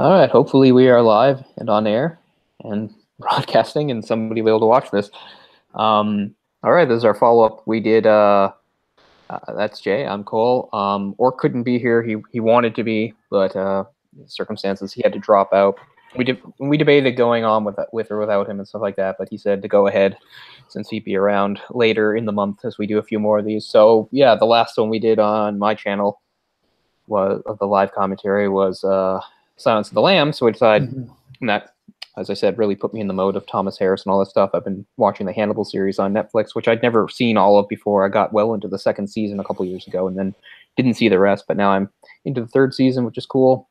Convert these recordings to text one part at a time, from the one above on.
All right, hopefully we are live and on air and broadcasting, and somebody will be able to watch this. All right, this is our follow-up. We did, that's Jay, I'm Cole. Orc couldn't be here. He wanted to be, but circumstances, he had to drop out. We debated going on with or without him and stuff like that, but he said to go ahead since he'd be around later in the month as we do a few more of these. So yeah, the last one we did on my channel was of the live commentary was Silence of the Lambs, so we decided that, as I said, really put me in the mode of Thomas Harris and all that stuff. I've been watching the Hannibal series on Netflix, which I'd never seen all of before. I got well into the second season a couple years ago and then didn't see the rest, but now I'm into the third season, which is cool.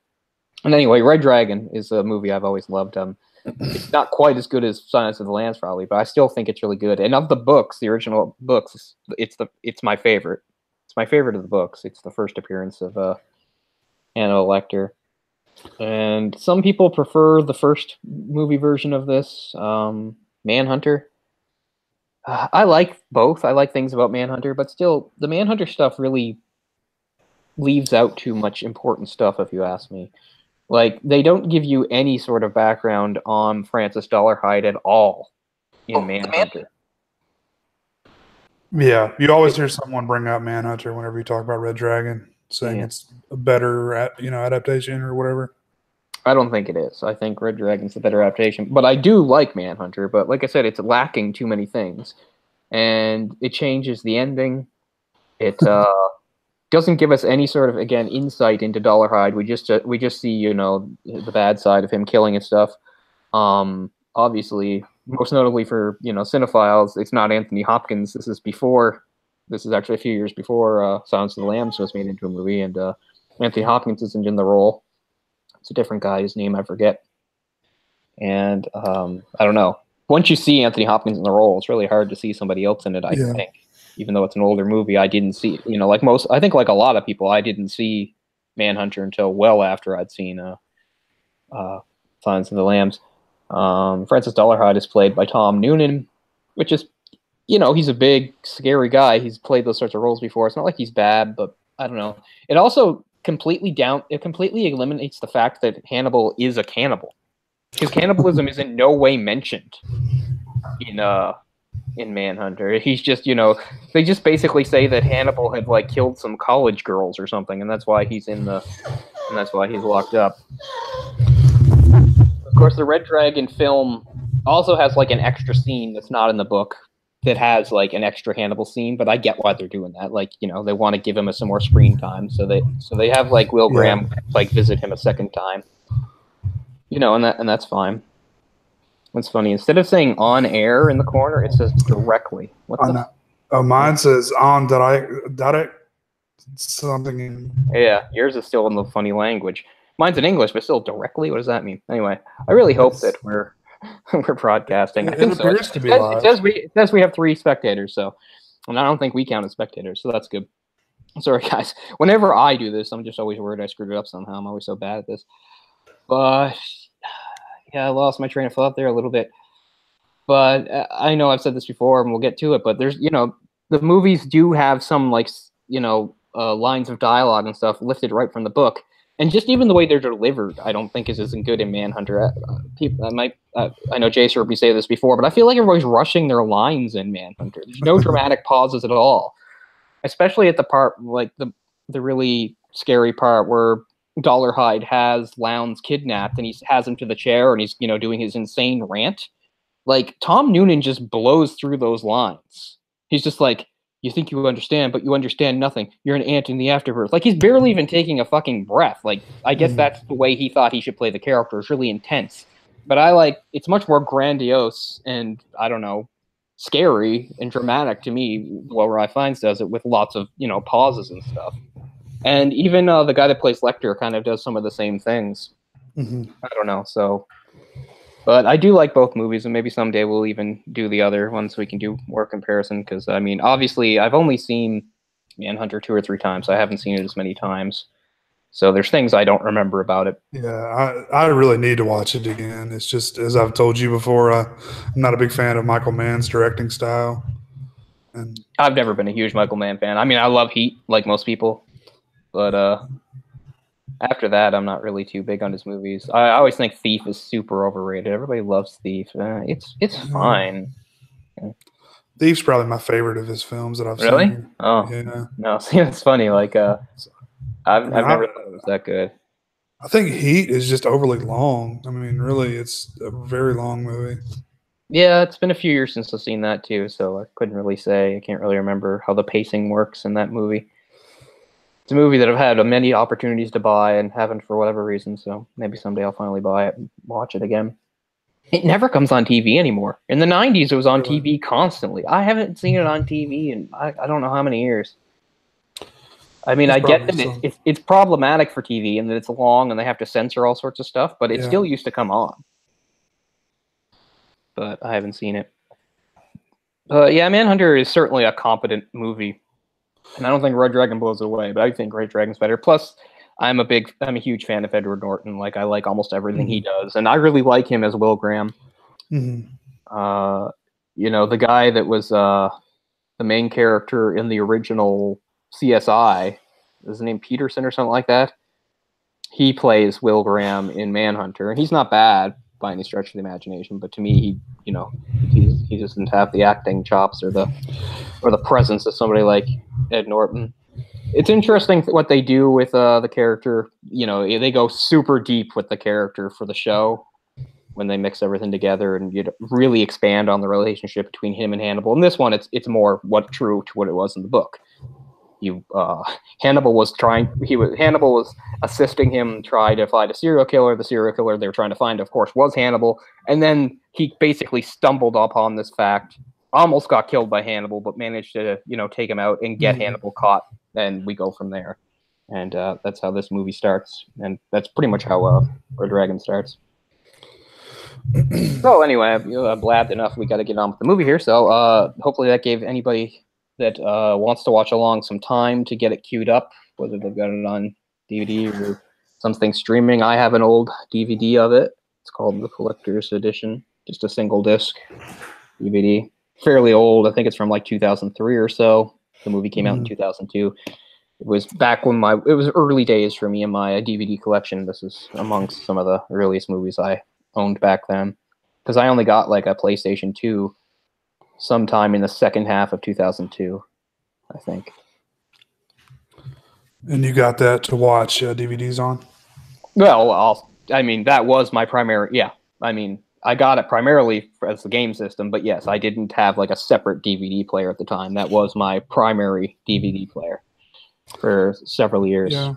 And anyway, Red Dragon is a movie I've always loved. It's not quite as good as Silence of the Lambs, probably, but I still think it's really good. And of the books, the original books, it's my favorite. It's my favorite of the books. It's the first appearance of Hannibal Lecter. And some people prefer the first movie version of this, Manhunter. I like both. I like things about Manhunter, but still, the Manhunter stuff really leaves out too much important stuff, if you ask me. Like, they don't give you any sort of background on Francis Dolarhyde at all in Manhunter. Yeah, you always hear someone bring up Manhunter whenever you talk about Red Dragon, saying it's a better, adaptation or whatever. I don't think it is. I think Red Dragon's the better adaptation. But I do like Manhunter, but like I said, it's lacking too many things. And it changes the ending. It doesn't give us any sort of, again, insight into Dolarhyde. We just see, the bad side of him killing and stuff. Obviously, most notably for, cinephiles, it's not Anthony Hopkins. This is actually a few years before Silence of the Lambs was made into a movie, and Anthony Hopkins isn't in the role. It's a different guy whose name I forget. And I don't know. Once you see Anthony Hopkins in the role, it's really hard to see somebody else in it, I think. Even though it's an older movie, I didn't see, like a lot of people, I didn't see Manhunter until well after I'd seen Silence of the Lambs. Francis Dolarhyde is played by Tom Noonan, which is, he's a big, scary guy. He's played those sorts of roles before. It's not like he's bad, but I don't know. It also completely eliminates the fact that Hannibal is a cannibal. His cannibalism is in no way mentioned in Manhunter. He's just, they just basically say that Hannibal had killed some college girls or something, and that's why he's locked up. Of course, the Red Dragon film also has an extra scene that's not in the book that has an extra Hannibal scene, but I get why they're doing that. They want to give him some more screen time, so they have Will Graham visit him a second time. And that's fine. What's funny, instead of saying on air in the corner, it says directly. Mine says on direct something. Yeah, yours is still in the funny language. Mine's in English, but still directly. What does that mean? Anyway, I really hope that we're broadcasting. I think appears so. To be live. It says we have 3 spectators, and I don't think we count as spectators, so that's good. Sorry, guys. Whenever I do this, I'm just always worried I screwed it up somehow. I'm always so bad at this. But yeah, I lost my train of thought there a little bit. But I know I've said this before, and we'll get to it. But there's, the movies do have some lines of dialogue and stuff lifted right from the book. And just even the way they're delivered, I don't think isn't good in Manhunter. I know Jace heard me say this before, but I feel like everybody's rushing their lines in Manhunter. There's no dramatic pauses at all, especially at the part the really scary part where Dolarhyde has Lowndes kidnapped and he has him to the chair and he's doing his insane rant. Tom Noonan just blows through those lines. He's just you think you understand, but you understand nothing. You're an ant in the afterbirth. He's barely even taking a fucking breath. I guess that's the way he thought he should play the character. It's really intense. But it's much more grandiose and, I don't know, scary and dramatic to me. Wilbur I. Fiennes does it with lots of, pauses and stuff. And even the guy that plays Lecter kind of does some of the same things. I don't know, so... But I do like both movies, and maybe someday we'll even do the other ones so we can do more comparison, because, obviously, I've only seen Manhunter 2 or 3 times. I haven't seen it as many times. So there's things I don't remember about it. Yeah, I really need to watch it again. It's just, as I've told you before, I'm not a big fan of Michael Mann's directing style. And I've never been a huge Michael Mann fan. I love Heat, like most people. But After that, I'm not really too big on his movies. I always think Thief is super overrated. Everybody loves Thief. It's fine. Thief's probably my favorite of his films that I've Really? seen. Oh Yeah. no, see, it's funny. Like, I mean, I've never thought it was that good. I think Heat is just overly long. I mean, really, it's a very long movie. Yeah, it's been a few years since I've seen that too, so I couldn't really say. I can't really remember how the pacing works in that movie. It's a movie that I've had many opportunities to buy and haven't for whatever reason. So maybe someday I'll finally buy it and watch it again. It never comes on TV anymore. In the '90s, it was on Really. TV constantly. I haven't seen it on TV in I don't know how many years. I mean, There's I get probably that some. it's problematic for TV and that it's long and they have to censor all sorts of stuff, but it Yeah. still used to come on. But I haven't seen it. Yeah, Manhunter is certainly a competent movie, and I don't think Red Dragon blows it away, but I think Red Dragon's better. Plus, I'm a huge fan of Edward Norton. Like, I like almost everything he does, and I really like him as Will Graham. Mm-hmm. The guy that was the main character in the original CSI, is his name Peterson or something like that? He plays Will Graham in Manhunter, and he's not bad by any stretch of the imagination. But to me, he doesn't have the acting chops or the presence of somebody like Ed Norton. It's interesting what they do with the character. They go super deep with the character for the show when they mix everything together and really expand on the relationship between him and Hannibal. In this one, it's more true to what it was in the book. Hannibal was assisting him try to find a serial killer. The serial killer they were trying to find, of course, was Hannibal. And then he basically stumbled upon this fact, almost got killed by Hannibal, but managed to, take him out and get Hannibal caught. And we go from there. And that's how this movie starts. And that's pretty much how Red Dragon starts. So anyway, I've blabbed enough. We got to get on with the movie here. So hopefully that gave anybody that wants to watch along some time to get it queued up, whether they've got it on DVD or something streaming. I have an old DVD of it. It's called the Collector's Edition, just a single disc DVD. Fairly old. I think it's from like 2003 or so. The movie came out in 2002. It was back when it was early days for me and my DVD collection. This is amongst some of the earliest movies I owned back then. Because I only got like a PlayStation 2 sometime in the second half of 2002, I think. And you got that to watch DVDs on? Well, that was my primary. Yeah, I got it primarily as the game system, but yes, I didn't have like a separate DVD player at the time. That was my primary DVD player for several years. Yeah,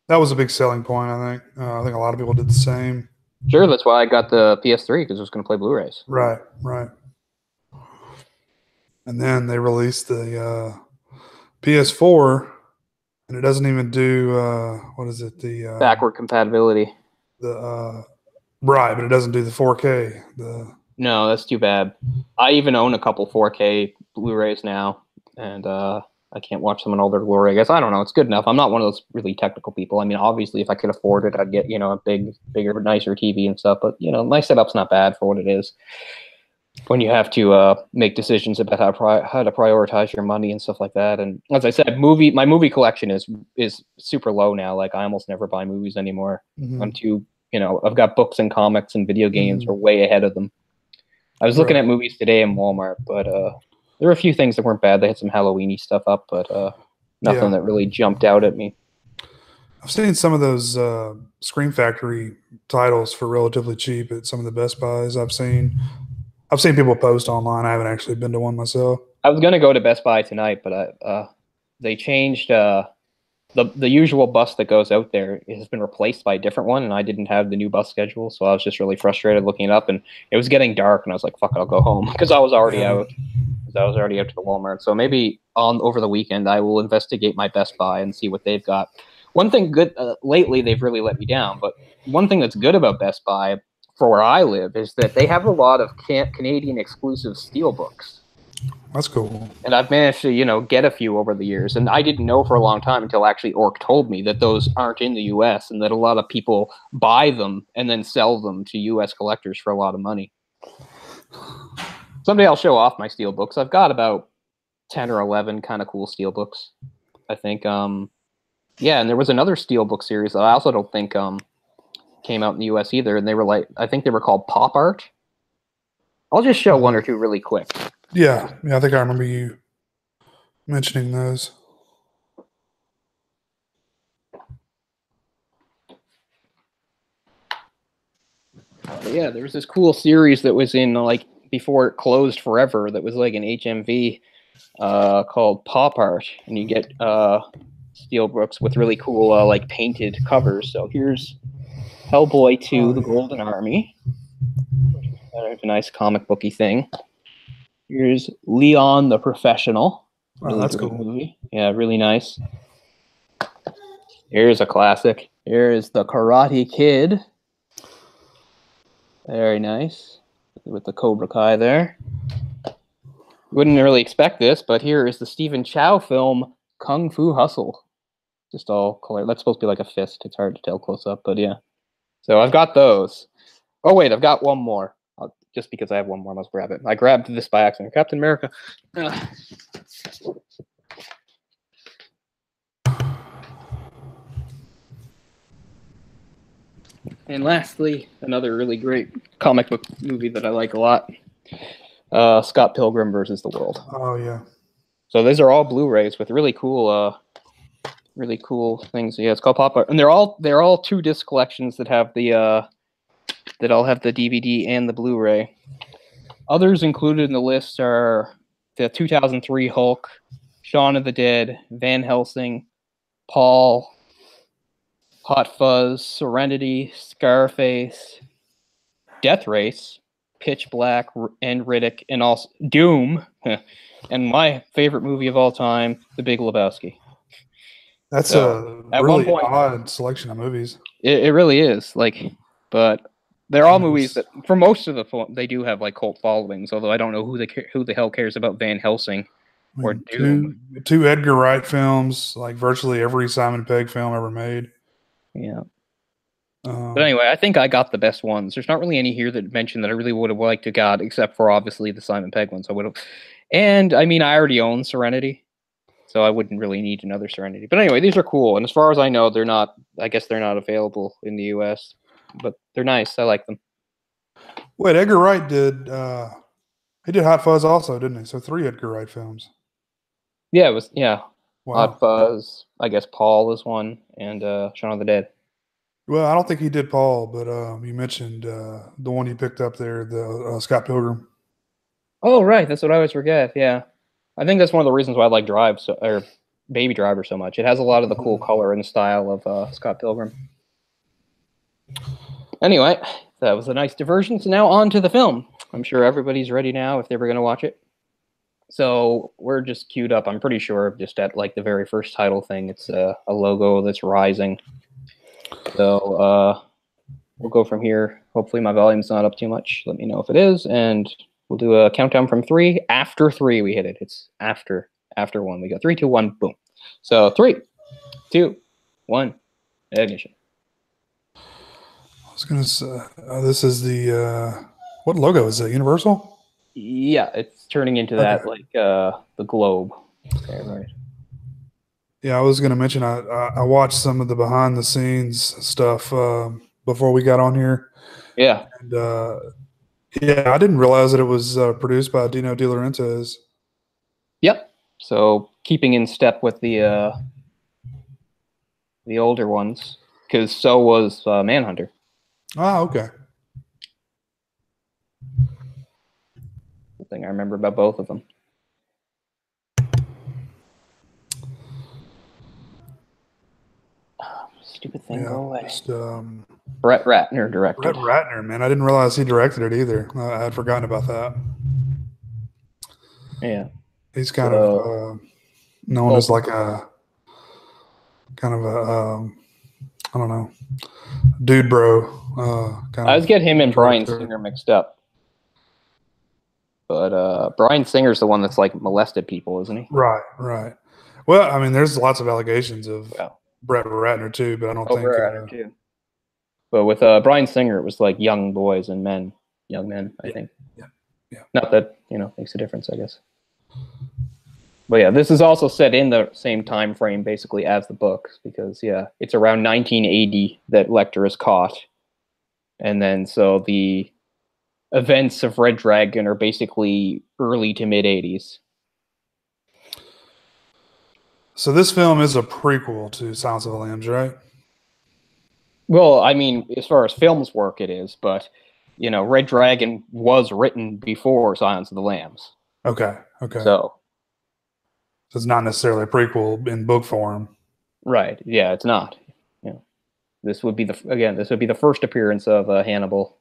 that was a big selling point. I think a lot of people did the same. Sure, that's why I got the PS3 because it was going to play Blu-rays. Right. And then they released the PS4, and it doesn't even do what is it? The backward compatibility. Right, but it doesn't do the 4K. No, that's too bad. I even own a couple 4K Blu-rays now, and I can't watch them in all their glory. I guess I don't know. It's good enough. I'm not one of those really technical people. I mean, obviously, if I could afford it, I'd get a bigger, nicer TV and stuff. But my setup's not bad for what it is. When you have to make decisions about how to prioritize your money and stuff like that, and as I said, my movie collection is super low now. Like I almost never buy movies anymore. I'm too, I've got books and comics and video games are way ahead of them. I was looking at movies today in Walmart, but there were a few things that weren't bad. They had some Halloween-y stuff up, but nothing that really jumped out at me. I've seen some of those Scream Factory titles for relatively cheap at some of the Best Buys. I've seen people post online. I haven't actually been to one myself. I was going to go to Best Buy tonight, but they changed the usual bus that goes out there has been replaced by a different one, and I didn't have the new bus schedule, so I was just really frustrated looking it up, and it was getting dark, and I was like, fuck it, I'll go home, because I was already out. I was already out to the Walmart. So maybe over the weekend, I will investigate my Best Buy and see what they've got. One thing good, lately they've really let me down, but one thing that's good about Best Buy for where I live is that they have a lot of Canadian exclusive steelbooks. That's cool. And I've managed to, get a few over the years. And I didn't know for a long time until actually Orc told me that those aren't in the U.S. and that a lot of people buy them and then sell them to U.S. collectors for a lot of money. Someday I'll show off my steelbooks. I've got about 10 or 11 kind of cool steelbooks, I think. Yeah, and there was another Steelbook series that I also don't think came out in the US either, and they were like, I think they were called Pop Art. I'll just show one or two really quick. Yeah, I think I remember you mentioning those. But yeah, there was this cool series that was in like before it closed forever. That was like an HMV called Pop Art, and you get Steelbooks with really cool like painted covers. So here's Hellboy 2: The Golden Army. Kind of a nice comic booky thing. Here's Leon the Professional. Really that's great cool. movie. Yeah, really nice. Here's a classic. Here's The Karate Kid. Very nice. With the Cobra Kai there. Wouldn't really expect this, but here is the Stephen Chow film, Kung Fu Hustle. Just all color. That's supposed to be like a fist. It's hard to tell close up, but yeah. So I've got those. Oh, wait, I've got one more. Just because I have one more, I must grab it. I grabbed this by accident. Captain America. And lastly, another really great comic book movie that I like a lot. Scott Pilgrim versus the World. Oh yeah. So these are all Blu-rays with really cool things. Yeah, it's called Pop Art, and they're all 2-disc collections that have the that all have the DVD and the Blu-ray. Others included in the list are the 2003 Hulk, Shaun of the Dead, Van Helsing, Paul, Hot Fuzz, Serenity, Scarface, Death Race, Pitch Black, and Riddick, and also Doom, and my favorite movie of all time, The Big Lebowski. That's So, a really odd selection of movies. It really is. But they're all movies that, for most of the they do have like cult followings. Although I don't know who the hell cares about Van Helsing or Doom. Two Edgar Wright films, like virtually every Simon Pegg film ever made. Yeah. But anyway, I think I got the best ones. There's not really any here that mention that I really would have liked to got, except for obviously the Simon Pegg ones. I would have, and I mean, I already own Serenity, so I wouldn't really need another Serenity. But anyway, these are cool, and as far as I know, they're not. I guess they're not available in the U.S., but they're nice. I like them. Wait, Edgar Wright did. He did Hot Fuzz also, didn't he? So 3 Edgar Wright films. Yeah, it was. Yeah, Wow. Hot Fuzz. I guess Paul is one, and Shaun of the Dead. Well, I don't think he did Paul, but you mentioned the one you picked up there, the Scott Pilgrim. Oh, right. That's what I always forget. Yeah. I think that's one of the reasons why I like or Baby Driver so much. It has a lot of the cool color and style of Scott Pilgrim. Anyway, that was a nice diversion. So now on to the film. I'm sure everybody's ready now if they were going to watch it. So we're just queued up. I'm pretty sure just at like the very first title thing, it's a logo that's rising. So we'll go from here. Hopefully my volume's not up too much. Let me know if it is, and we'll do a countdown from 3. After 3, we hit it. It's after 1. We go 3, 2, 1, boom. So 3, 2, 1, ignition. I was gonna say this is the what logo is that? Universal? Yeah, it's turning into that like the globe. Okay, right. Yeah, I was gonna mention I watched some of the behind the scenes stuff before we got on here. Yeah. And yeah, I didn't realize that it was produced by Dino De Laurentiis. Yep. So keeping in step with the older ones, because so was Manhunter. Ah, okay. The thing I remember about both of them. Stupid thing, go away. Just, Brett Ratner directed. Brett Ratner, man. I didn't realize he directed it either. I had forgotten about that. Yeah. He's kind of known as like a kind of a I don't know, dude bro. I always get him and Bryan Singer mixed up. But Bryan Singer's the one that's like molested people, isn't he? Right. Well, I mean, there's lots of allegations of Brett Ratner too, but I don't think. Brett Ratner too. But with Bryan Singer, it was like young boys and young men, I think. Yeah. Not that makes a difference, I guess. But yeah, this is also set in the same time frame basically as the books because yeah, it's around 1980 that Lecter is caught, and then so the events of Red Dragon are basically early to mid 80s. So this film is a prequel to Silence of the Lambs, right? Well, I mean, as far as films work, it is, but Red Dragon was written before Silence of the Lambs, Okay. Okay. so So it's not necessarily a prequel in book form. right, yeah, it's not. This would be the first appearance of Hannibal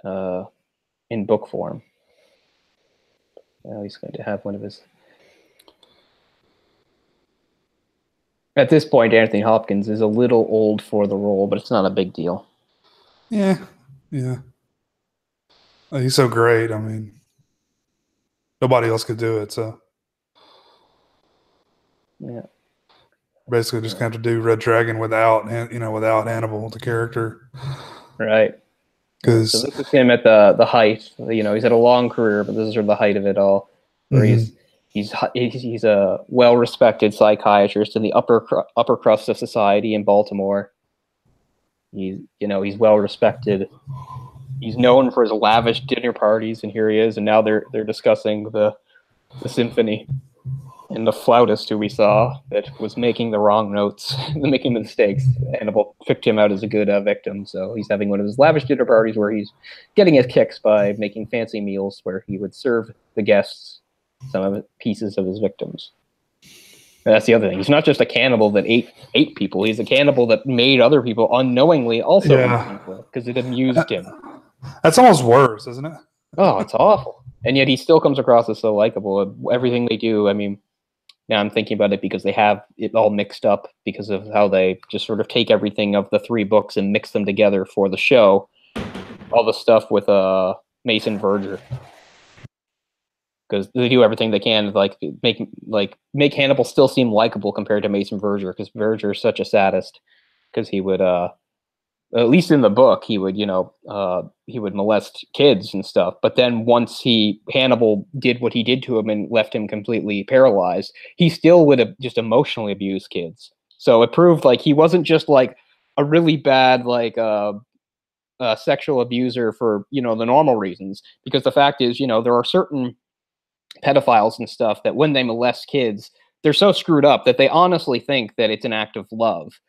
uh, in book form. Now he's going to have one of his. At this point, Anthony Hopkins is a little old for the role, but it's not a big deal. Yeah. Yeah. Oh, he's so great. I mean, nobody else could do it. So Yeah. basically, just have to do Red Dragon without, without Hannibal, the character. Right. Because so this is him at the height. He's had a long career, but this is sort of the height of it all, where he's a well-respected psychiatrist in the upper crust of society in Baltimore. He's well-respected. He's known for his lavish dinner parties, and here he is, and now they're discussing the symphony. And the flautist who we saw that was making the wrong notes, making the mistakes, Hannibal picked him out as a good victim. So he's having one of his lavish dinner parties where he's getting his kicks by making fancy meals where he would serve the guests some of the pieces of his victims. And that's the other thing. He's not just a cannibal that ate people. He's a cannibal that made other people unknowingly also eat people because it amused him. That's almost worse, isn't it? Oh, it's awful. And yet he still comes across as so likable. Everything they do, I mean, now I'm thinking about it because they have it all mixed up because of how they just sort of take everything of the 3 books and mix them together for the show. All the stuff with Mason Verger, because they do everything they can to make Hannibal still seem likable compared to Mason Verger, because Verger is such a sadist. Because he would at least in the book, he would molest kids and stuff. But then once Hannibal did what he did to him and left him completely paralyzed, he still would have just emotionally abused kids. So it proved he wasn't just a really bad sexual abuser for the normal reasons. Because the fact is, there are certain pedophiles and stuff that when they molest kids, they're so screwed up that they honestly think that it's an act of love.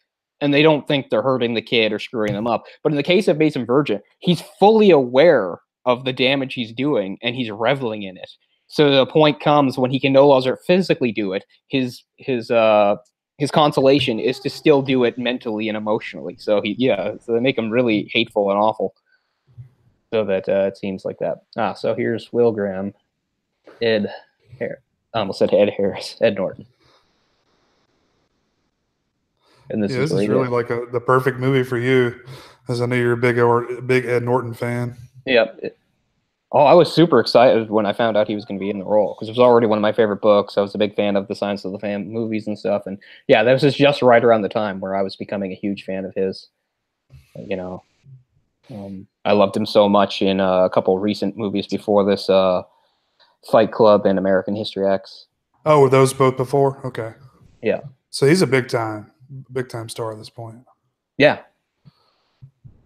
And they don't think they're hurting the kid or screwing them up. But in the case of Mason Verger, he's fully aware of the damage he's doing, and he's reveling in it. So the point comes when he can no longer physically do it. His consolation is to still do it mentally and emotionally. So so they make him really hateful and awful. So that it seems like that. So here's Will Graham, Ed Harris. I almost said Ed Harris, Ed Norton. And this is really like the perfect movie for you, as I know you're a big Ed Norton fan. Yep. I was super excited when I found out he was going to be in the role, because it was already one of my favorite books. I was a big fan of the Silence of the Lambs movies and stuff, and yeah, that was just right around the time where I was becoming a huge fan of his. I loved him so much in a couple recent movies before this, Fight Club and American History X. Oh, were those both before? Okay. Yeah. So he's a big time star at this point. Yeah.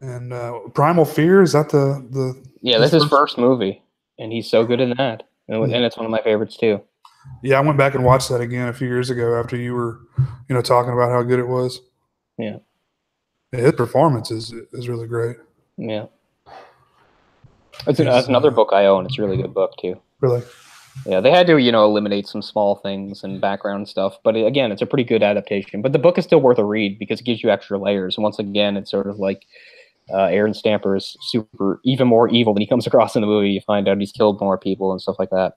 And Primal Fear, is that the yeah, that's his first movie, and he's so good in that, and it's one of my favorites too. Yeah, I went back and watched that again a few years ago after you were, talking about how good it was. Yeah. His performance is really great. Yeah. That's another book I own. It's a really good book too. Really? Yeah, they had to, eliminate some small things and background stuff. But again, it's a pretty good adaptation. But the book is still worth a read because it gives you extra layers. And once again, it's sort of like Aaron Stamper is even more evil than he comes across in the movie. You find out he's killed more people and stuff like that.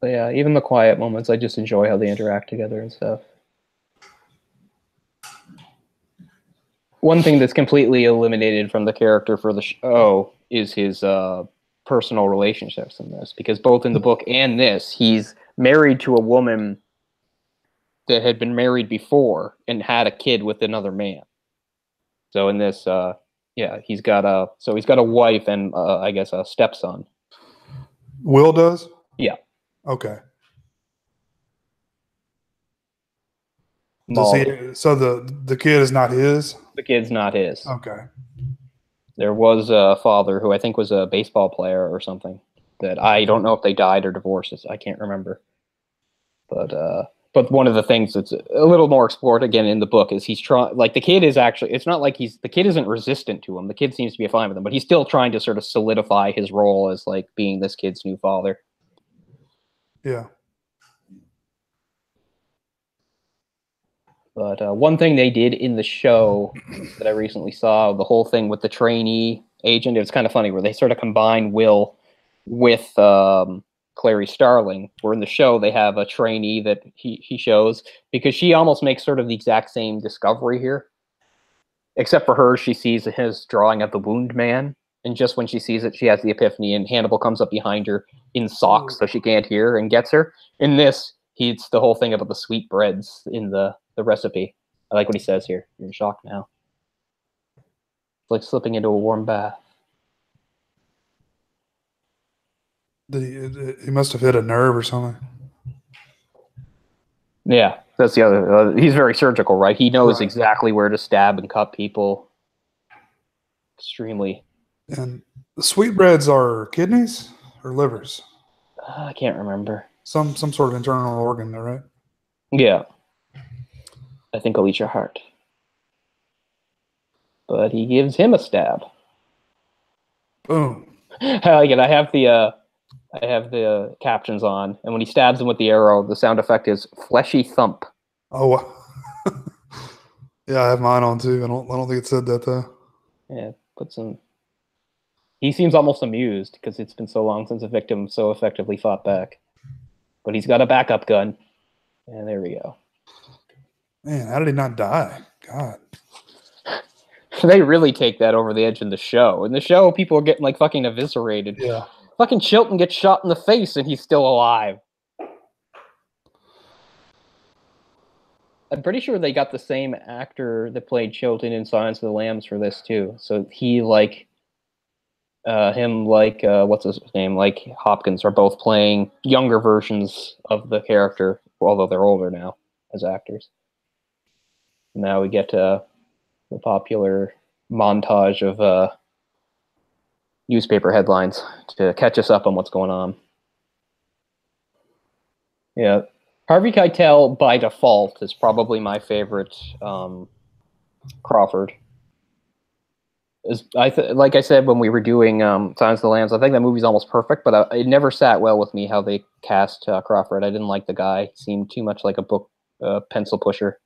But yeah, even the quiet moments, I just enjoy how they interact together and stuff. One thing that's completely eliminated from the character for the show is his personal relationships in this, because both in the book and this, he's married to a woman that had been married before and had a kid with another man. So in this, yeah, he's got a wife and I guess a stepson. Will does? Yeah. Okay. Does Molly. he? So the kid is not his? The kid's not his. Okay. There was a father who I think was a baseball player or something. That I don't know if they died or divorced. I can't remember. But one of the things that's a little more explored again in the book is he's trying, like the kid is actually, it's not like the kid isn't resistant to him. The kid seems to be fine with him, but he's still trying to sort of solidify his role as like being this kid's new father. Yeah. But one thing they did in the show that I recently saw, the whole thing with the trainee agent, it was kind of funny where they sort of combine Will with Clary Starling, where in the show they have a trainee that he shows because she almost makes sort of the exact same discovery here. Except for her, she sees his drawing of the wound man, and just when she sees it, she has the epiphany, and Hannibal comes up behind her in socks so she can't hear and gets her. In this, he's the whole thing about the sweetbreads in the recipe. I like what he says here. You're in shock now. It's like slipping into a warm bath. He must have hit a nerve or something. Yeah, that's the other. He's very surgical, right? He knows exactly where to stab and cut people. Extremely. And the sweetbreads are kidneys or livers? I can't remember. Some sort of internal organ, though, right? Yeah. I think I'll eat your heart. But he gives him a stab. Boom. Again, I have the captions on, and when he stabs him with the arrow, the sound effect is fleshy thump. Oh, yeah, I have mine on too. I don't think it said that though. Yeah, put some. He seems almost amused because it's been so long since a victim so effectively fought back. But he's got a backup gun, and there we go. Man, how did he not die? God. They really take that over the edge in the show. In the show, people are getting like fucking eviscerated. Yeah. Fucking Chilton gets shot in the face and he's still alive. I'm pretty sure they got the same actor that played Chilton in Silence of the Lambs for this too. So he what's his name, like Hopkins are both playing younger versions of the character, although they're older now as actors. Now we get the popular montage of newspaper headlines to catch us up on what's going on. Yeah. Harvey Keitel, by default, is probably my favorite Crawford. Like I said when we were doing Silence of the Lambs, I think that movie's almost perfect, but it never sat well with me how they cast Crawford. I didn't like the guy. He seemed too much like a book pencil pusher.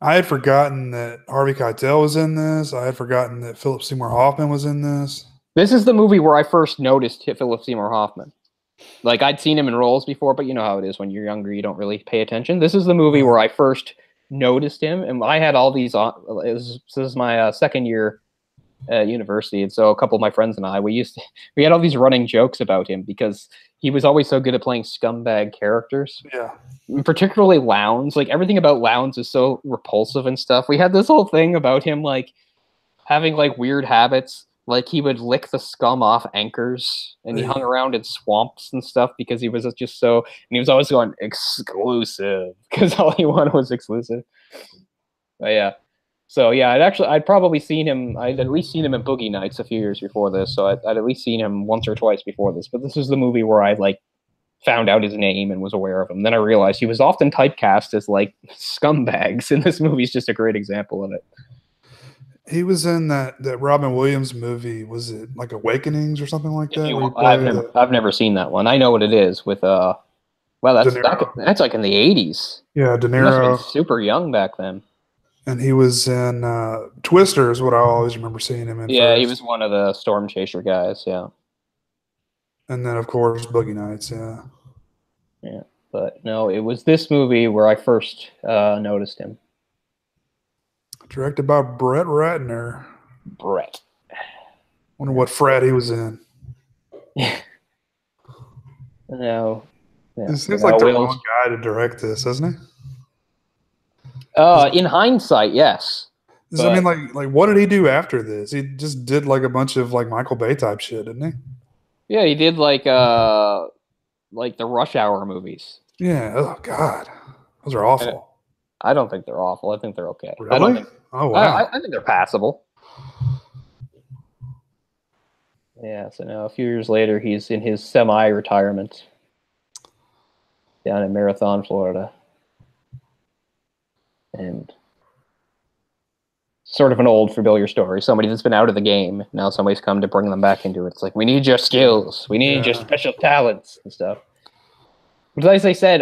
I had forgotten that Harvey Keitel was in this. I had forgotten that Philip Seymour Hoffman was in this. This is the movie where I first noticed Philip Seymour Hoffman. Like, I'd seen him in roles before, but you know how it is when you're younger, you don't really pay attention. This is the movie where I first noticed him, and I had all these this is my second year at university, and so a couple of my friends and I, we had all these running jokes about him because he was always so good at playing scumbag characters. Yeah. Particularly Lowndes. Like, everything about Lowndes is so repulsive and stuff. We had this whole thing about him, like, having, like, weird habits. Like, he would lick the scum off anchors, and he hung around in swamps and stuff because he was just so... And he was always going, exclusive, because all he wanted was exclusive. But yeah. So, yeah, I'd probably seen him... I'd at least seen him in Boogie Nights a few years before this, so I'd at least seen him once or twice before this. But this is the movie where I, like, found out his name and was aware of him. Then I realized he was often typecast as, like, scumbags, and this movie's just a great example of it. He was in that Robin Williams movie. Was it like Awakenings or something like that? I've never seen that one. I know what it is with well, that's like in the 80s. Yeah, De Niro. He must have been super young back then. And he was in Twister is what I always remember seeing him in. Yeah, first. He was one of the storm chaser guys. Yeah. And then of course Boogie Nights. Yeah. Yeah, but no, it was this movie where I first noticed him. Directed by Brett Ratner. Brett. Wonder what frat he was in. No. Yeah. It seems like the wrong guy to direct this, doesn't he? In hindsight, yes. I mean, But like what did he do after this? He just did like a bunch of like Michael Bay type shit, didn't he? yeah, he did like the Rush Hour movies. Yeah. Oh God, those are And awful. I don't think they're awful. I think they're okay. I don't Really? think Oh wow. I think they're passable. Yeah, so now a few years later, he's in his semi-retirement down in Marathon, Florida, and sort of an old familiar story. Somebody that's been out of the game now, somebody's come to bring them back into it. It's like, we need your skills, we need your Yeah. special talents and stuff. But as I said,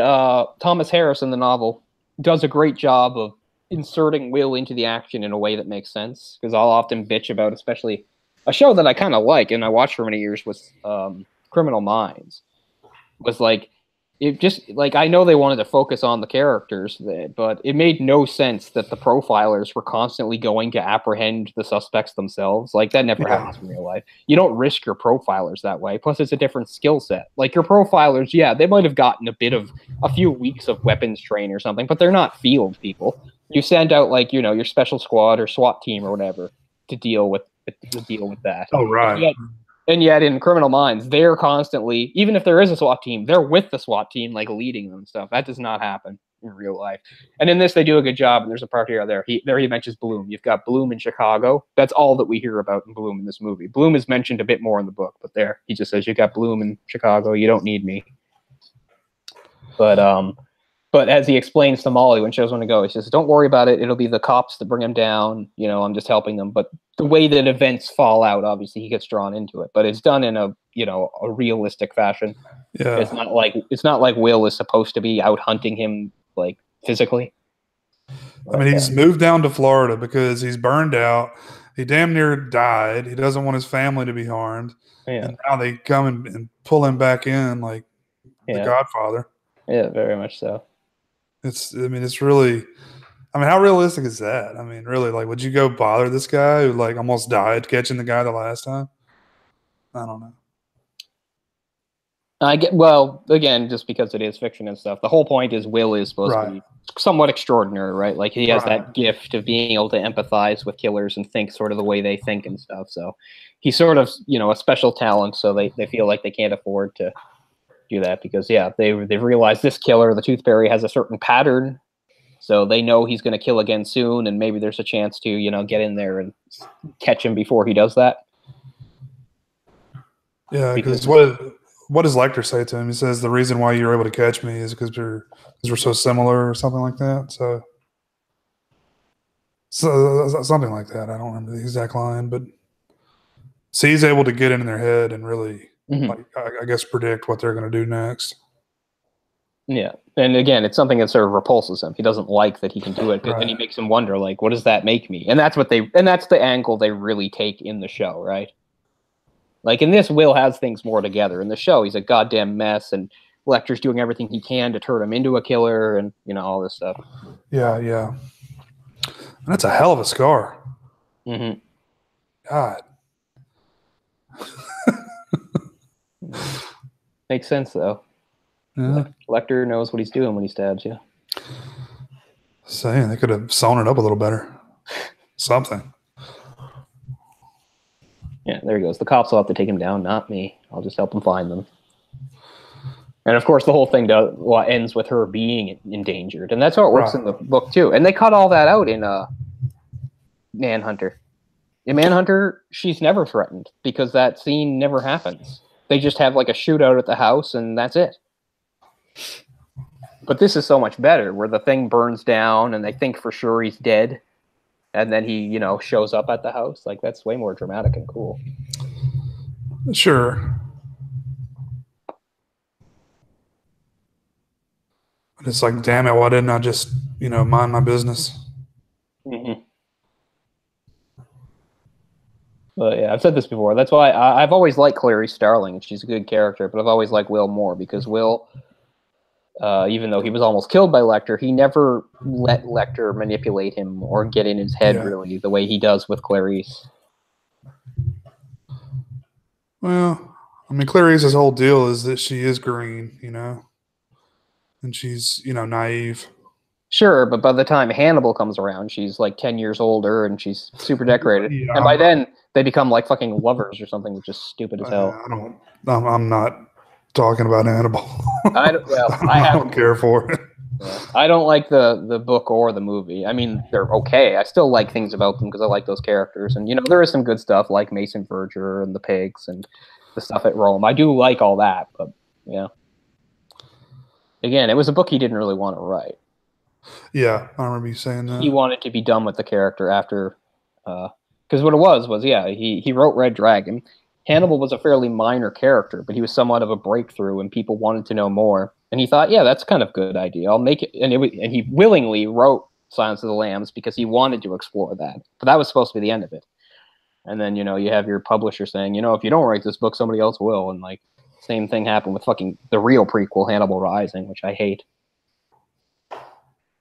Thomas Harris in the novel does a great job of inserting Will into the action in a way that makes sense. Because I'll often bitch about, especially a show that I kind of like and I watched for many years was Criminal Minds. Was like, it just like, I know they wanted to focus on the characters, but it made no sense that the profilers were constantly going to apprehend the suspects themselves. Like, that never Yeah. happens in real life. You don't risk your profilers that way. Plus, it's a different skill set. Like, your profilers, yeah, they might have gotten a few weeks of weapons training or something, but they're not field people. You send out, like, your special squad or SWAT team or whatever to deal with that. Oh right. And yet in Criminal Minds, they're constantly, even if there is a SWAT team, they're with the SWAT team, like leading them and stuff. That does not happen in real life. And in this, they do a good job. And there's a part here there. He mentions Bloom. You've got Bloom in Chicago. That's all that we hear about in Bloom in this movie. Bloom is mentioned a bit more in the book, but there he just says, "You got Bloom in Chicago. You don't need me." But as he explains to Molly when she doesn't want to go, he says, "Don't worry about it. It'll be the cops that bring him down. I'm just helping them." But the way that events fall out, obviously, he gets drawn into it. But it's done in a realistic fashion. Yeah. It's not like Will is supposed to be out hunting him like physically. I mean, he's moved down to Florida because he's burned out. He damn near died. He doesn't want his family to be harmed. Yeah. And now they come and pull him back in like the Godfather. Yeah, very much so. It's really, how realistic is that? I mean, really, like, would you go bother this guy who like almost died catching the guy the last time? I don't know. Well, again, just because it is fiction and stuff. The whole point is Will is supposed to be somewhat extraordinary, right? Like, he has that gift of being able to empathize with killers and think sort of the way they think and stuff. So he's sort of, a special talent. So they feel like they can't afford to do that because, they've realized this killer, the Toothberry, has a certain pattern. So they know he's going to kill again soon. And maybe there's a chance to, get in there and catch him before he does that. Yeah, because what does Lecter say to him? He says the reason why you were able to catch me is because we're so similar or something like that. So something like that. I don't remember the exact line, but so he's able to get in their head and really, like, I guess, predict what they're going to do next. Yeah, and again, it's something that sort of repulses him. He doesn't like that he can do it, and he makes him wonder, like, what does that make me? And that's the angle they really take in the show, right? Like, in this, Will has things more together. In the show, he's a goddamn mess, and Lecter's doing everything he can to turn him into a killer, and all this stuff. Yeah, yeah. That's a hell of a scar. Mm-hmm. God. Makes sense, though. Yeah. Lecter knows what he's doing when he stabs you. Saying they could have sewn it up a little better. Something. Yeah, there he goes. The cops will have to take him down, not me. I'll just help him find them. And of course, the whole thing ends with her being endangered, and that's how it works in the book too. And they cut all that out in Manhunter. In Manhunter, she's never threatened because that scene never happens. They just have like a shootout at the house, and that's it. But this is so much better, where the thing burns down, and they think for sure he's dead, and then he, shows up at the house. Like, that's way more dramatic and cool. Sure. But it's like, damn it, why didn't I just, mind my business? Mm-hmm. But yeah, I've said this before. That's why I've always liked Clarice Starling. She's a good character, but I've always liked Will more because Will, even though he was almost killed by Lecter, he never let Lecter manipulate him or get in his head really the way he does with Clarice. Well, Clarice's whole deal is that she is green, and she's, naive. Sure, but by the time Hannibal comes around, she's like 10 years older and she's super decorated. Yeah, And by then, they become like fucking lovers or something, which is stupid as hell. I don't. I'm not talking about Hannibal. Well, I I don't haven't. care for it. Yeah. I don't like the book or the movie. I mean, they're okay. I still like things about them because I like those characters. And, there is some good stuff like Mason Verger and the pigs and the stuff at Rome. I do like all that, but, yeah. Again, it was a book he didn't really want to write. Yeah, I remember you saying that. He wanted to be done with the character after, because what it was yeah, he wrote Red Dragon. Hannibal was a fairly minor character, but he was somewhat of a breakthrough, and people wanted to know more. And he thought, yeah, that's kind of a good idea. I'll make it. And he willingly wrote Silence of the Lambs because he wanted to explore that. But that was supposed to be the end of it. And then you have your publisher saying, if you don't write this book, somebody else will. And like same thing happened with fucking the real prequel, Hannibal Rising, which I hate.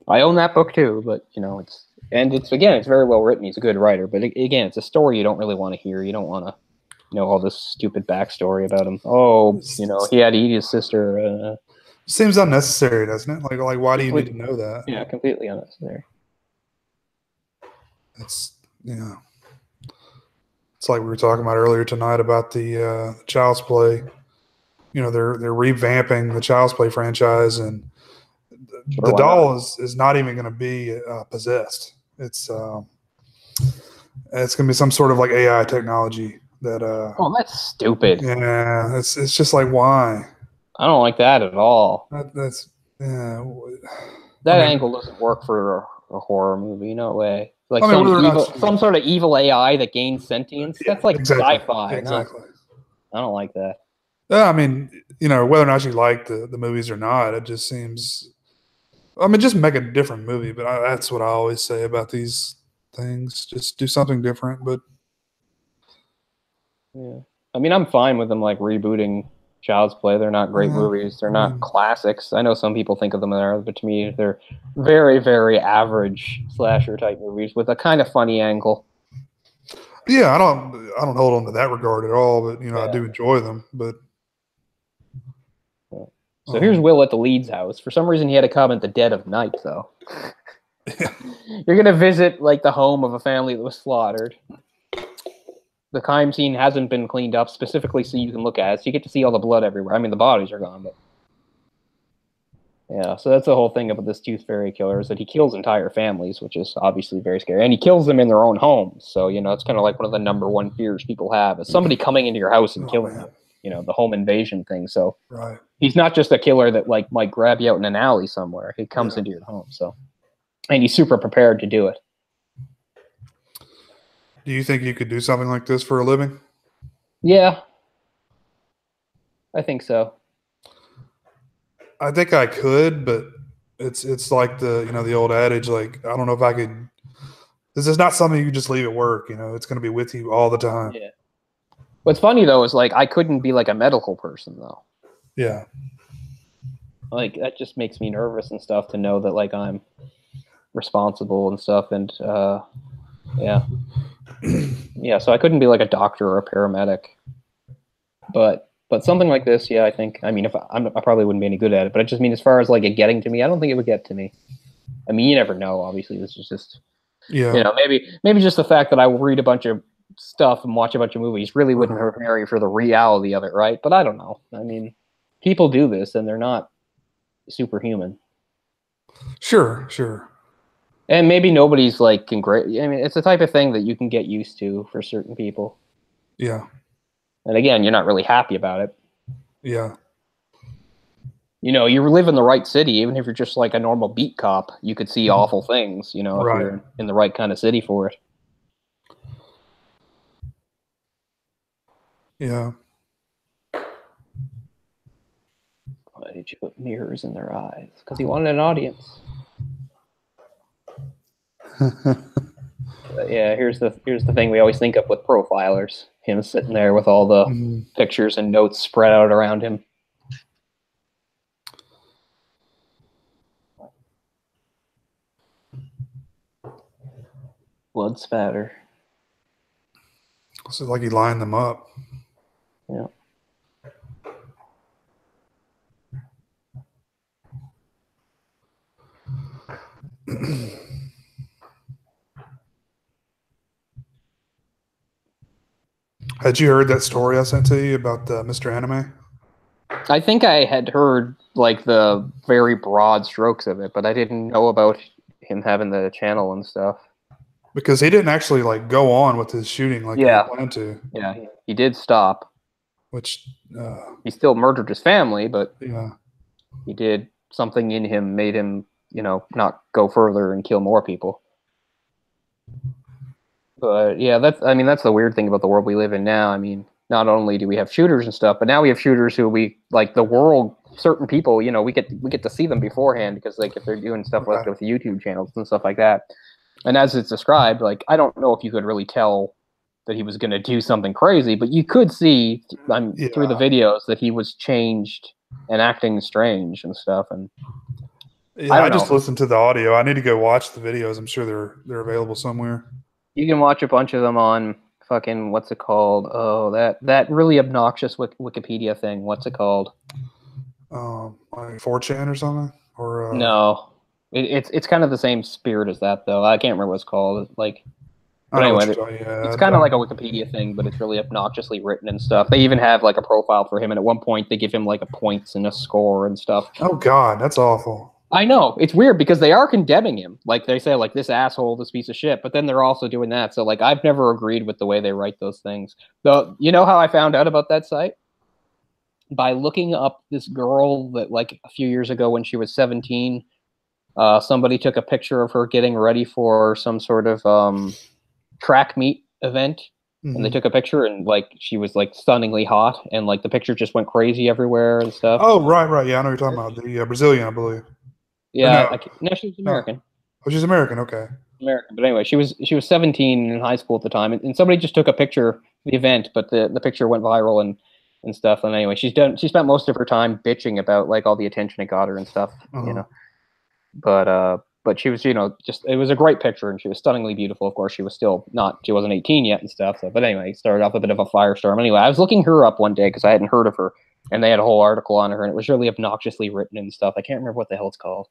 I own that book too, but it's very well written. He's a good writer, but again, it's a story you don't really want to hear. You don't want to know all this stupid backstory about him. Oh, he had to eat his sister. Seems unnecessary, doesn't it? Like why do you need to know that? Yeah, completely unnecessary. It's It's like we were talking about earlier tonight about the Child's Play. They're revamping the Child's Play franchise, and the doll is not even going to be possessed. It's going to be some sort of like AI technology that. Oh, that's stupid. Yeah, it's just like why. I don't like that at all. That's yeah. That angle doesn't work for a horror movie. No way. Like some sort of evil AI that gains sentience. Yeah, that's like sci-fi. Exactly. I don't like that. I mean, whether or not you like the movies or not, it just seems. I mean, just make a different movie. But that's what I always say about these things. Just do something different. But yeah, I mean, I'm fine with them like rebooting Child's Play. They're not great movies. They're not classics. I know some people think of them there, but to me, they're very, very average slasher type movies with a kind of funny angle. Yeah, I don't hold on to that regard at all. But I do enjoy them. But so here's Will at the Leeds house. For some reason, he had to come at the dead of night, though. You're gonna visit like the home of a family that was slaughtered. The crime scene hasn't been cleaned up specifically so you can look at it. So you get to see all the blood everywhere. I mean, the bodies are gone, but yeah. So that's the whole thing about this Tooth Fairy killer is that he kills entire families, which is obviously very scary, and he kills them in their own homes. So it's kind of like one of the number one fears people have is somebody coming into your house and killing you. The home invasion thing. So he's not just a killer that like might grab you out in an alley somewhere. He comes into your home. So, and he's super prepared to do it. Do you think you could do something like this for a living? Yeah, I think so. I think I could, but it's like the old adage, like I don't know if I could. This is not something you can just leave at work. It's going to be with you all the time. Yeah. What's funny though is like I couldn't be like a medical person though. Yeah. Like that just makes me nervous and stuff to know that like I'm responsible and stuff, and yeah. Yeah, so I couldn't be like a doctor or a paramedic, but something like this, yeah, I think. I mean, if I probably wouldn't be any good at it, but I just mean as far as like it getting to me, I don't think it would get to me. I mean, you never know. Obviously, this is just maybe just the fact that I read a bunch of stuff and watch a bunch of movies really wouldn't prepare you for the reality of it, right? But I don't know. I mean, people do this and they're not superhuman. Sure. And maybe nobody's like I mean, it's the type of thing that you can get used to for certain people. Yeah. And again, you're not really happy about it. Yeah. You live in the right city, even if you're just like a normal beat cop, you could see awful things, if you're in the right kind of city for it. Yeah. Why did you put mirrors in their eyes? Because he wanted an audience. Yeah, here's the thing we always think of with profilers. Him sitting there with all the pictures and notes spread out around him. Blood spatter. So like he lined them up. Yeah. Had you heard that story I sent to you about Mr. Anime? I think I had heard like the very broad strokes of it, but I didn't know about him having the channel and stuff. Because he didn't actually like go on with his shooting like he Yeah, planned to, yeah, he did stop. which He still murdered his family, but yeah, he did something in him made him, not go further and kill more people. But yeah, that's the weird thing about the world we live in now. I mean, not only do we have shooters and stuff, but now we have shooters who we like the world. Certain people, we get to see them beforehand because like if they're doing stuff like with YouTube channels and stuff like that. And as it's described, like I don't know if you could really tell that he was going to do something crazy, but you could see through the videos that he was changed and acting strange and stuff. And I just listened to the audio. I need to go watch the videos. I'm sure they're available somewhere. You can watch a bunch of them on fucking what's it called? Oh, that really obnoxious Wikipedia thing. What's it called? Like 4chan or something? Or no, it's kind of the same spirit as that though. I can't remember what it's called. Like, but anyway, it's kind of like a Wikipedia thing, but it's really obnoxiously written and stuff. They even have like a profile for him, and at one point they give him like a points and a score and stuff. Oh God, that's awful. I know, it's weird because they are condemning him. Like they say, like this asshole, this piece of shit, but then they're also doing that. So like I've never agreed with the way they write those things. Though, you know how I found out about that site? By looking up this girl that like a few years ago when she was 17, somebody took a picture of her getting ready for some sort of track meet event. And they took a picture and like she was like stunningly hot and like the picture just went crazy everywhere and stuff. Oh, right. Yeah, I know what you're talking about. The Brazilian, I believe. Yeah, no, she was American. No. Oh, she's American. Okay. American, but anyway, she was 17 in high school at the time, and somebody just took a picture of the event, but the picture went viral and stuff. And anyway, she spent most of her time bitching about like all the attention it got her and stuff, But she was, just it was a great picture, and she was stunningly beautiful. Of course, she wasn't 18 yet and stuff. So, but anyway, it started off a bit of a firestorm. Anyway, I was looking her up one day because I hadn't heard of her, and they had a whole article on her, and it was really obnoxiously written and stuff. I can't remember what the hell it's called,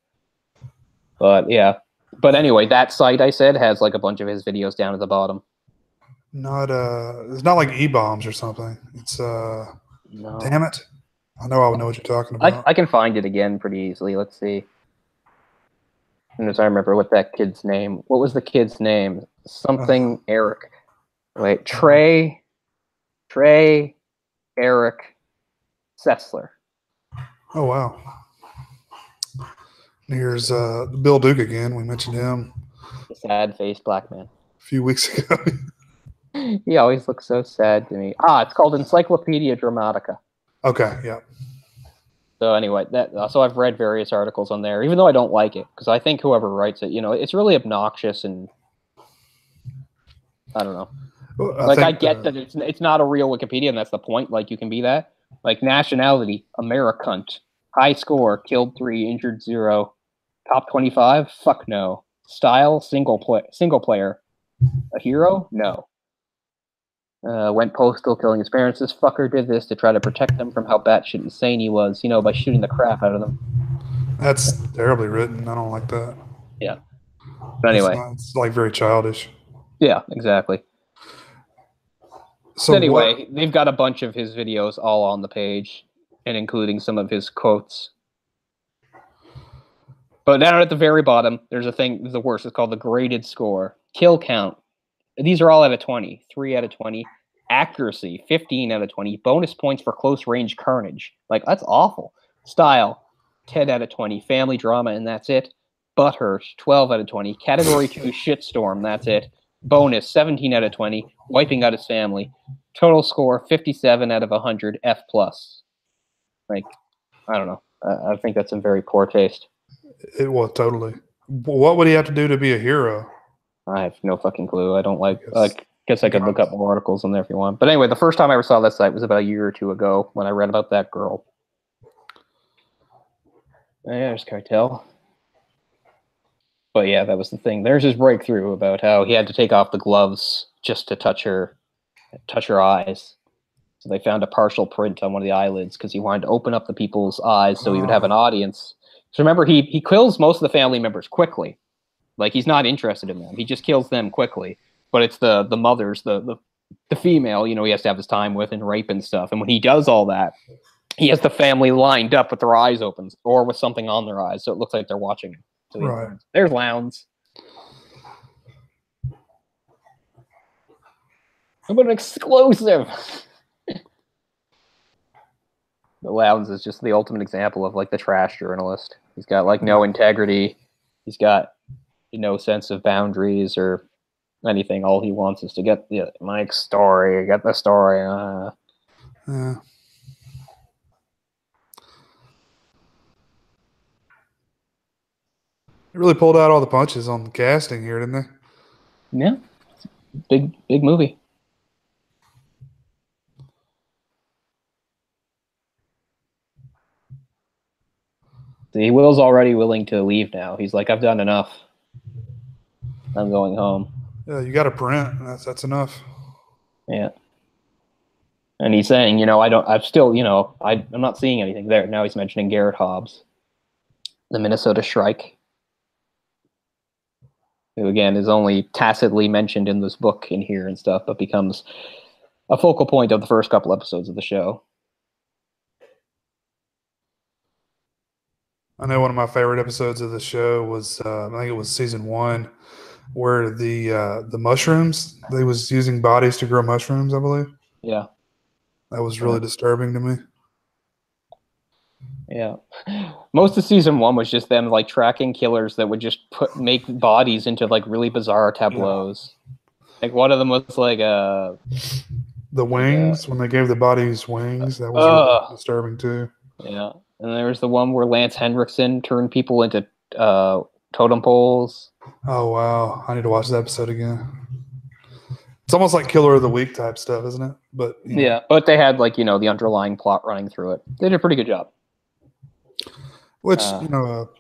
but yeah. But anyway, that site I said has like a bunch of his videos down at the bottom. It's not like E-bombs or something. It's no. Damn it. I know what you're talking about. I can find it again pretty easily. Let's see. As I remember what that kid's name. What was the kid's name? Something Eric. Wait, Trey Eric Sessler. Oh wow. Here's Bill Duke again. We mentioned him. The sad-faced black man. A few weeks ago. He always looks so sad to me. It's called Encyclopedia Dramatica. Okay, yeah. So anyway, so I've read various articles on there, even though I don't like it, because I think whoever writes it, it's really obnoxious and I don't know. Well, I get that it's not a real Wikipedia, and that's the point. Like you can be that. Like nationality, Americunt. High score, killed 3, injured 0. Top 25? Fuck no. Style, single player. A hero? No. Went postal, killing his parents. This fucker did this to try to protect them from how batshit insane he was, by shooting the crap out of them. That's terribly written. I don't like that. Yeah. But anyway. It's like very childish. Yeah, exactly. So anyway, they've got a bunch of his videos all on the page, and including some of his quotes. But down at the very bottom, there's a thing, the worst, it's called the graded score. Kill count. These are all out of 20. 3 out of 20. Accuracy, 15 out of 20. Bonus points for close range carnage. Like, that's awful. Style, 10 out of 20. Family drama, and that's it. Butthurt, 12 out of 20. Category 2, shitstorm, that's it. Bonus, 17 out of 20. Wiping out his family. Total score, 57 out of 100. F+. Like, I don't know. I think that's in very poor taste. It was totally. What would he have to do to be a hero? I have no fucking clue. I don't guess I could look up more articles on there if you want. But anyway, the first time I ever saw that site was about a year or two ago when I read about that girl. Yeah, there's Cartel. But yeah, that was the thing. There's his breakthrough about how he had to take off the gloves just to touch her eyes. So they found a partial print on one of the eyelids because he wanted to open up the people's eyes so he would have an audience. So remember, he kills most of the family members quickly. Like, he's not interested in them. He just kills them quickly. But it's the mothers, the female, you know, he has to have his time with and rape and stuff. And when he does all that, he has the family lined up with their eyes open or with something on their eyes, so it looks like they're watching him. So Right. there's Lowndes. But an exclusive. The Lowndes is just the ultimate example of like the trash journalist. He's got like no integrity. He's got no sense of boundaries or anything. All he wants is to get Mike's story, get the story. Yeah. They really pulled out all the punches on the casting here, didn't they? Yeah. Big movie. See, Will's already willing to leave now. He's like, I've done enough. I'm going home. Yeah, you got to print. That's enough. Yeah. And he's saying, you know, I'm still, you know, I'm not seeing anything there. Now he's mentioning Garrett Hobbs, the Minnesota Shrike, who again is only tacitly mentioned in this book in here and stuff, but becomes a focal point of the first couple episodes of the show. I know one of my favorite episodes of the show was I think it was season 1, where the mushrooms, they was using bodies to grow mushrooms, I believe. Yeah. That was really disturbing to me. Yeah. Most of season 1 was just them like tracking killers that would just make bodies into like really bizarre tableaus. Yeah. Like one of them was like the wings, when they gave the bodies wings, that was really disturbing too. Yeah. And there was the one where Lance Henriksen turned people into totem poles. Oh, wow. I need to watch that episode again. It's almost like Killer of the Week type stuff, isn't it? But yeah, but they had like, you know, the underlying plot running through it. They did a pretty good job. Which, you know,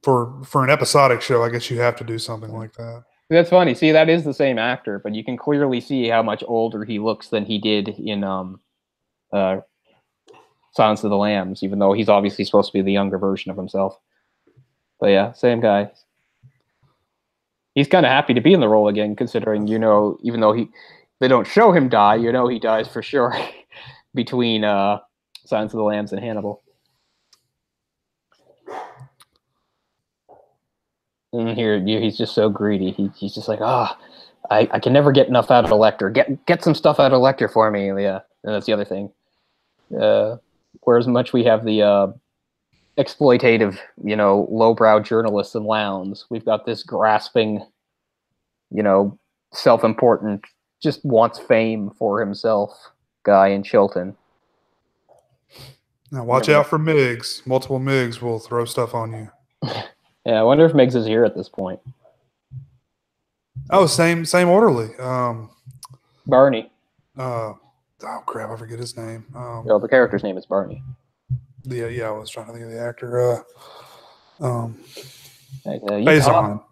for an episodic show, I guess you have to do something like that. That's funny. See, that is the same actor, but you can clearly see how much older he looks than he did in Silence of the Lambs, even though he's obviously supposed to be the younger version of himself. But yeah, same guy. He's kind of happy to be in the role again, considering, you know, even though they don't show him die, you know he dies for sure between Silence of the Lambs and Hannibal. And here, he's just so greedy. He's just like, I can never get enough out of Lecter. Get some stuff out of Lecter for me. Yeah, and that's the other thing. Whereas much we have the exploitative, you know, lowbrow journalists and Lowndes, we've got this grasping, you know, self-important, just wants fame for himself guy in Chilton. Now watch out for Miggs. Multiple Miggs will throw stuff on you. Yeah, I wonder if Miggs is here at this point. Oh, same orderly. Barney. Oh crap, I forget his name. Well, the character's name is Barney. Yeah, I was trying to think of the actor. Faison.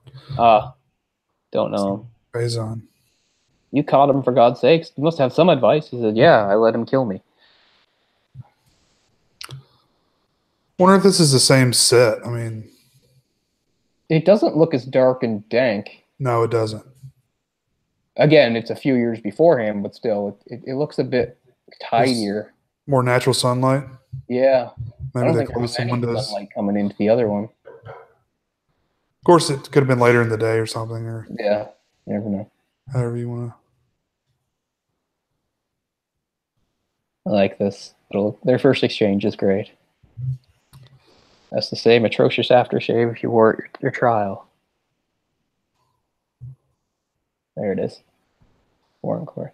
Don't know him. Faison. You caught him, for God's sakes. You must have some advice. He said, yeah, I let him kill me. Wonder if this is the same set. I mean, it doesn't look as dark and dank. No, it doesn't. Again, it's a few years before him, but still, it looks a bit tidier. More natural sunlight. Yeah. Maybe they closed some windows. Sunlight coming into the other one. Of course, it could have been later in the day or something. Or yeah, you never know. However you want to. I like this. Their first exchange is great. That's the same atrocious aftershave if you wore it your trial. There it is. Warren Court.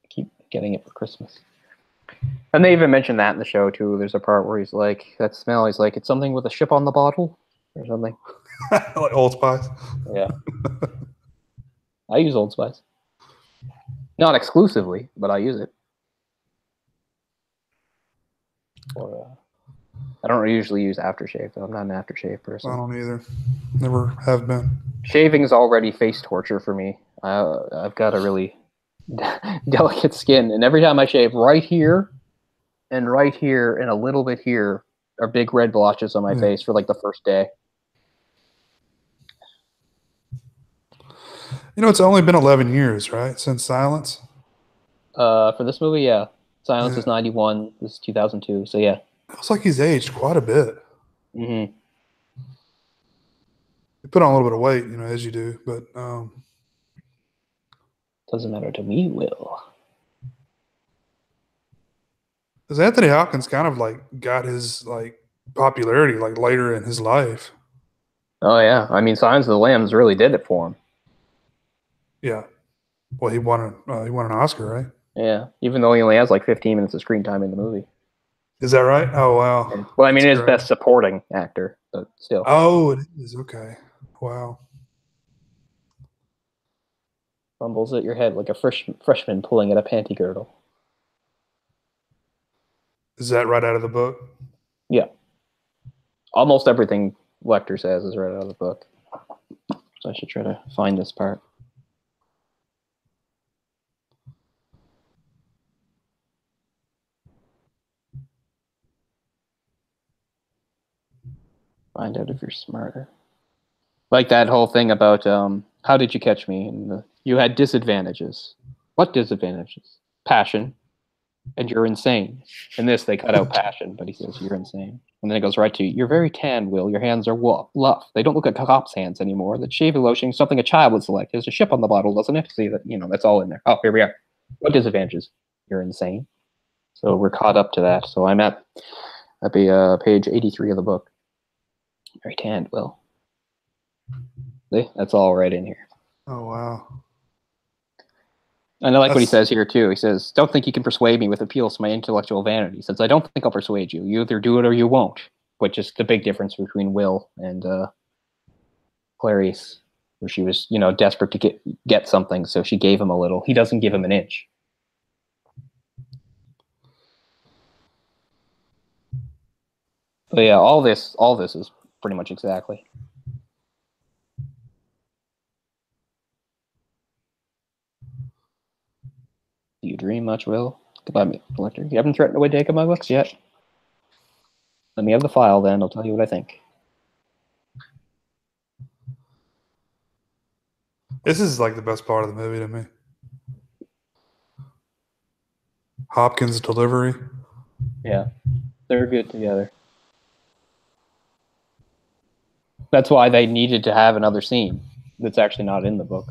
Keep getting it for Christmas. And they even mention that in the show, too. There's a part where he's like, that smell, he's like, it's something with a ship on the bottle or something. Like Old Spice? Yeah. I use Old Spice. Not exclusively, but I use it. Or, I don't usually use aftershave, though. I'm not an aftershave person. I don't either. Never have been. Shaving is already face torture for me. I've got a really delicate skin, and every time I shave right here and a little bit here, are big red blotches on my face for like the first day. You know, it's only been 11 years, right, since Silence? For this movie, yeah. Silence is 91. This is 2002. So yeah. It looks like he's aged quite a bit. Mm-hmm. He put on a little bit of weight, you know, as you do, but doesn't matter to me, Will. Because Anthony Hopkins kind of like got his like popularity like later in his life. Oh yeah, I mean, Silence of the Lambs really did it for him. Yeah, well, he won an Oscar, right? Yeah, even though he only has like 15 minutes of screen time in the movie. Is that right? Oh wow. Yeah. Well, I mean, it is best supporting actor, but still. Oh, it is okay. Wow. Fumbles at your head like a freshman pulling at a panty girdle. Is that right out of the book? Yeah. Almost everything Lecter says is right out of the book. So I should try to find this part. Find out if you're smarter. Like that whole thing about how did you catch me? And you had disadvantages. What disadvantages? Passion. And you're insane. In this, they cut out passion, but he says you're insane. And then it goes right to, you're very tan, Will. Your hands are luff. They don't look like cop's hands anymore. The shaving lotion is something a child would select. There's a ship on the bottle, doesn't it? See that, that's all in there. Oh, here we are. What disadvantages? You're insane. So we're caught up to that. So I'm at page 83 of the book. Very tanned, Will. See? That's all right in here. Oh wow. And I like what he says here, too. He says, don't think you can persuade me with appeals to my intellectual vanity. He says, I don't think I'll persuade you. You either do it or you won't, which is the big difference between Will and Clarice, where she was, desperate to get something, so she gave him a little. He doesn't give him an inch. But yeah, all this is pretty much exactly. Do you dream much, Will? Goodbye, Lecter. You haven't threatened away take my books yet? Let me have the file, then. I'll tell you what I think. This is like the best part of the movie to me. Hopkins' delivery. Yeah, they're good together. That's why they needed to have another scene that's actually not in the book.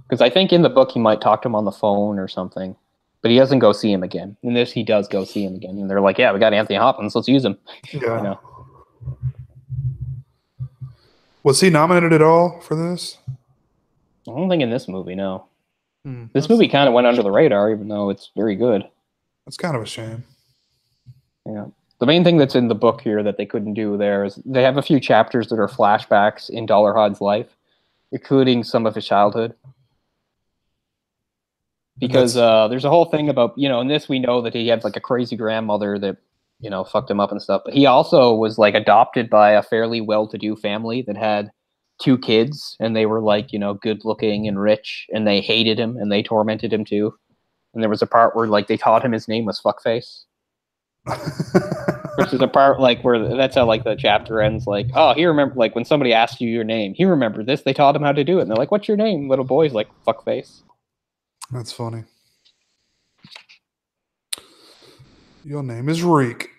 Because I think in the book he might talk to him on the phone or something, but he doesn't go see him again. In this, he does go see him again, and they're like, "Yeah, we got Anthony Hopkins. Let's use him." Yeah. Was he nominated at all for this? I don't think in this movie, no. This movie kind of went under the radar, even though it's very good. That's kind of a shame. Yeah. The main thing that's in the book here that they couldn't do there is they have a few chapters that are flashbacks in Dolarhyde's life, including some of his childhood. Because there's a whole thing about, in this we know that he had like a crazy grandmother that, fucked him up and stuff. But he also was like adopted by a fairly well-to-do family that had 2 kids, and they were like, good looking and rich, and they hated him and they tormented him too. And there was a part where like they taught him his name was Fuckface. Which is a part like where that's how like the chapter ends, like, oh, he remember, like when somebody asks you your name, he remembered this, they taught him how to do it, and they're like, what's your name? Little boy's like, Fuckface. That's funny. Your name is Reek.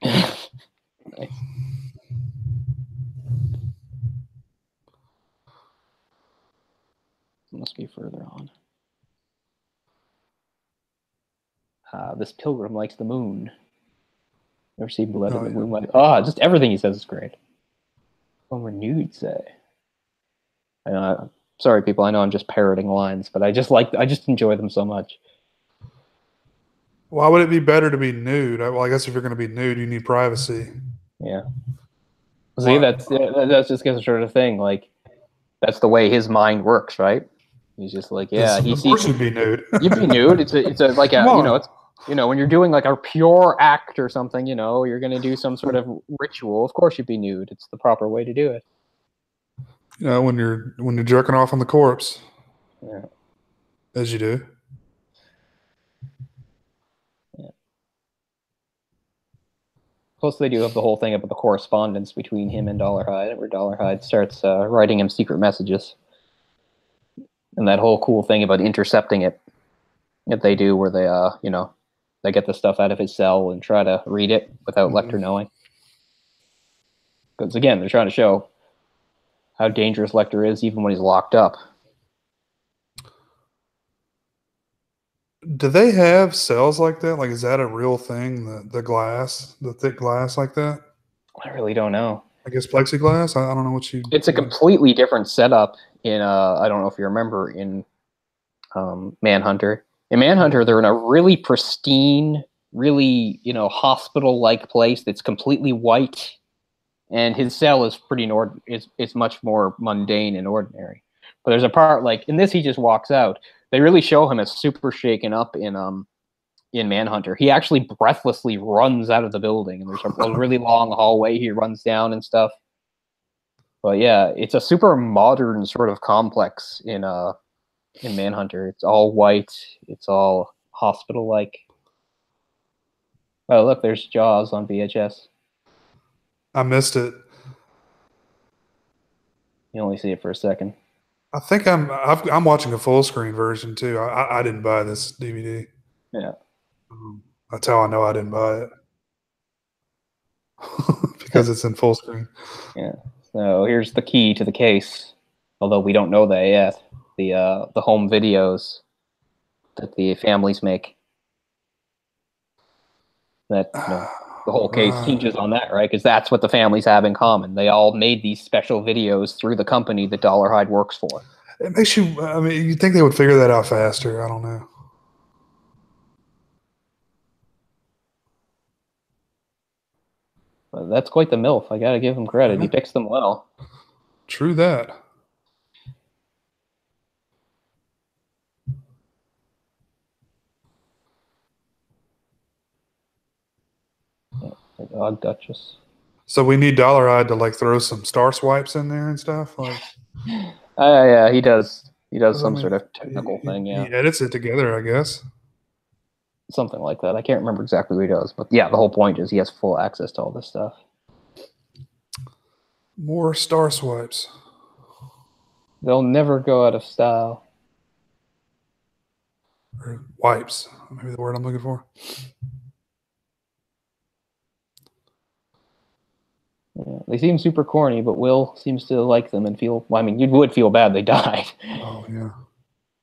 Nice. Must be further on. This pilgrim likes the moon. Never seen blood in the moonlight. Just everything he says is great. What were nude say? Sorry, people. I know I'm just parroting lines, but I just enjoy them so much. Why would it be better to be nude? Well, I guess if you're going to be nude, you need privacy. Yeah. See, that's just the sort of thing. Like, that's the way his mind works, right? He's just like, yeah, of course you'd be nude. You'd be nude. It's like it's when you're doing like a pure act or something, you're going to do some sort of ritual. Of course you'd be nude. It's the proper way to do it. When you're jerking off on the corpse. Yeah. As you do. Yeah. Plus, they do have the whole thing about the correspondence between him and Dolarhyde, where Dolarhyde starts writing him secret messages. And that whole cool thing about intercepting it that they do, where they, they get the stuff out of his cell and try to read it without Lecter knowing. Because, again, they're trying to show how dangerous Lecter is even when he's locked up. Do they have cells like that? Like, is that a real thing? The glass, the thick glass like that? I really don't know. I guess plexiglass. I don't know what you. It's a completely different setup in I don't know if you remember in Manhunter. In Manhunter, they're in a really pristine, really hospital-like place that's completely white, and his cell is pretty it's much more mundane and ordinary. But there's a part like in this, he just walks out. They really show him as super shaken up in Manhunter. He actually breathlessly runs out of the building, and there's a really long hallway he runs down and stuff. But yeah, it's a super modern sort of complex in Manhunter. It's all white. It's all hospital-like. Oh, look, there's Jaws on VHS. I missed it. You only see it for a second. I think I'm watching a full screen version too. I didn't buy this DVD. Yeah. That's how I know I didn't buy it. Because it's in full screen. Yeah. So here's the key to the case, although we don't know that yet. The home videos that the families make. That the whole case hinges on that, right? Because that's what the families have in common. They all made these special videos through the company that Dolarhyde works for. It makes you. I mean, you'd think they would figure that out faster. I don't know. But that's quite the MILF. I gotta give him credit. He picks them well. True that. The Dog Duchess. So we need Dolarhyde to like throw some star swipes in there and stuff. Like, yeah, he does. He does some sort of technical thing. Yeah, he edits it together, I guess. Something like that. I can't remember exactly what he does, but yeah, the whole point is he has full access to all this stuff. More star swipes. They'll never go out of style. Or wipes. Maybe the word I'm looking for. Yeah, they seem super corny, but Will seems to like them and feel. Well, I mean, you would feel bad they died. Oh yeah.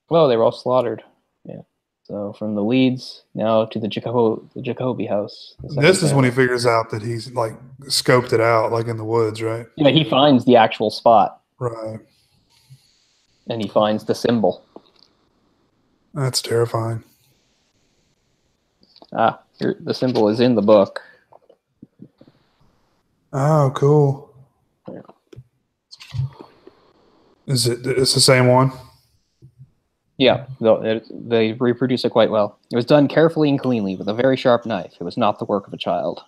Well, they were all slaughtered. Yeah. So from the Leeds now to the Jacoby house. This is when he figures out that he's like scoped it out, like in the woods, right? Yeah, he finds the actual spot. Right. And he finds the symbol. That's terrifying. The symbol is in the book. Oh, cool. Yeah. Is it? It's the same one. Yeah, they reproduce it quite well. It was done carefully and cleanly with a very sharp knife. It was not the work of a child.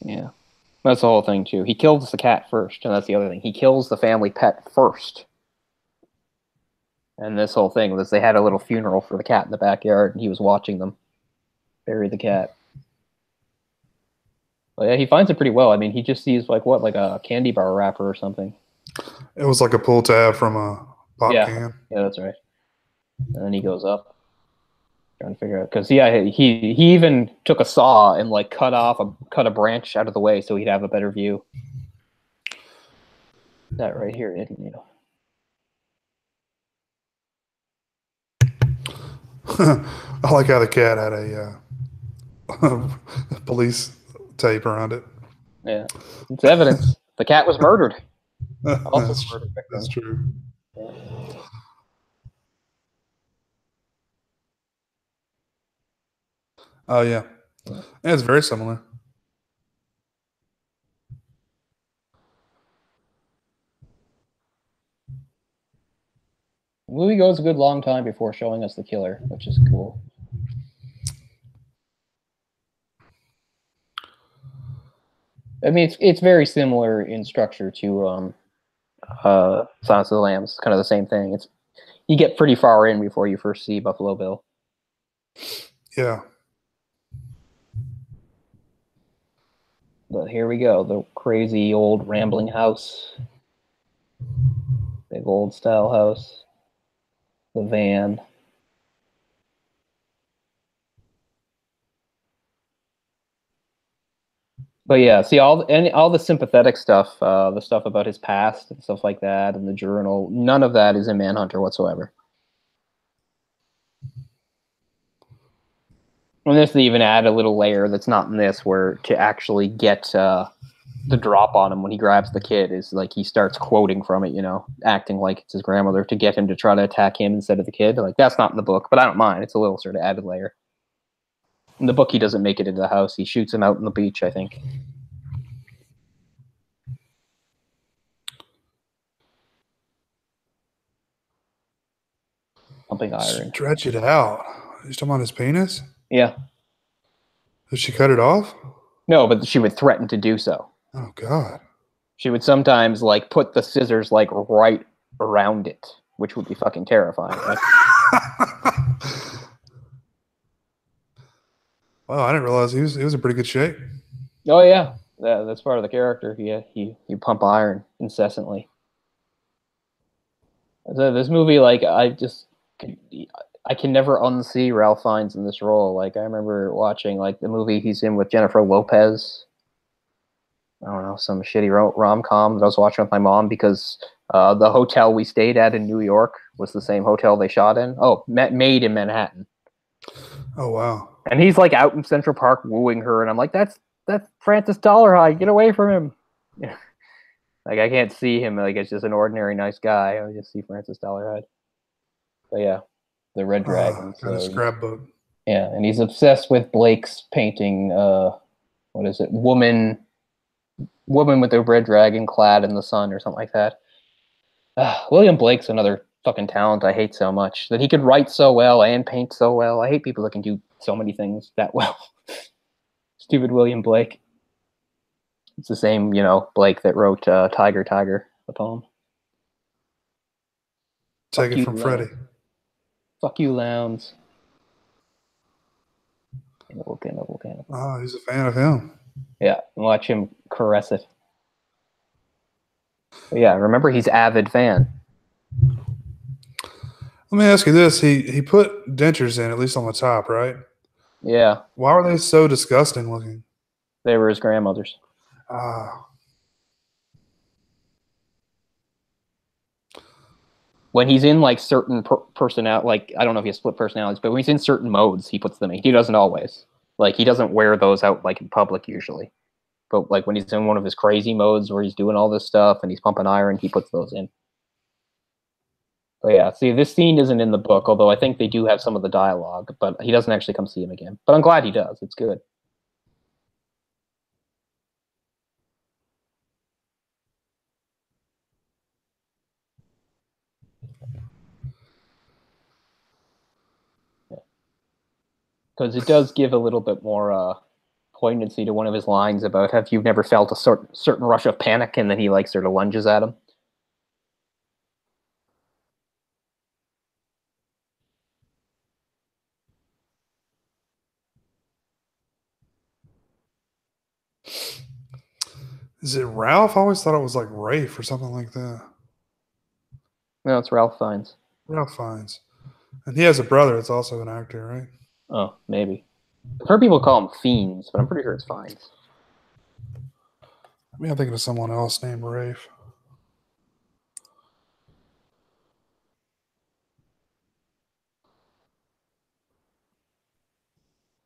Yeah, that's the whole thing too. He kills the cat first, and that's the other thing. He kills the family pet first. And this whole thing was they had a little funeral for the cat in the backyard, and he was watching them bury the cat. But yeah, he finds it pretty well. I mean, he just sees like a candy bar wrapper or something. It was like a pull tab from a pop can. Yeah, that's right. And then he goes up, trying to figure out because he even took a saw and like cut a branch out of the way so he'd have a better view. That right here, I like how the cat had a police tape around it. Yeah, it's evidence. The cat was murdered. That's true. Yeah. Oh yeah, it's very similar. The movie goes a good long time before showing us the killer, which is cool. I mean, it's very similar in structure to Silence of the Lambs. It's kind of the same thing. It's you get pretty far in before you first see Buffalo Bill. Yeah. But here we go, the crazy old rambling house. Big old style house. The van. But yeah, see all the sympathetic stuff, the stuff about his past and stuff like that, and the journal. None of that is in Manhunter whatsoever. And this they even add a little layer that's not in this, where to actually get the drop on him when he grabs the kid is like he starts quoting from it, acting like it's his grandmother to get him to try to attack him instead of the kid. Like that's not in the book, but I don't mind. It's a little sort of added layer. In the book, he doesn't make it into the house. He shoots him out on the beach, I think. Pumping iron. Stretch it out. You talking about his penis? Yeah. Did she cut it off? No, but she would threaten to do so. Oh God. She would sometimes like put the scissors like right around it, which would be fucking terrifying. Right? Wow, I didn't realize he was in pretty good shape. Oh yeah, that's part of the character. He pump iron incessantly. So this movie, like I can never unsee Ralph Fiennes in this role. Like I remember watching like the movie he's in with Jennifer Lopez. I don't know, some shitty rom-com that I was watching with my mom because the hotel we stayed at in New York was the same hotel they shot in. Oh, made in Manhattan. Oh wow. And he's like out in Central Park wooing her, and I'm like, that's Francis Dolarhyde. Get away from him. Yeah. Like I can't see him. Like it's just an ordinary nice guy. I just see Francis Dolarhyde. But yeah, the Red Dragon. Got a scrapbook. Yeah, and he's obsessed with Blake's painting. What is it? Woman with the red dragon clad in the sun, or something like that. William Blake's another fucking talent I hate so much. That he could write so well and paint so well. I hate people that can do so many things that well. Stupid William Blake. It's the same, Blake that wrote Tiger, Tiger, the poem. Take it from Freddie. Fuck you, Lowndes. Oh, he's a fan of him. Yeah, watch him caress it. But yeah, remember he's avid fan. Let me ask you this: he put dentures in, at least on the top, right? Yeah. Why were they so disgusting looking? They were his grandmother's. When he's in like certain personality, like I don't know if he has split personalities, but when he's in certain modes, he puts them in. He doesn't always. Like he doesn't wear those out like in public usually. But like when he's in one of his crazy modes where he's doing all this stuff and he's pumping iron, he puts those in. But yeah, see, this scene isn't in the book, although I think they do have some of the dialogue, but he doesn't actually come see him again. But I'm glad he does. It's good. Because it does give a little bit more poignancy to one of his lines about have you never felt a certain rush of panic, and then he like sort of lunges at him. Is it Ralph? I always thought it was like Rafe or something like that. No, it's Ralph Fiennes. Ralph Fiennes. And he has a brother that's also an actor, right? Oh, maybe. I've heard people call him Fiends, but I'm pretty sure it's Fiennes. I mean, I'm thinking of someone else named Rafe.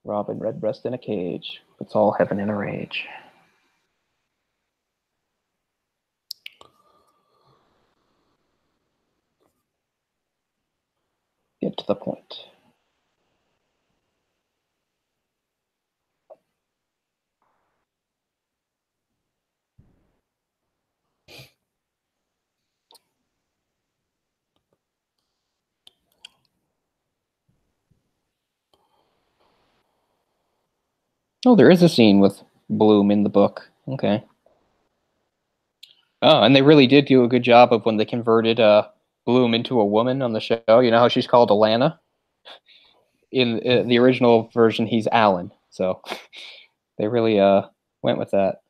Robin Redbreast in a cage. It's all heaven in a rage. Get to the point. Oh, there is a scene with Bloom in the book. Okay. Oh, and they really did do a good job of when they converted Bloom into a woman on the show. You know how she's called Alana? In the original version, he's Alan. So they really went with that.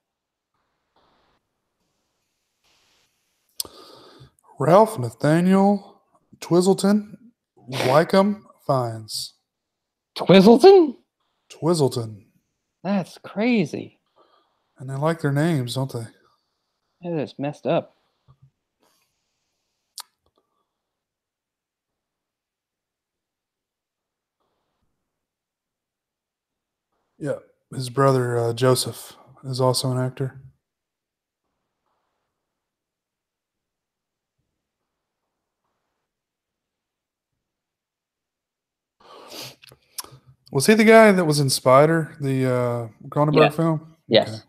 Ralph Nathaniel Twizzleton Wycombe Fines. Twizzleton? Twizzleton. That's crazy. And they like their names, don't they? That is messed up. Yeah. His brother, Joseph, is also an actor. Was he the guy that was in Spider, the Cronenberg film? Yes. Okay.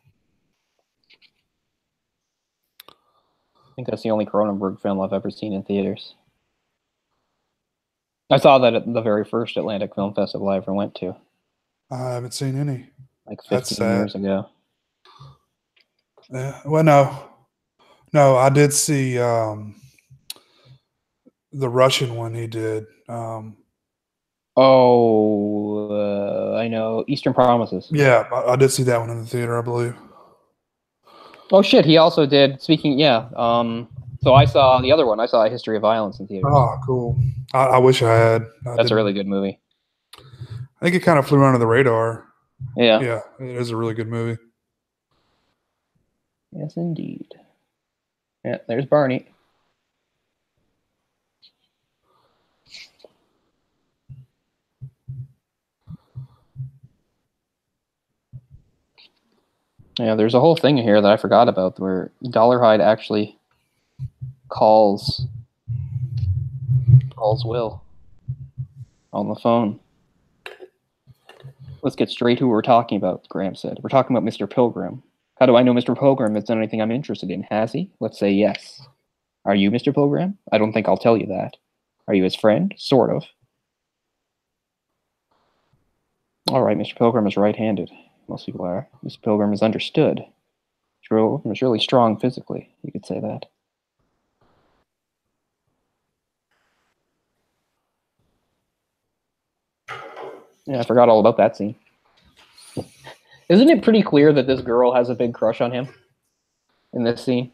I think that's the only Cronenberg film I've ever seen in theaters. I saw that at the very first Atlantic Film Festival I ever went to. I haven't seen any. Like 15 years ago. Yeah. Well, no, I did see the Russian one he did. I know. Eastern Promises. Yeah, I did see that one in the theater, I believe. Oh shit! He also did. Speaking, yeah. So I saw the other one. I saw A History of Violence in theaters. Oh, cool. I wish I had. That's a really good movie. I think it kind of flew under the radar. Yeah. Yeah, it is a really good movie. Yes, indeed. Yeah, there's Barney. Yeah, there's a whole thing here that I forgot about where Dolarhyde actually calls Will on the phone. Let's get straight to who we're talking about, Graham said. We're talking about Mr. Pilgrim. How do I know Mr. Pilgrim has done anything I'm interested in? Has he? Let's say yes. Are you Mr. Pilgrim? I don't think I'll tell you that. Are you his friend? Sort of. All right, Mr. Pilgrim is right-handed. Most people are. Mr. Pilgrim is understood. Mr. Pilgrim is really strong physically. You could say that. Yeah, I forgot all about that scene. Isn't it pretty clear that this girl has a big crush on him in this scene?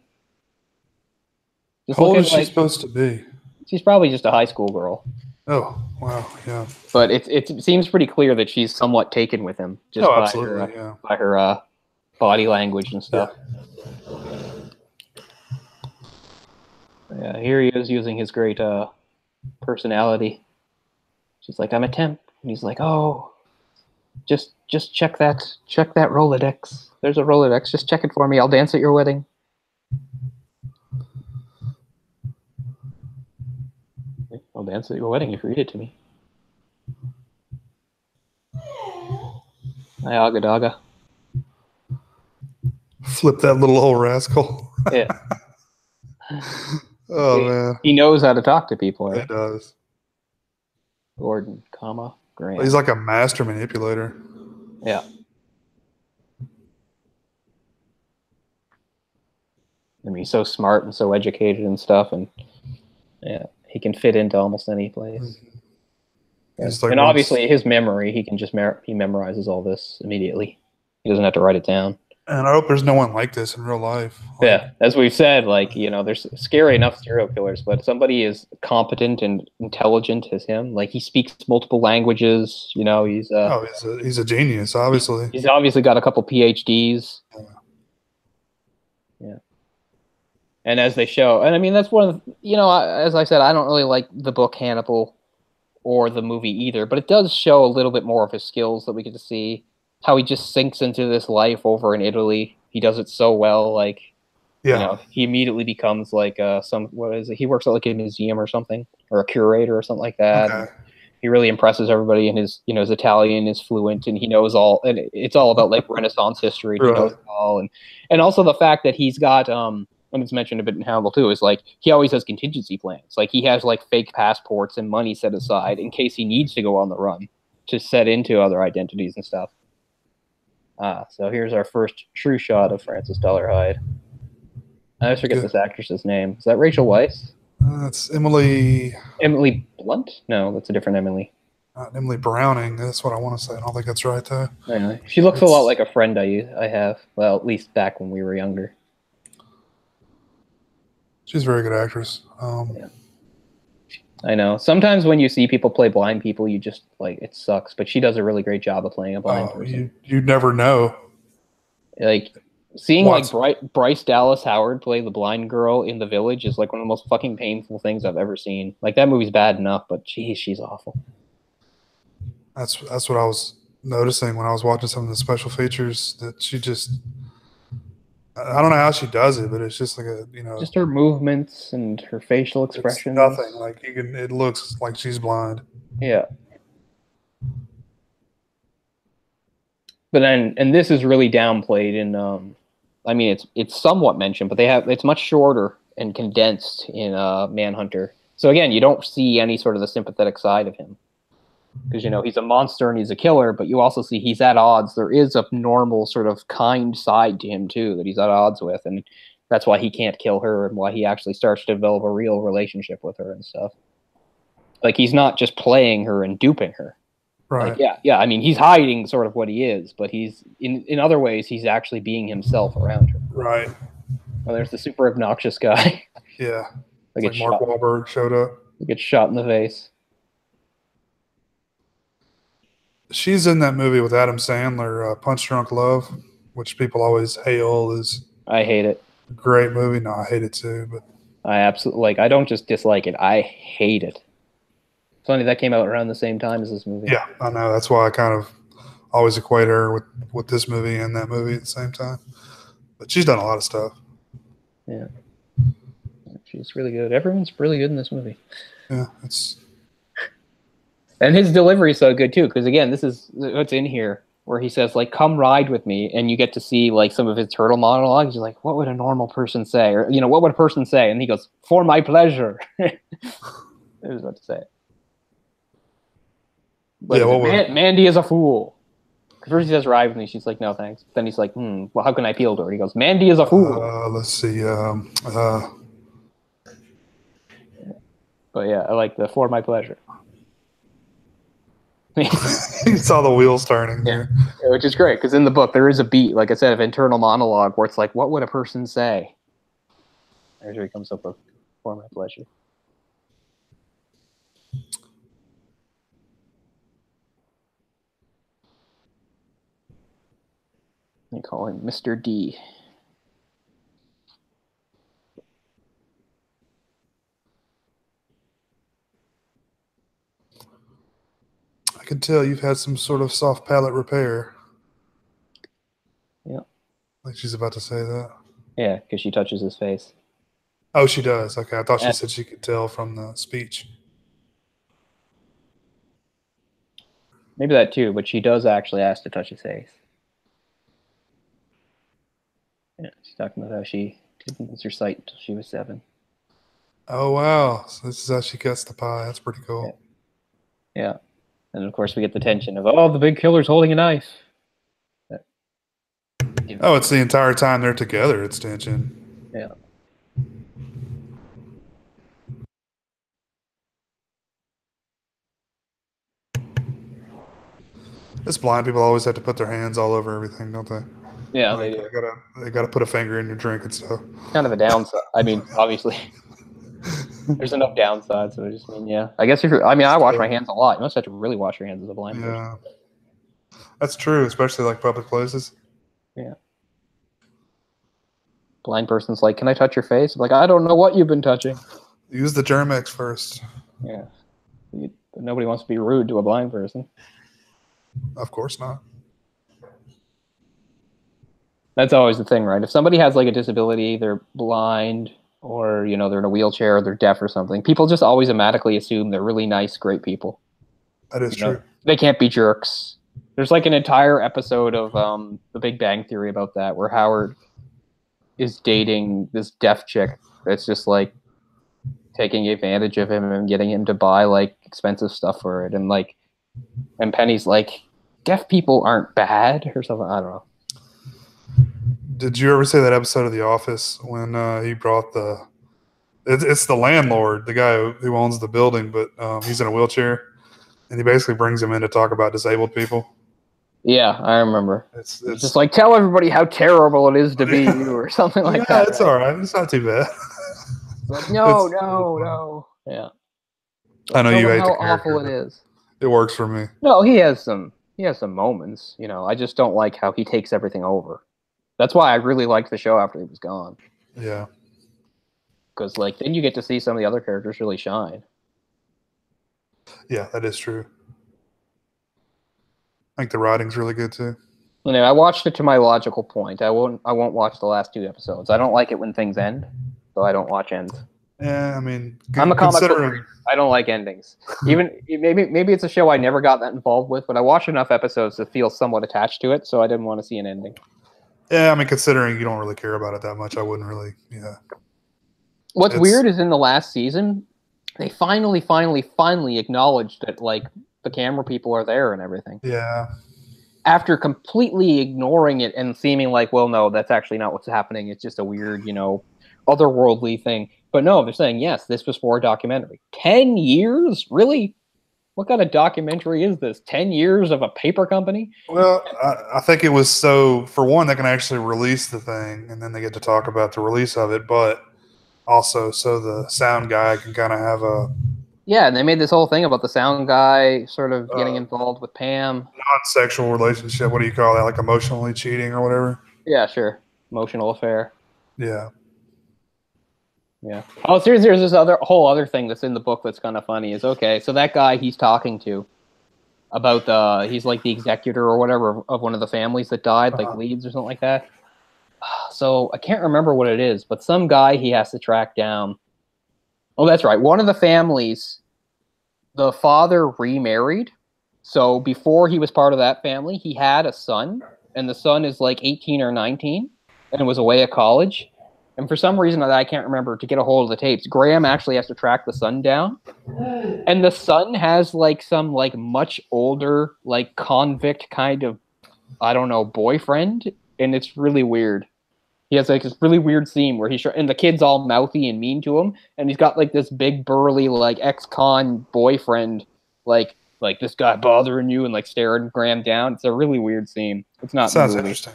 Just how old is she supposed to be? She's probably just a high school girl. Oh, wow, yeah. But it seems pretty clear that she's somewhat taken with him just by her body language and stuff. Yeah, here he is using his great personality. She's like, I'm a temp. And he's like, oh, just check that Rolodex. There's a Rolodex. Just check it for me. I'll dance at your wedding. I'll dance at your wedding if you read it to me. Hi, Aga Daga. Flip that little old rascal. Yeah. Man. He knows how to talk to people. Right? He does. Gordon, Graham. He's like a master manipulator. Yeah. I mean, he's so smart and so educated and stuff, and yeah, he can fit into almost any place. Mm-hmm. And obviously, his memory, he can just he memorizes all this immediately. He doesn't have to write it down. And I hope there's no one like this in real life. Yeah, as we've said, like, you know, there's scary enough serial killers, but somebody as competent and intelligent as him, like, he speaks multiple languages, you know, he's He's obviously got a couple PhDs. Yeah. And as they show, and I mean, that's one of the, you know, as I said, I don't really like the book Hannibal or the movie either, but it does show a little bit more of his skills that we get to see. How he just sinks into this life over in Italy. He does it so well, like, you know, he immediately becomes like he works at like a museum or something, or a curator or something like that. Okay. He really impresses everybody, and his Italian is fluent, and he knows all, and it's all about like Renaissance history. He knows it all, and also the fact that he's got and it's mentioned a bit in Hannibal too, is like he always has contingency plans. Like he has like fake passports and money set aside in case he needs to go on the run to set into other identities and stuff. So here's our first true shot of Frances Dolarhyde. I always forget Good. this actress's name. Is that Rachel Weisz? That's Emily. Emily Blunt? No, that's a different Emily. Not Emily Browning. That's what I want to say. I don't think that's right though. Anyway, she looks a lot like a friend I have. Well, at least back when we were younger. She's a very good actress. Yeah. I know. Sometimes when you see people play blind people, you just like it sucks. But she does a really great job of playing a blind person. You never know. Like seeing like Bryce Dallas Howard play the blind girl in The Village is like one of the most fucking painful things I've ever seen. Like that movie's bad enough, but geez, she's awful. That's what I was noticing when I was watching some of the special features. That she just, I don't know how she does it, but it's just like just her movements and her facial expressions. It's nothing like you can. It looks like she's blind. Yeah. But then, and this is really downplayed in. I mean, it's somewhat mentioned, but it's much shorter and condensed in Manhunter. So again, you don't see any sort of the sympathetic side of him. Because, he's a monster and he's a killer, but you also see he's at odds. There is a normal sort of kind side to him, too, that he's at odds with. And that's why he can't kill her and why he actually starts to develop a real relationship with her and stuff. Like, he's not just playing her and duping her. Right. Like, yeah. I mean, he's hiding sort of what he is, but he's, in other ways, he's actually being himself around her. Right. Well, there's the super obnoxious guy. Yeah. Like Mark Wahlberg showed up. He gets shot in the face. She's in that movie with Adam Sandler, Punch Drunk Love, which people always hail as. I hate it. A great movie. No, I hate it too. But I absolutely I don't just dislike it. I hate it. It's funny that came out around the same time as this movie. Yeah, I know. That's why I kind of always equate her with this movie and that movie at the same time. But she's done a lot of stuff. Yeah. She's really good. Everyone's really good in this movie. Yeah, and his delivery is so good too, because again, this is what's in here where he says like, "Come ride with me," and you get to see like some of his turtle monologues. You're like, "What would a normal person say?" Or what would a person say? And he goes, "For my pleasure." I was about to say it. But yeah, Mandy is a fool. First he says, "Ride with me." She's like, "No, thanks." Then he's like, "Well, how can I appeal to her?" He goes, "Mandy is a fool." Let's see. But yeah, I like the "for my pleasure." You saw the wheels turning there. Yeah, which is great because in the book there is a beat, like I said, of internal monologue where it's like, what would a person say? There's where he comes up with "for my pleasure." You call him Mr. D. I can tell you've had some sort of soft palate repair. Yeah. Like she's about to say that. Yeah, because she touches his face. Oh, she does. Okay, I thought she said she could tell from the speech. Maybe that too, but she does actually ask to touch his face. Yeah, she's talking about how she didn't lose her sight until she was 7. Oh, wow. So this is how she cuts the pie. That's pretty cool. Yeah. And of course we get the tension of, oh, the big killer's holding a knife. Oh, it's the entire time they're together. It's tension. Yeah. It's blind people always have to put their hands all over everything, don't they? Yeah, like, they do. They gotta put a finger in your drink and stuff. Kind of a downside. I mean, obviously, there's enough downsides. So I just mean, yeah. I guess I wash my hands a lot. You must have to really wash your hands as a blind person. That's true, especially like public places. Yeah. Blind person's like, "Can I touch your face?" I'm like, "I don't know what you've been touching." Use the Germ-X first. Yeah. Nobody wants to be rude to a blind person. Of course not. That's always the thing, right? If somebody has like a disability, they're blind or, they're in a wheelchair or they're deaf or something, people just always automatically assume they're really nice, great people. That is true. They can't be jerks. There's like an entire episode of The Big Bang Theory about that where Howard is dating this deaf chick that's just like taking advantage of him and getting him to buy like expensive stuff for it. And Penny's like, deaf people aren't bad or something. I don't know. Did you ever see that episode of The Office when he brought the? It's the landlord, the guy who owns the building, but he's in a wheelchair, and he basically brings him in to talk about disabled people. Yeah, I remember. It's just like, tell everybody how terrible it is to be you, or something like that. It's all right. It's not too bad. Like, no. Yeah. I know tell you them hate how the character. awful it is. It works for me. No, he has some moments. I just don't like how he takes everything over. That's why I really liked the show after he was gone. Yeah. Because then you get to see some of the other characters really shine. Yeah, that is true. I think the writing's really good too. I watched it to my logical point. I won't watch the last 2 episodes. I don't like it when things end, so I don't watch ends. Yeah, I mean, I'm a comic book reader. I don't like endings. Even maybe it's a show I never got that involved with, but I watched enough episodes to feel somewhat attached to it, so I didn't want to see an ending. Yeah, I mean, considering you don't really care about it that much, I wouldn't really. Yeah. What's weird is in the last season, they finally acknowledged that the camera people are there and everything. Yeah. After completely ignoring it and seeming like, well, no, that's actually not what's happening. It's just a weird, otherworldly thing. But no, they're saying, yes, this was for a documentary. 10 years? Really? What kind of documentary is this? 10 years of a paper company? Well, I think it was so, for one, they can actually release the thing, and then they get to talk about the release of it, but also so the sound guy can kind of have a... Yeah, and they made this whole thing about the sound guy sort of getting involved with Pam. Non-sexual relationship. What do you call that? Like emotionally cheating or whatever? Yeah, sure. Emotional affair. Yeah. Yeah. Oh, seriously, there's this whole other thing that's in the book that's kind of funny. Is okay. So that guy he's talking to about he's like the executor or whatever of one of the families that died, like Leeds or something like that. So I can't remember what it is, but some guy he has to track down. Oh, that's right. One of the families, the father remarried. So before he was part of that family, he had a son, and the son is like 18 or 19, and was away at college. And for some reason that I can't remember, to get a hold of the tapes, Graham actually has to track the son down. And the son has some much older, convict kind of, I don't know, boyfriend. And it's really weird. He has this really weird scene where and the kid's all mouthy and mean to him. And he's got this big burly, ex-con boyfriend, like this guy bothering you and staring Graham down. It's a really weird scene. It's not Sounds interesting.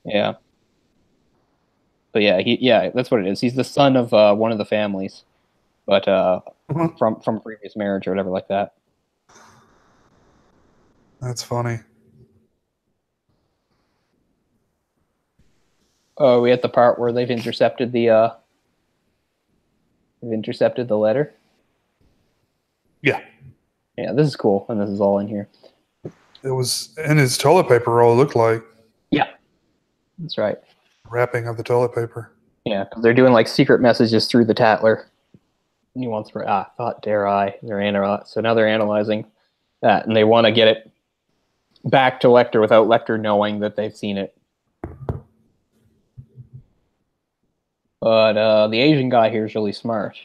Yeah. But yeah, that's what it is. He's the son of one of the families, but from previous marriage or whatever like that. That's funny. Oh, we at the part where they've intercepted the letter. Yeah. Yeah, this is cool, and this is all in here. It was in his toilet paper roll. It looked like. Yeah, that's right. Wrapping of the toilet paper. Yeah, they're doing secret messages through the Tatler. And he wants to thought dare I. So now they're analyzing that, and they want to get it back to Lecter without Lecter knowing that they've seen it. But the Asian guy here is really smart.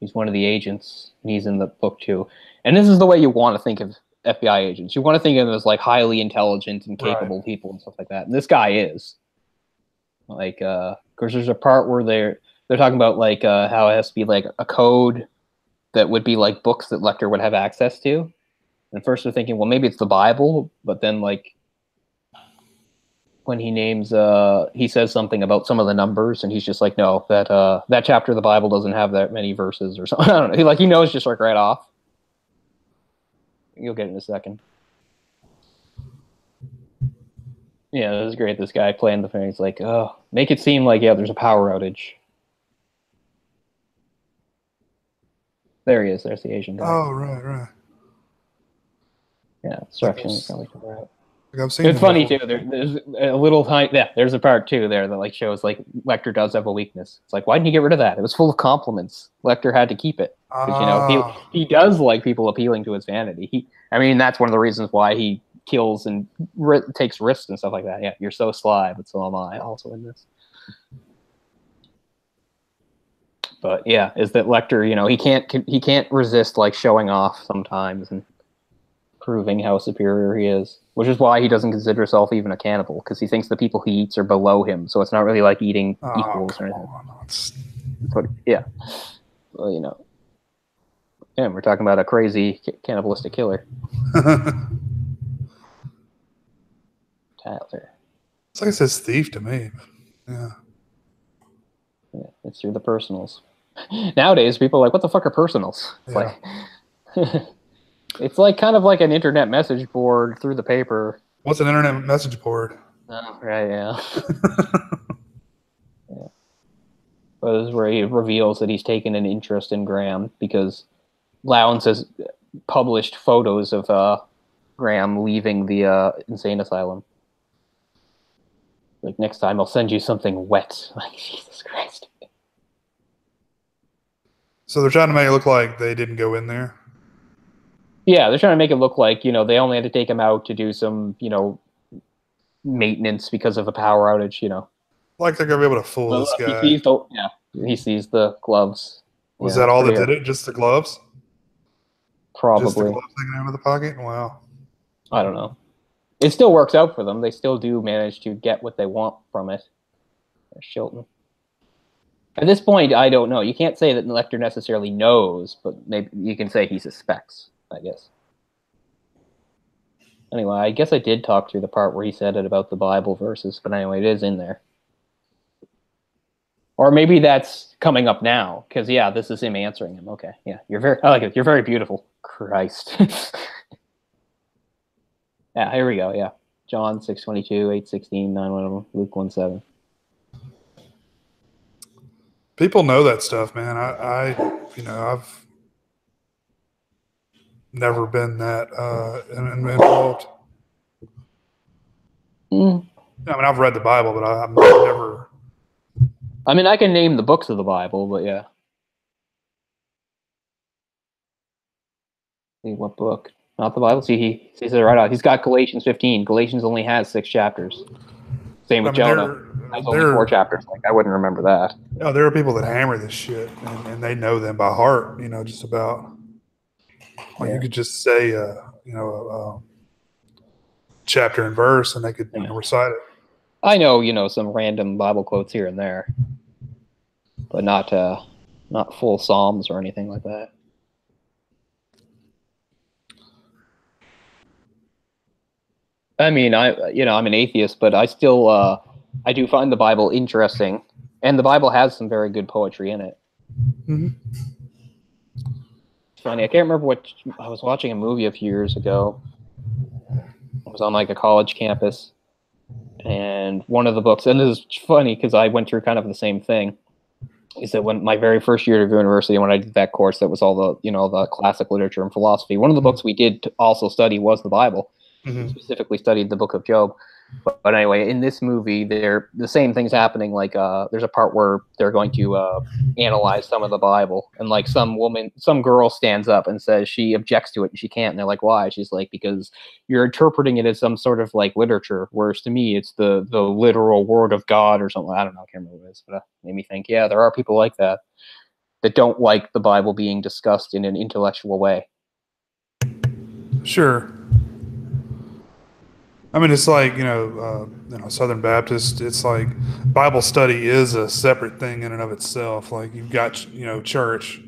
He's one of the agents, and he's in the book too. And this is the way you want to think of FBI agents. You want to think of them as highly intelligent and capable people and stuff like that. And this guy is. Because there's a part where they're talking about how it has to be a code that would be books that Lecter would have access to. And first they're thinking, well, maybe it's the Bible, but then when he names he says something about some of the numbers, and he's just no, that chapter of the Bible doesn't have that many verses or something. I don't know. He knows just right off. You'll get it in a second. Yeah, this is great. This guy playing the thing. He's oh, make it seem there's a power outage. There he is. There's the Asian guy. Oh, right. Yeah, instructions. I've seen it's funny too. There's a little tiny. Yeah, there's a part too there that shows Lecter does have a weakness. It's why didn't you get rid of that? It was full of compliments. Lecter had to keep it because he does like people appealing to his vanity. That's one of the reasons why he kills and takes risks and stuff like that. Yeah, you're so sly, but so am I. Also in this. But yeah, is that Lecter? He can't resist showing off sometimes and proving how superior he is. which is why he doesn't consider himself even a cannibal, because he thinks the people he eats are below him. So it's not really like eating equals or anything. But yeah, well, you know, yeah, we're talking about a crazy cannibalistic killer. Tyler. It's like it says thief to me. But yeah. Yeah, it's through the personals. Nowadays, people are like, what the fuck are personals? It's Yeah. like, it's like kind of like an internet message board through the paper. What's an internet message board? Oh, right, yeah. Yeah. But this is where he reveals that he's taken an interest in Graham because Lowndes has published photos of Graham leaving the insane asylum. Like, next time I'll send you something wet. Like, Jesus Christ. So they're trying to make it look like they didn't go in there? Yeah, they're trying to make it look like, you know, they only had to take him out to do some, you know, maintenance because of a power outage, you know. Like they're going to be able to fool this guy. He sees the gloves. Was that all that did it? Just the gloves? Probably. Just the gloves hanging out of the pocket? Wow. I don't know. It still works out for them. They still do manage to get what they want from it. Shilton. At this point, I don't know. You can't say that Lecter necessarily knows, but maybe you can say he suspects, I guess. Anyway, I guess I did talk through the part where he said it about the Bible verses, but anyway, it is in there. Or maybe that's coming up now, because yeah, this is him answering him. Okay, yeah, I like it. You're very beautiful. Christ. Yeah, here we go. Yeah, John 6:22, 8:16, 9:1, Luke 1:7. People know that stuff, man. I've never been that involved. Mm. I mean, I've read the Bible, but I've never. I mean, I can name the books of the Bible, but yeah. See what book? Not the Bible. See, he says it right out. He's got Galatians 15. Galatians only has 6 chapters. Same with Jonah. That's only 4 chapters. Like, I wouldn't remember that. No, there are people that hammer this shit, and they know them by heart. You know, just about. Like you could just say, chapter and verse, and they could recite it. I know, some random Bible quotes here and there, but not full Psalms or anything like that. I mean, I'm an atheist, but I still, I do find the Bible interesting, and the Bible has some very good poetry in it. Mm-hmm. It's funny, I can't remember I was watching a movie a few years ago. It was on like a college campus, and one of the books, and this is funny because I went through kind of the same thing, is that when my very first year of university, when I did that course that was all the classic literature and philosophy, one of the books we did also study was the Bible. Mm-hmm. Specifically studied the book of Job. But anyway, in this movie, the same thing's happening. Like, there's a part where they're going to analyze some of the Bible, and like some girl stands up and says she objects to it and she can't. And they're like, why? She's like, because you're interpreting it as some sort of like literature, whereas to me, it's the literal word of God or something. I don't know, I can't remember what it is, but it made me think, yeah, there are people like that don't like the Bible being discussed in an intellectual way. Sure. I mean, it's like, Southern Baptist, it's like Bible study is a separate thing in and of itself. Like you've got, church,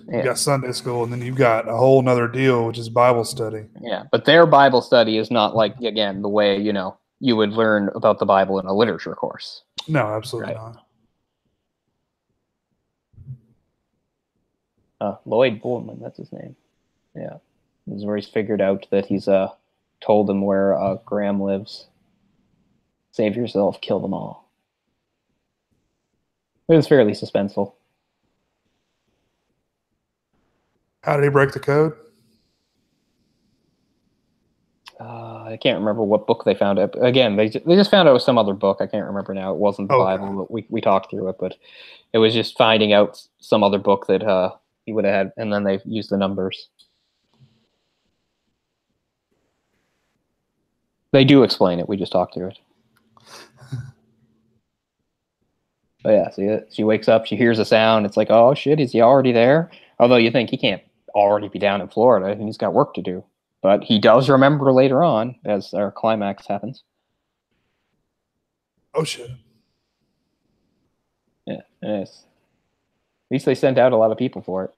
you've got Sunday school, and then you've got a whole nother deal, which is Bible study. Yeah, but their Bible study is not like, again, the way, you would learn about the Bible in a literature course. No, absolutely not. Lloyd Boorman, that's his name. Yeah. This is where he's figured out that he's told him where Graham lives. Save yourself, kill them all. It was fairly suspenseful. How did he break the code? I can't remember what book they found it. Again, they just found out it was some other book. I can't remember now. It wasn't the Bible, but we talked through it. But it was just finding out some other book that he would have had, and then they used the numbers. They do explain it. We just talked through it. But yeah, see, she wakes up, she hears a sound. It's like, oh shit, is he already there? Although you think he can't already be down in Florida, and he's got work to do. But he does remember later on, as our climax happens. Oh, shit. Yeah, it is. At least they sent out a lot of people for it.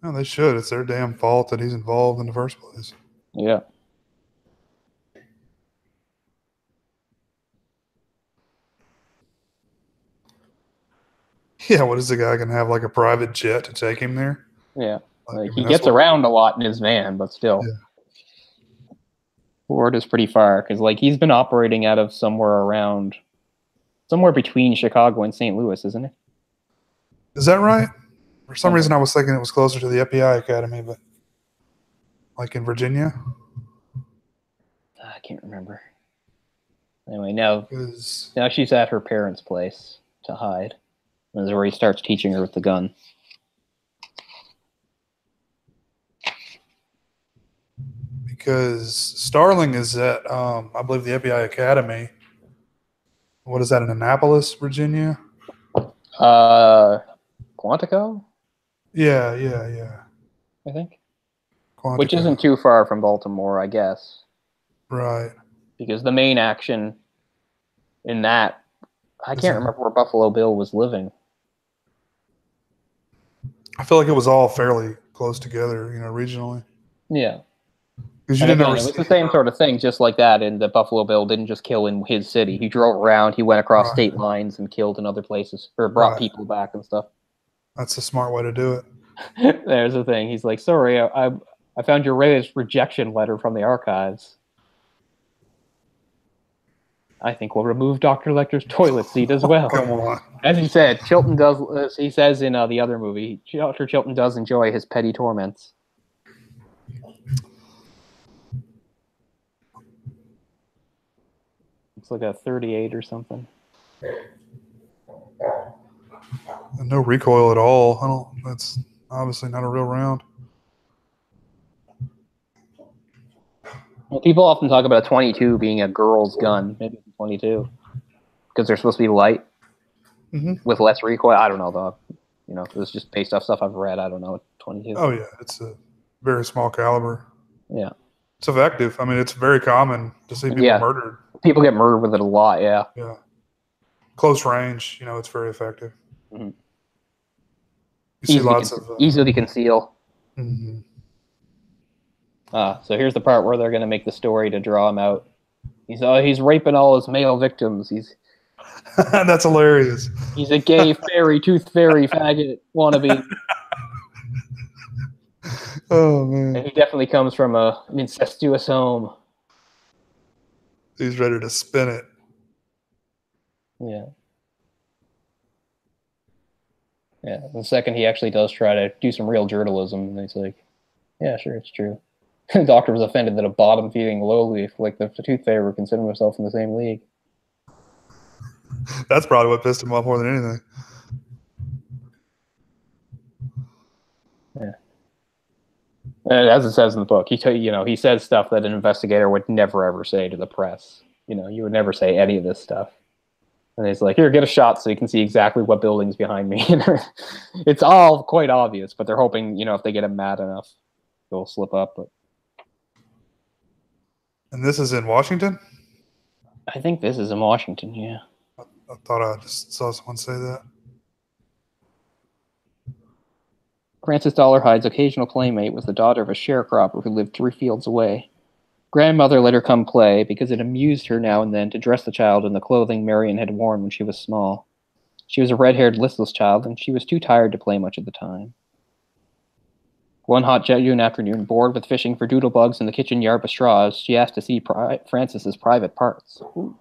No, they should. It's their damn fault that he's involved in the first place. Yeah. Yeah, what is the guy going to have, like a private jet to take him there? Yeah. Like, He gets around a lot in his van, but still. Yeah. Ford is pretty far, because like he's been operating out of somewhere between Chicago and St. Louis, isn't it? Is that right? For some reason, I was thinking it was closer to the FBI Academy, but like in Virginia? I can't remember. Anyway, now Because she's at her parents' place to hide. This is where he starts teaching her with the gun. Starling is at, I believe, the FBI Academy. What is that, in Annapolis, Virginia? Quantico? Yeah. I think. Quantico. Which isn't too far from Baltimore, I guess. Right. Because the main action in that, I can't remember where Buffalo Bill was living. I feel like it was all fairly close together, regionally. Yeah. Because it was the same sort of thing, just like that. And the Buffalo Bill didn't just kill in his city. He drove around, he went across state lines and killed in other places, or brought people back and stuff. That's a smart way to do it. There's the thing. He's like, sorry, I found your rejection letter from the archives. I think we'll remove Dr. Lecter's toilet seat as well. Come on. As he said, Chilton does. He says in the other movie, Dr. Chilton does enjoy his petty torments. It's like a 38 or something. No recoil at all. That's obviously not a real round. Well, people often talk about a 22 being a girl's gun, maybe 22, because they're supposed to be light with less recoil. I don't know, though. It's just based off stuff I've read. I don't know, 22. Oh, yeah. It's a very small caliber. Yeah. It's effective. I mean, it's very common to see people murdered. People get murdered with it a lot, yeah. Yeah. Close range, it's very effective. Mm-hmm. You see lots of... easily conceal. Mm-hmm. So here's the part where they're going to make the story to draw him out. He's raping all his male victims. That's hilarious. He's a gay fairy, tooth fairy, faggot wannabe. Oh, man. And he definitely comes from an incestuous home. He's ready to spin it. Yeah. Yeah. The second he actually does try to do some real journalism, and he's like, yeah, sure, it's true. The doctor was offended that a bottom-feeding lowleaf like the tooth fairy would consider himself in the same league. That's probably what pissed him off more than anything. Yeah. And as it says in the book, he says stuff that an investigator would never ever say to the press. You would never say any of this stuff. And he's like, here, get a shot so you can see exactly what building's behind me. It's all quite obvious, but they're hoping, if they get him mad enough, he'll slip up. But And this is in Washington? I think this is in Washington, yeah. I thought I just saw someone say that. Frances Dolarhyde's occasional playmate was the daughter of a sharecropper who lived 3 fields away. Grandmother let her come play because it amused her now and then to dress the child in the clothing Marion had worn when she was small. She was a red-haired, listless child, and she was too tired to play much of the time. One hot June afternoon, bored with fishing for doodlebugs in the kitchen yard with straws, she asked to see Frances's private parts. Ooh.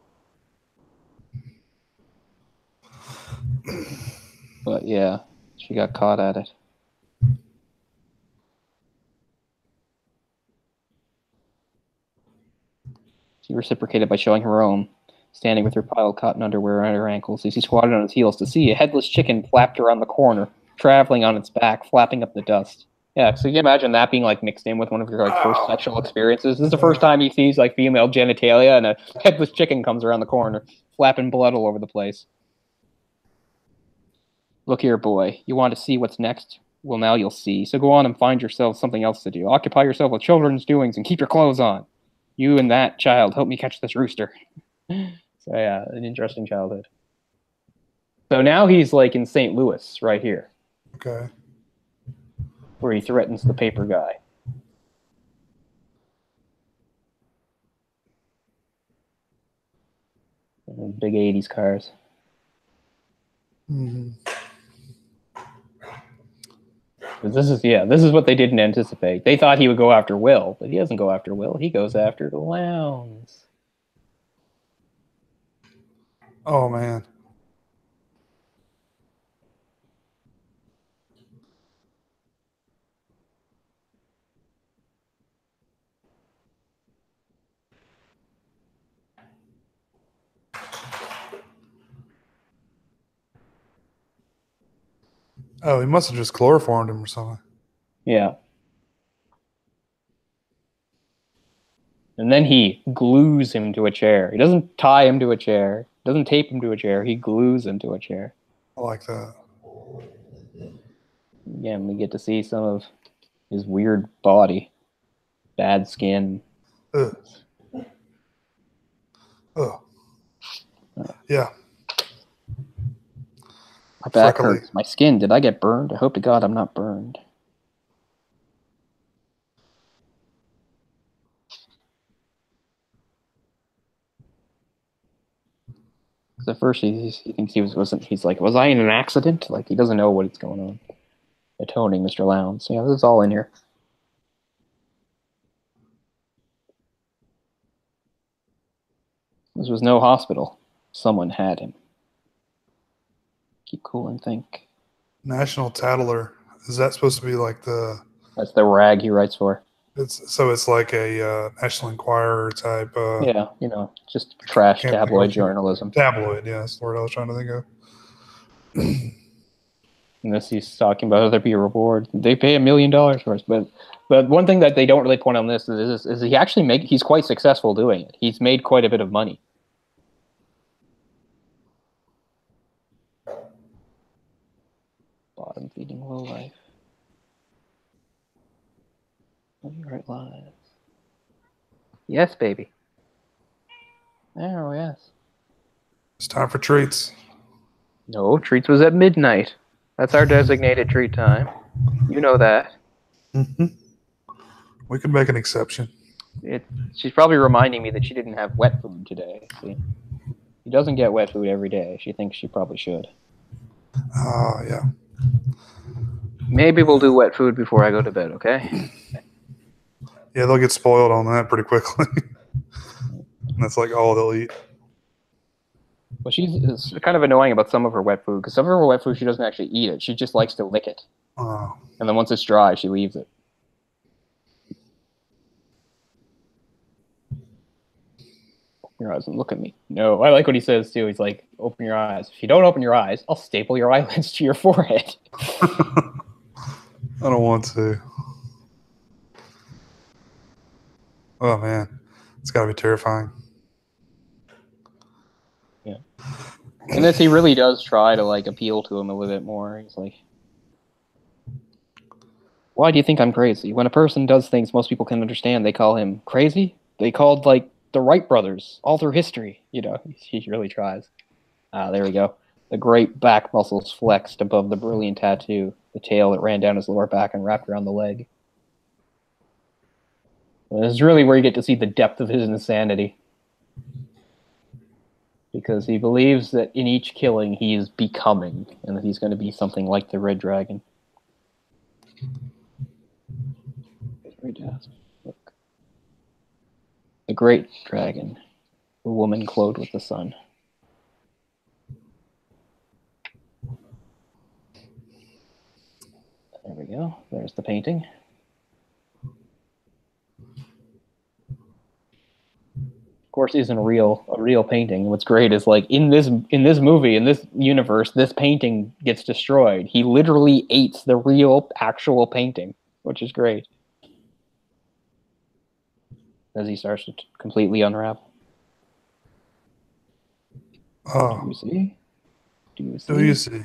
But yeah, she got caught at it. She reciprocated by showing her own, standing with her piled cotton underwear at her ankles as he squatted on his heels to see a headless chicken flapped around the corner, traveling on its back, flapping up the dust. Yeah, so you can imagine that being mixed in with one of your first sexual experiences. This is the first time he sees female genitalia, and a headless chicken comes around the corner, flapping blood all over the place. Look here, boy. You want to see what's next? Well, now you'll see. So go on and find yourself something else to do. Occupy yourself with children's doings and keep your clothes on. You and that child help me catch this rooster. So yeah, an interesting childhood. So now he's like in St. Louis right here, Okay. where he threatens the paper guy. Big 80s cars. Mm-hmm. This is what they didn't anticipate. They thought he would go after Will, but he doesn't go after Will. He goes after the Lowndes. Oh man. Oh, he must have just chloroformed him or something. Yeah. And then he glues him to a chair. He doesn't tie him to a chair. Doesn't tape him to a chair. He glues him to a chair. I like that. Again, we get to see some of his weird body. Bad skin. Ugh. Ugh. Yeah. My back Freckly. hurts. My skin. Did I get burned? I hope to God I'm not burned. Because at first he thinks he's like, was I in an accident? Like he doesn't know what's going on. Atoning Mr. Lowndes. Yeah, this is all in here. This was no hospital. Someone had him. Keep cool and think. National Tattler. Is that supposed to be like the? That's the rag he writes for. It's like a National Enquirer type. Yeah, just trash Can't think of tabloid what you- journalism. Tabloid, yeah, that's the word I was trying to think of. And this he's talking about other be reward. They pay $1 million for us, but one thing that they don't really point on this is he actually he's quite successful doing it. He's made quite a bit of money. Bottom feeding low life. Live your right lives. Yes, baby. Oh, yes. It's time for treats. No, treats was at midnight. That's our designated treat time. You know that. Mm-hmm. We can make an exception. She's probably reminding me that she didn't have wet food today. See, she doesn't get wet food every day. She thinks she probably should. Yeah. Maybe we'll do wet food before I go to bed, okay? Yeah, they'll get spoiled on that pretty quickly. That's like all they'll eat. Well, it's kind of annoying about some of her wet food, because some of her wet food, she doesn't actually eat it. She just likes to lick it. Oh. And then once it's dry, she leaves it. Open your eyes and look at me. No, I like what he says, too. He's like, open your eyes. If you don't open your eyes, I'll staple your eyelids to your forehead. I don't want to. Oh, man. It's got to be terrifying. Yeah. In this, he really does try to, appeal to him a little bit more. He's like, why do you think I'm crazy? When a person does things most people can understand, they call him crazy. They called, the Wright brothers all through history. He really tries. There we go. The great back muscles flexed above the brilliant tattoo, the tail that ran down his lower back and wrapped around the leg. And this is really where you get to see the depth of his insanity. Because he believes that in each killing he is becoming, and that he's going to be something like the Red Dragon. Look. The Great Dragon, a woman clothed with the sun. There we go. There's the painting. Of course, isn't a real painting. What's great is in this movie, in this universe, this painting gets destroyed. He literally eats the real actual painting, which is great. As he starts to completely unravel. Oh. Do you see? Do you see? Do you see?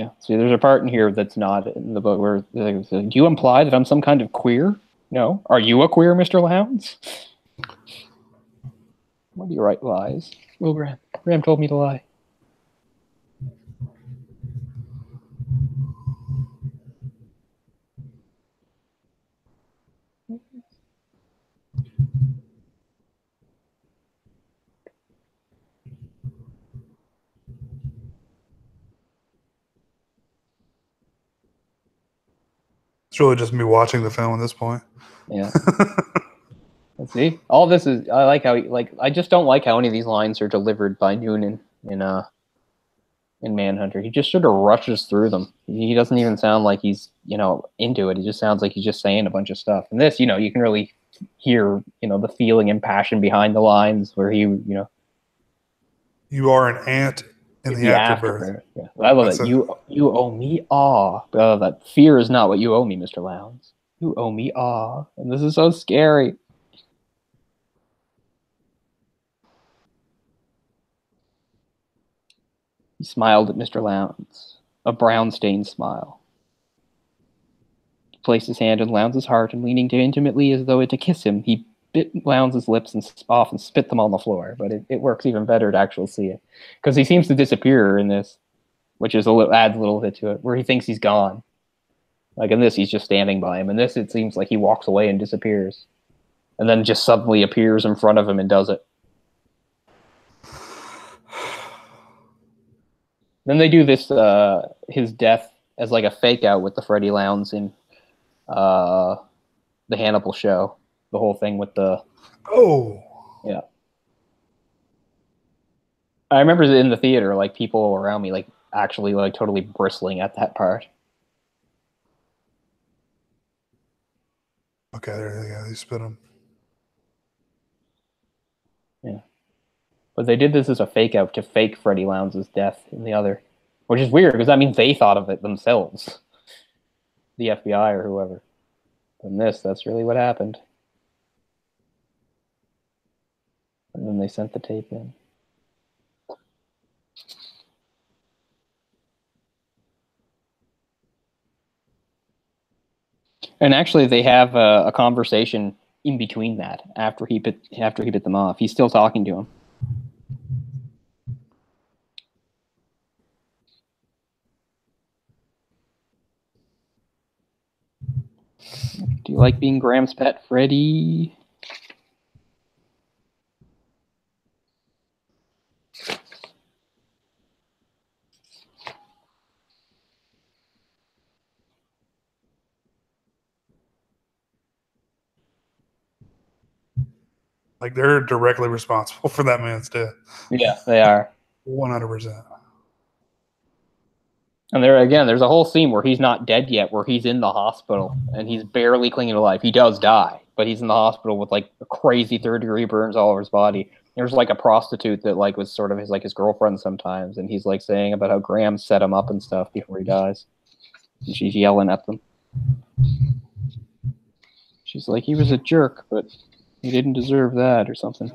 Yeah. See, there's a part in here that's not in the book where they say, do you imply that I'm some kind of queer? No. Are you a queer, Mr. Lowndes? Why do you write lies? Well, Graham. Graham told me to lie. It's really just me watching the film at this point. Yeah. Let's see. All this is. I like how I just don't like how any of these lines are delivered by Noonan in Manhunter. He just sort of rushes through them. He doesn't even sound like he's into it. He just sounds like he's just saying a bunch of stuff. And this, you can really hear the feeling and passion behind the lines where he You are an ant in the afterbirth. Yeah. I love that. You owe me awe. That fear is not what you owe me, Mr. Lowndes. You owe me awe. And this is so scary. He smiled at Mr. Lowndes, a brown-stained smile. He placed his hand on Lowndes' heart, and leaning intimately as though to kiss him, he bit Lowndes' lips and off and spit them on the floor. But it works even better to actually see it, because he seems to disappear in this, which is adds a little bit to it, where he thinks he's gone. Like in this, he's just standing by him. In this, it seems like he walks away and disappears, and then just suddenly appears in front of him and does it. Then they do this, his death as like a fake out with the Freddie Lowndes in the Hannibal show. The whole thing with the... Oh! Yeah. I remember in the theater, like, people around me, like, actually, like, totally bristling at that part. Okay, there they go. They spit him. Yeah. But they did this as a fake out to fake Freddie Lowndes' death in the other. Which is weird, because that means they thought of it themselves. The FBI or whoever. And that's really what happened. And then they sent the tape in. And actually, they have a conversation in between that after he bit them off. He's still talking to him. Do you like being Graham's pet, Freddy? Like, they're directly responsible for that man's death. Yeah, they are. 100%. And there's a whole scene where he's not dead yet, where he's in the hospital and he's barely clinging to life. He does die, but he's in the hospital with like crazy 3rd-degree burns all over his body. There's like a prostitute that like was sort of his girlfriend sometimes, and he's like saying about how Graham set him up and stuff before he dies. And she's yelling at them. She's like, he was a jerk, but he didn't deserve that or something.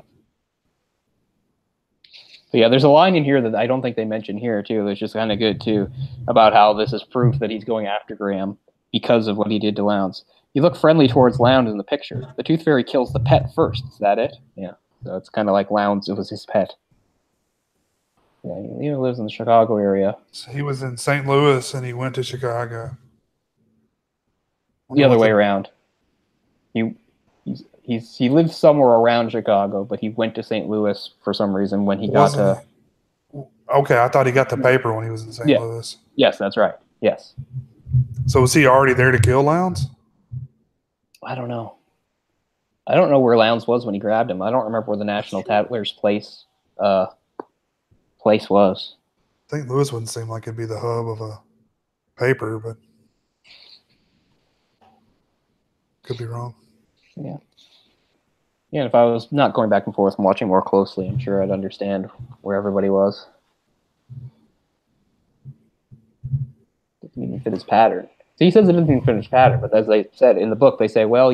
But yeah, there's a line in here that I don't think they mention here, too, that's just kind of good, too, about how this is proof that he's going after Graham because of what he did to Lowndes. You look friendly towards Lowndes in the picture. The Tooth Fairy kills the pet first. Is that it? Yeah. So it's kind of like Lowndes, it was his pet. Yeah, he lives in the Chicago area. So he was in St. Louis, and he went to Chicago. The other way around. He lived somewhere around Chicago, but he went to St. Louis for some reason when he got to... Okay, I thought he got the paper when he was in St. Louis. Yes, that's right. Yes. So was he already there to kill Lowndes? I don't know. I don't know where Lowndes was when he grabbed him. I don't remember where the National Tattler's place was. St. Louis wouldn't seem like it'd be the hub of a paper, but could be wrong. Yeah. Yeah, if I was not going back and forth and watching more closely, I'm sure I'd understand where everybody was. Doesn't even fit his pattern. So he says it doesn't even fit his pattern, but as they said in the book, they say, well,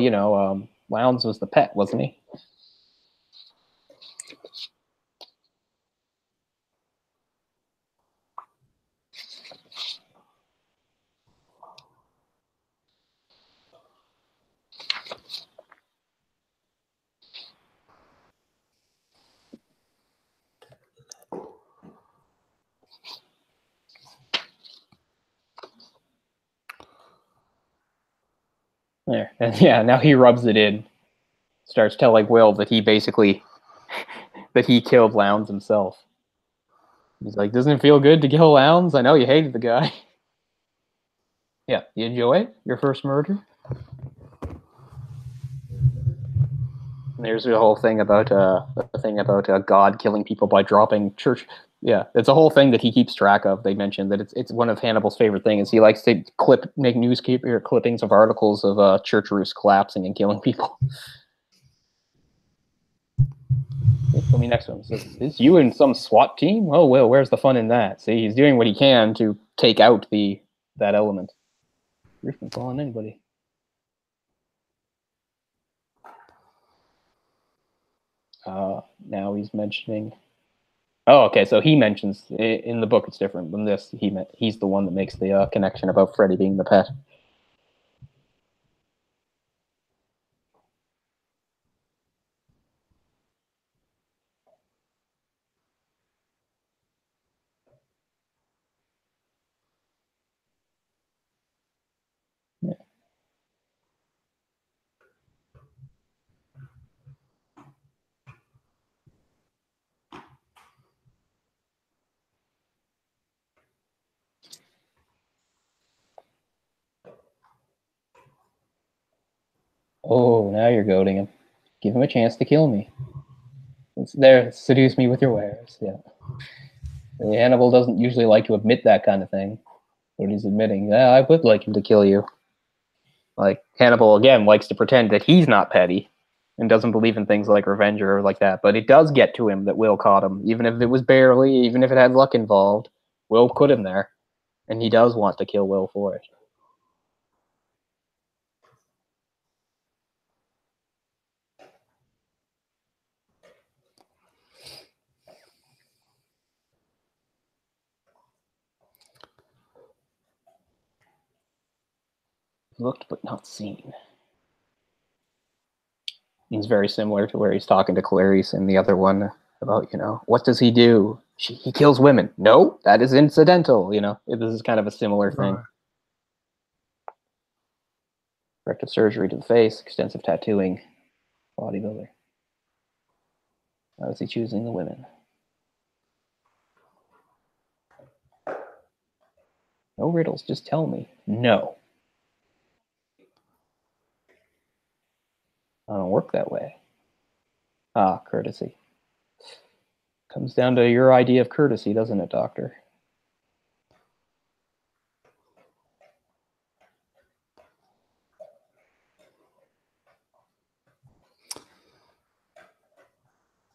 Lowndes was the pet, wasn't he? There. And yeah, now he rubs it in. Starts telling Will that he basically that he killed Lowndes himself. He's like, doesn't it feel good to kill Lowndes? I know you hated the guy. Yeah, you enjoy it? Your first murder? And there's the whole thing about God killing people by dropping church. Yeah, it's a whole thing that he keeps track of. They mentioned that it's one of Hannibal's favorite things. He likes to make newspaper clippings of articles of church roofs collapsing and killing people. Tell me next one. So, is you and some SWAT team? Oh well, where's the fun in that? See, he's doing what he can to take out that element. Roof can fall on anybody. Now he's mentioning. Oh, okay. So he mentions in the book it's different than this. He's the one that makes the connection about Freddy being the pet. Yeah. Oh, now you're goading him. Give him a chance to kill me. Seduce me with your wares. Yeah. Hannibal doesn't usually like to admit that kind of thing, but he's admitting, yeah, I would like him to kill you. Like, Hannibal, again, likes to pretend that he's not petty and doesn't believe in things like revenge or like that, but it does get to him that Will caught him, even if it was barely, even if it had luck involved. Will put him there, and he does want to kill Will for it. Looked but not seen. He's very similar to where he's talking to Clarice in the other one about, what does he do? He kills women. No, that is incidental, This is kind of a similar thing. Right. Corrective surgery to the face, extensive tattooing, bodybuilder. How is he choosing the women? No riddles, just tell me. No. I don't work that way. Ah, courtesy. Comes down to your idea of courtesy, doesn't it, Doctor?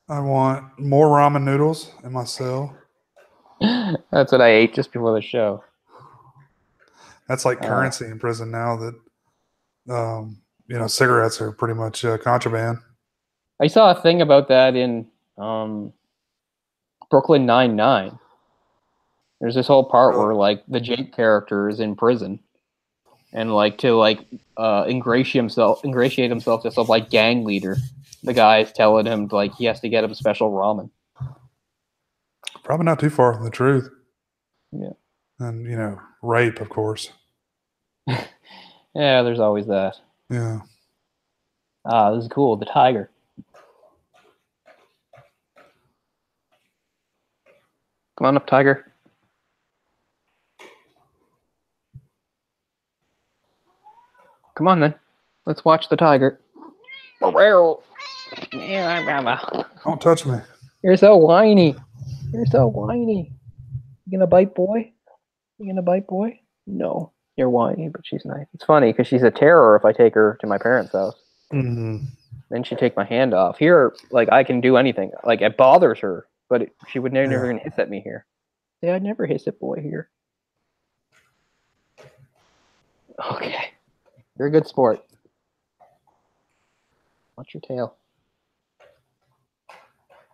I want more ramen noodles in my cell. That's what I ate just before the show. That's like currency in prison now that, cigarettes are pretty much contraband. I saw a thing about that in Brooklyn Nine-Nine. There's this whole part where, like, the Jake character is in prison, and, like, to, ingratiate himself to some, like, gang leader, the guy's telling him, like, he has to get him special ramen. Probably not too far from the truth. Yeah. And, rape, of course. Yeah, there's always that. Yeah. Ah, this is cool. The tiger. Come on up, tiger. Come on, then. Let's watch the tiger. Don't touch me. You're so whiny. You're so whiny. You gonna bite, boy? You gonna bite, boy? No. You're whiny, but she's nice. It's funny because she's a terror if I take her to my parents' house. Mm-hmm. Then she'd take my hand off. Here, like, I can do anything. Like, it bothers her, but she would never even hiss at me here. Yeah, I'd never hiss at boy here. Okay. You're a good sport. Watch your tail.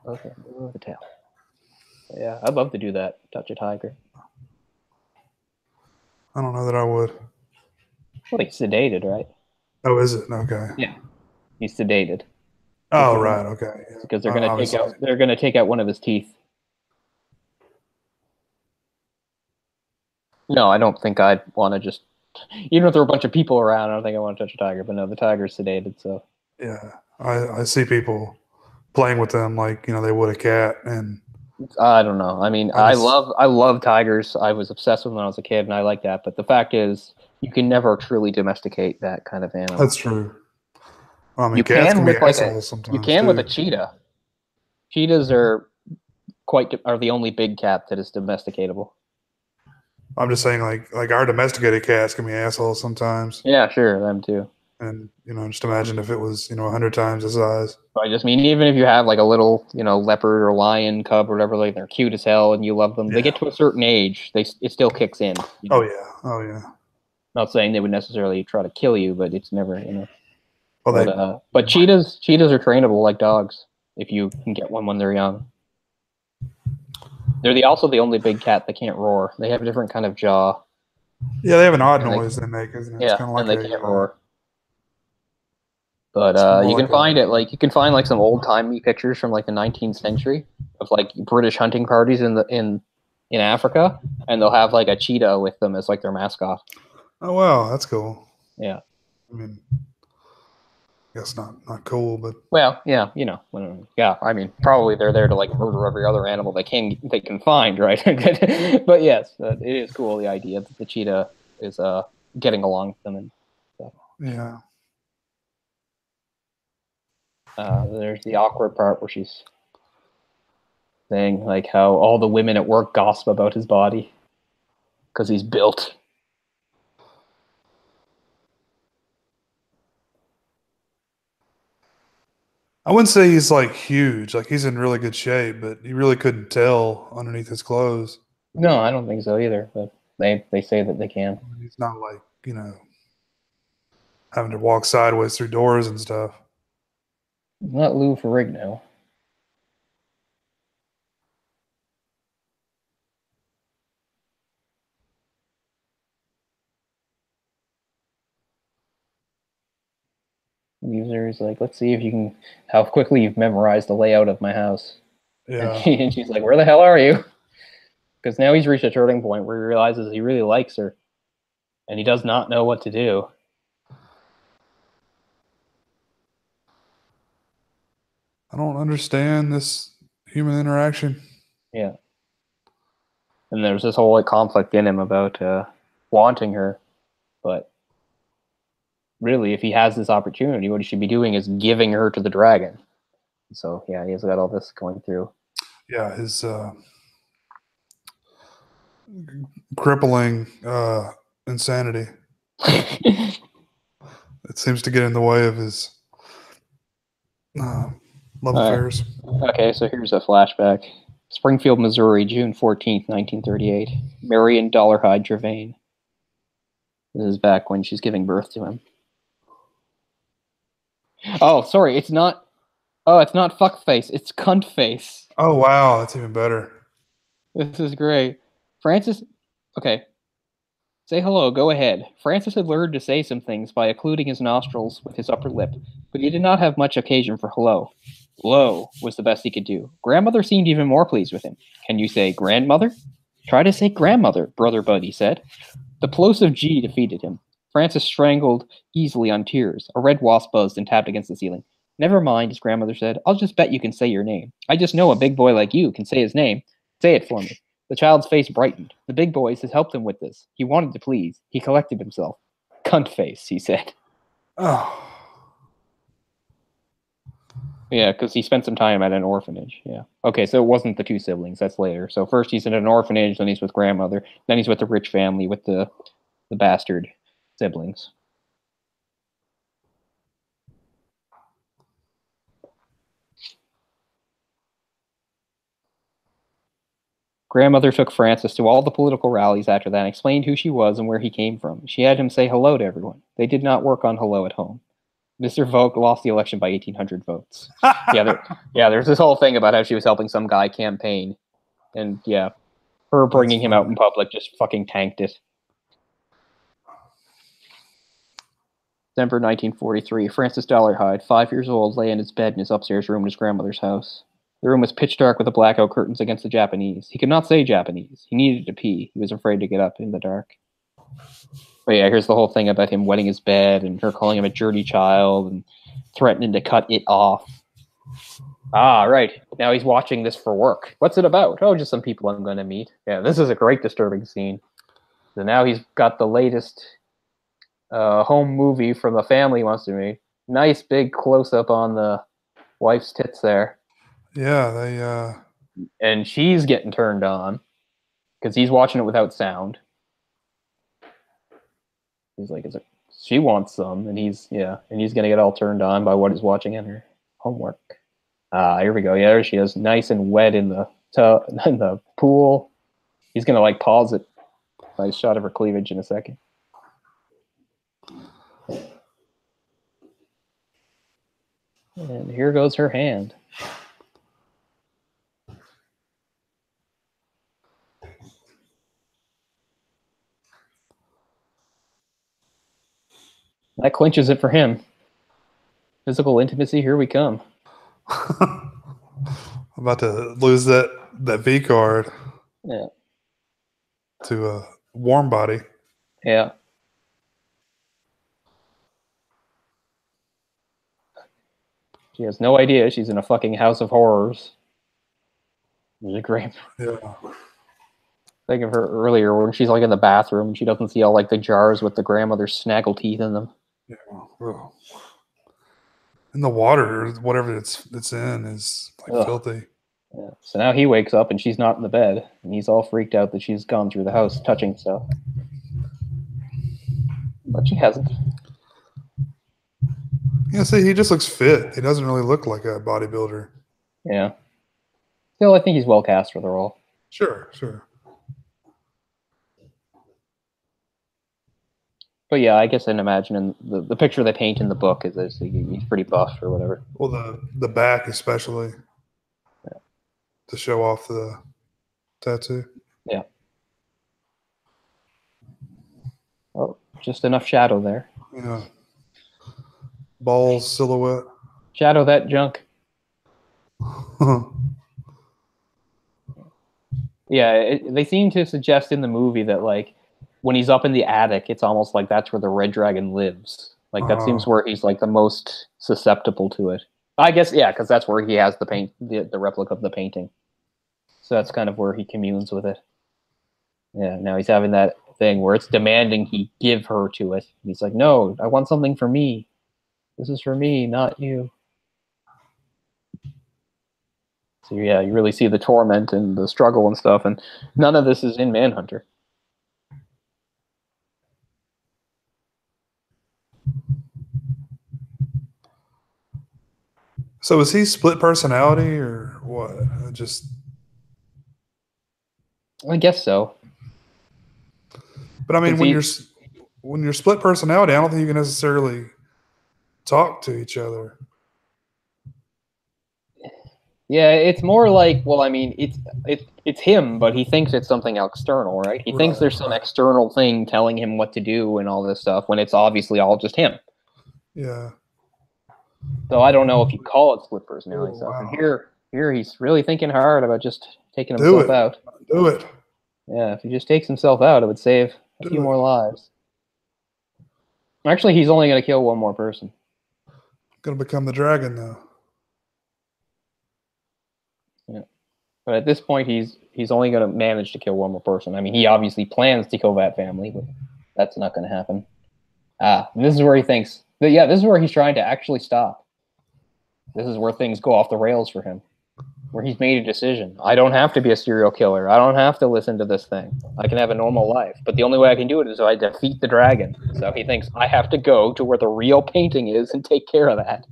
Okay, move the tail. Yeah, I'd love to do that. Touch a tiger. I don't know that I would. Well, he's sedated, right? Oh, is it? Okay. Yeah, he's sedated. Oh, right. Okay. Because they're gonna take out one of his teeth. No, I don't think I'd want to just Even if there were a bunch of people around, I don't think I want to touch a tiger. But no, the tiger's sedated, so. Yeah, I see people playing with them like they would a cat, and I don't know. I mean, I just I love tigers. I was obsessed with them when I was a kid, and I like that. But the fact is, you can never truly domesticate that kind of animal. that's true. I mean, You cats can can be with assholes you sometimes can with a too. cheetah. Cheetahs are are the only big cat that is domesticatable. I'm just saying, like our domesticated cats can be assholes sometimes, Yeah, sure, them too. and just imagine if it was 100 times the size. I just mean, even if you have like a little, leopard or lion cub or whatever, like they're cute as hell and you love them, they Yeah. get to a certain age, it still kicks in. Oh yeah. Oh yeah. Not saying they would necessarily try to kill you, but it's never, Well, But cheetahs are trainable like dogs if you can get one when they're young. They're also the only big cat that can't roar. They have a different kind of jaw. yeah, they have an odd And noise they make, isn't it? It's yeah, kind of and like they can't a. roar. But It's more you can like find a. it like you can find like some old timey pictures from like the 19th century of like British hunting parties in Africa, and they'll have like a cheetah with them as like their mascot. Oh wow, that's cool. Yeah. I mean, I guess not cool, but Well, yeah, yeah. I mean, probably they're there to like murder every other animal they can find, right? But yes, it is cool the idea that the cheetah is getting along with them and stuff. yeah. There's the awkward part where she's saying like how all the women at work gossip about his body because he's built. I wouldn't say he's like huge. Like he's in really good shape, but you really couldn't tell underneath his clothes. No, I don't think so either. But they say that they can. I mean, he's not like having to walk sideways through doors and stuff. Not Lou Ferrigno. Users like, let's see if you can how quickly you've memorized the layout of my house. And, Yeah. and she's like, where the hell are you? Because now he's reached a turning point where he realizes he really likes her, and he does not know what to do. I don't understand this human interaction. Yeah. And there's this whole like conflict in him about wanting her, but really, if he has this opportunity, what he should be doing is giving her to the dragon. So yeah, he's got all this going through. Yeah, his crippling insanity. It seems to get in the way of his love affairs. Okay, so here's a flashback. Springfield, Missouri, June 14th, 1938. Marion Dolarhyde Gervain. This is back when she's giving birth to him. Oh, sorry, it's not. Oh, it's not fuckface. It's cuntface. Oh wow, that's even better. This is great. Francis. Okay. Say hello, go ahead. Francis had learned to say some things by occluding his nostrils with his upper lip, but he did not have much occasion for hello. Hello was the best he could do. Grandmother seemed even more pleased with him. Can you say grandmother? Try to say grandmother, Brother Buddy said. The plosive G defeated him. Francis strangled easily on tears. A red wasp buzzed and tapped against the ceiling. Never mind, his grandmother said. I'll just bet you can say your name. I just know a big boy like you can say his name. Say it for me. The child's face brightened. The big boys had helped him with this. He wanted to please. He collected himself. Cunt face, he said. Oh. Yeah, because he spent some time at an orphanage. Yeah. Okay, so it wasn't the two siblings. That's later. So first he's in an orphanage, then he's with grandmother, then he's with the rich family with the bastard siblings. Grandmother took Francis to all the political rallies after that and explained who she was and where he came from. She had him say hello to everyone. They did not work on hello at home. Mr. Vogt lost the election by 1,800 votes. There's this whole thing about how she was helping some guy campaign. And yeah, her bringing him out in public just fucking tanked it. December 1943, Francis Dolarhyde, 5 years old, lay in his bed in his upstairs room in his grandmother's house. The room was pitch dark with the blackout curtains against the Japanese. He could not say Japanese. He needed to pee. He was afraid to get up in the dark. But yeah, here's the whole thing about him wetting his bed and her calling him a dirty child and threatening to cut it off. Ah, right. Now he's watching this for work. What's it about? Oh, just some people I'm going to meet. Yeah, this is a great disturbing scene. So now he's got the latest home movie from the family he wants to meet. Nice big close-up on the wife's tits there. Yeah, they. And she's getting turned on because he's watching it without sound. He's like, she wants some, and he's gonna get all turned on by what he's watching in her homework. Here we go. Yeah, there she is, nice and wet in the in the pool. He's gonna like pause it. Nice shot of her cleavage in a second. And here goes her hand. That clinches it for him. Physical intimacy, here we come. I'm about to lose that V card. Yeah. To a warm body. Yeah. She has no idea she's in a fucking house of horrors. It's a great. Yeah. Think of her earlier when she's like in the bathroom and she doesn't see all like the jars with the grandmother's snaggle teeth in them. Yeah. Oh. And the water, whatever it's in, is like filthy. Yeah. So now he wakes up and she's not in the bed, and he's all freaked out that she's gone through the house touching stuff. But she hasn't. Yeah, see, he just looks fit. He doesn't really look like a bodybuilder. Yeah. Still, I think he's well cast for the role. Sure. But yeah, I guess I'm imagining the picture they paint in the book is that he's pretty buff or whatever. Well, the back especially. Yeah. To show off the tattoo. Yeah. Oh, just enough shadow there. Yeah. Balls silhouette. Shadow that junk. Yeah, they seem to suggest in the movie that like when he's up in the attic, it's almost like that's where the red dragon lives. Like that seems where he's like the most susceptible to it. I guess yeah, because that's where he has the replica of the painting. So that's kind of where he communes with it. Yeah, now he's having that thing where it's demanding he give her to it. And he's like, no, I want something for me. This is for me, not you. So yeah, you really see the torment and the struggle and stuff, and none of this is in Manhunter. So is he split personality or what? I guess so. But I mean, when you're split personality, I don't think you can necessarily talk to each other. Yeah, it's more like, well, I mean, it's him, but he thinks it's something external, right? He thinks there's some external thing telling him what to do and all this stuff when it's obviously all just him. Yeah. So I don't know if you call it split personality stuff. And here he's really thinking hard about just taking himself out. Do it. Yeah, if he just takes himself out, it would save a few more lives. Actually, he's only going to kill one more person. Going to become the dragon now. Yeah. But at this point, he's only going to manage to kill one more person. I mean, he obviously plans to kill that family, but that's not going to happen. This is where he thinks, this is where he's trying to actually stop. This is where things go off the rails for him, where he's made a decision. I don't have to be a serial killer. I don't have to listen to this thing. I can have a normal life. But the only way I can do it is if I defeat the dragon. So he thinks, I have to go to where the real painting is and take care of that.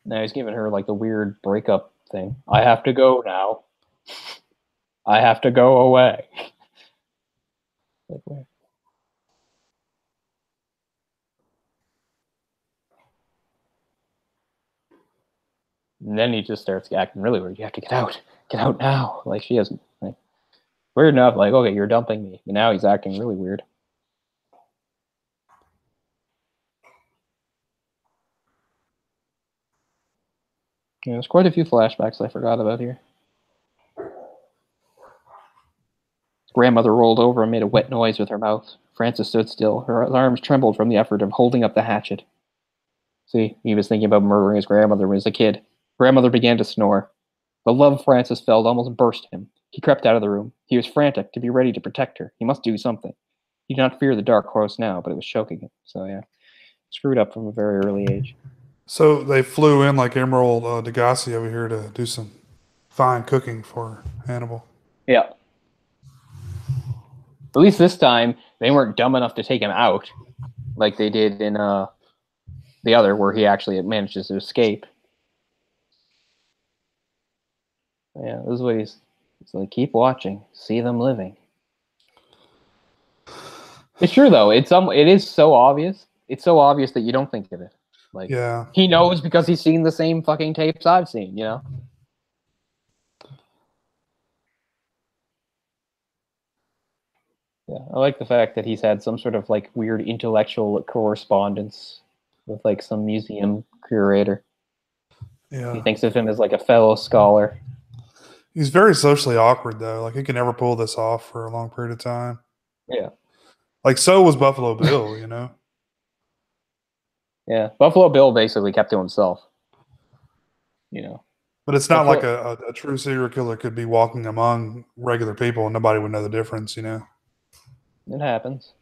Now he's giving her like the weird breakup thing. I have to go now. I have to go away. Like where? And then he just starts acting really weird. You have to get out. Get out now. Like she hasn't. Like, weird enough, like, okay, you're dumping me. But now he's acting really weird. Yeah, there's quite a few flashbacks I forgot about here. It's Grandmother rolled over and made a wet noise with her mouth. Frances stood still. Her arms trembled from the effort of holding up the hatchet. See, he was thinking about murdering his grandmother when he was a kid. Grandmother began to snore. The love Francis felt almost burst him. He crept out of the room. He was frantic, to be ready to protect her. He must do something. He did not fear the dark horse now, but it was choking him. So, yeah, screwed up from a very early age. So they flew in like Emerald Degassi over here to do some fine cooking for Hannibal. Yeah. At least this time, they weren't dumb enough to take him out like they did in the other, where he actually manages to escape. Yeah, this is what he's like, keep watching, see them living. It's true though. It is so obvious. It's so obvious that you don't think of it. Like, Yeah. he knows because he's seen the same fucking tapes I've seen, you know? Yeah, I like the fact that he's had some sort of like weird intellectual correspondence with like some museum curator. Yeah. He thinks of him as like a fellow scholar. He's very socially awkward though. Like he can never pull this off for a long period of time. Yeah. Like so was Buffalo Bill, you know? Yeah. Buffalo Bill basically kept to himself. You know. But it's not like a true serial killer could be walking among regular people and nobody would know the difference, you know? It happens.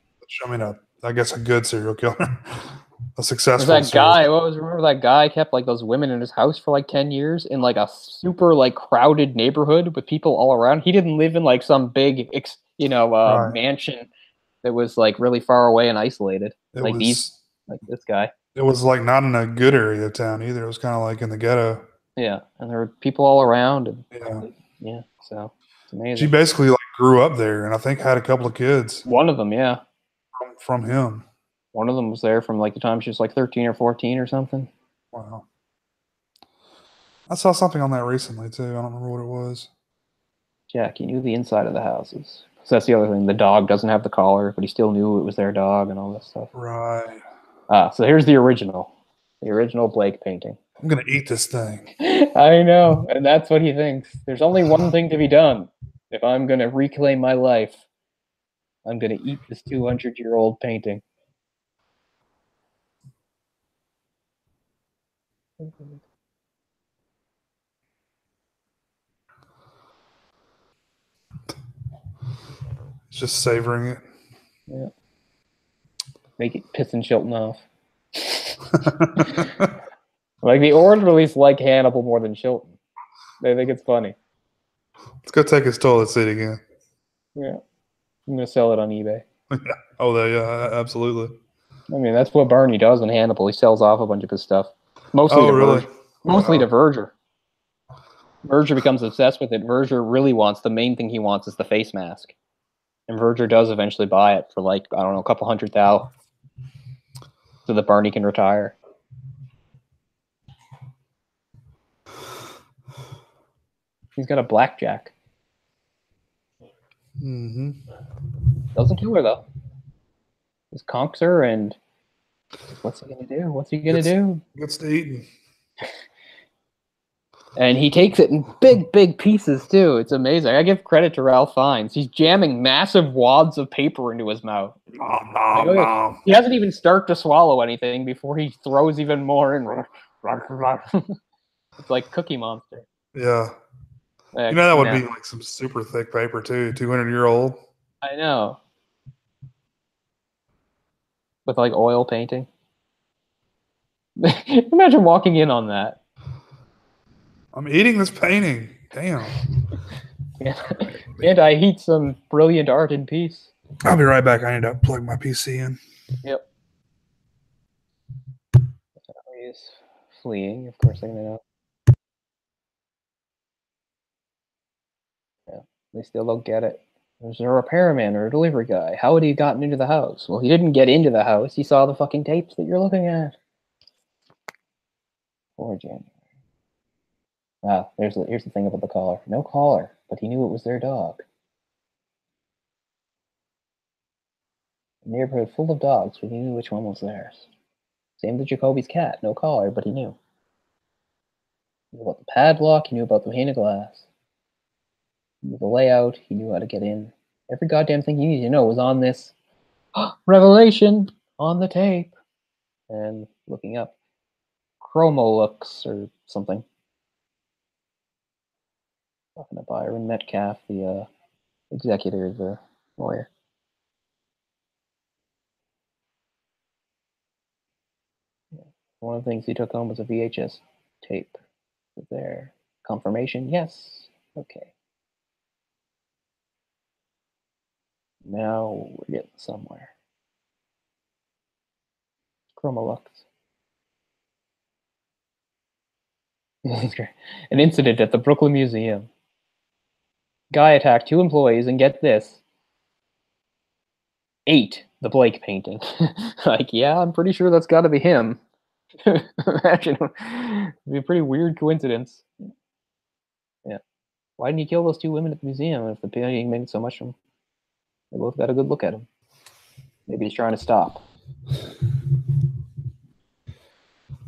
I mean, I guess a good serial killer. A There's successful that serial guy, killer. remember that guy kept like those women in his house for like 10 years in like a super like crowded neighborhood with people all around. He didn't live in like some big, Right. mansion that was like really far away and isolated. It Like was this guy. it was like not in a good area of town either. It was kind of like in the ghetto. Yeah. And there were people all around. And Yeah. yeah. So it's She amazing. basically like grew up there and I think had a couple of kids One of them, yeah. from him. One of them was there from like the time she was like 13 or 14 or something. Wow. I saw something on that recently too. I don't remember what it was. Jack, he knew the inside of the houses. So that's the other thing. The dog doesn't have the collar, but he still knew it was their dog and all this stuff. Right. So here's the original Blake painting. I'm gonna eat this thing. I know, and that's what he thinks. There's only one thing to be done. If I'm going to reclaim my life, I'm going to eat this 200-year-old painting. Just savoring it. Yeah. Make it pissing Chilton off. Like the orderlies like Hannibal more than Chilton. They think it's funny. Let's go take his toilet seat again. Yeah. I'm going to sell it on eBay. Oh, yeah, absolutely. I mean, that's what Barney does in Hannibal. He sells off a bunch of his stuff. Mostly to Verger. Verger becomes obsessed with it. Verger really wants, the main thing he wants is the face mask. And Verger does eventually buy it for like, I don't know, a couple $100,000 so that Barney can retire. He's got a blackjack. Mm-hmm. Doesn't kill her, though. Just conks her, and what's he going to do? What's he going to do? Gets to eating. And he takes it in big, big pieces, too. It's amazing. I give credit to Ralph Fiennes. He's jamming massive wads of paper into his mouth. Nom. He hasn't even started to swallow anything before he throws even more in. It's like Cookie Monster. Yeah. You know, that would be like some super thick paper, too. 200-year-old. I know. With like oil painting. Imagine walking in on that. I'm eating this painting. Damn. And I eat some brilliant art in peace. I'll be right back. I need to plug my PC in. Yep. He's fleeing. Of course, I know. Yeah. They still don't get it. There's a repairman or a delivery guy. How had he gotten into the house? Well, he didn't get into the house. He saw the fucking tapes that you're looking at. Poor January. Here's the thing about the collar. No collar, but he knew it was their dog. A neighborhood full of dogs, but he knew which one was theirs. Same with Jacoby's cat. No collar, but he knew. He knew about the padlock. He knew about the pane of glass. He knew the layout. He knew how to get in. Every goddamn thing you need to know was on this revelation on the tape. And looking up Chromolux or something. Talking to Byron Metcalf, the executor, the lawyer. Yeah. One of the things he took home was a VHS tape. There. Confirmation? Yes. Okay. Now we're getting somewhere. Chromolux. An incident at the Brooklyn Museum. Guy attacked 2 employees and get this. 8 the Blake painting. Like, yeah, I'm pretty sure that's got to be him. Imagine, it'd be a pretty weird coincidence. Yeah. Why didn't he kill those 2 women at the museum if the painting made so much of them? They both got a good look at him. Maybe he's trying to stop.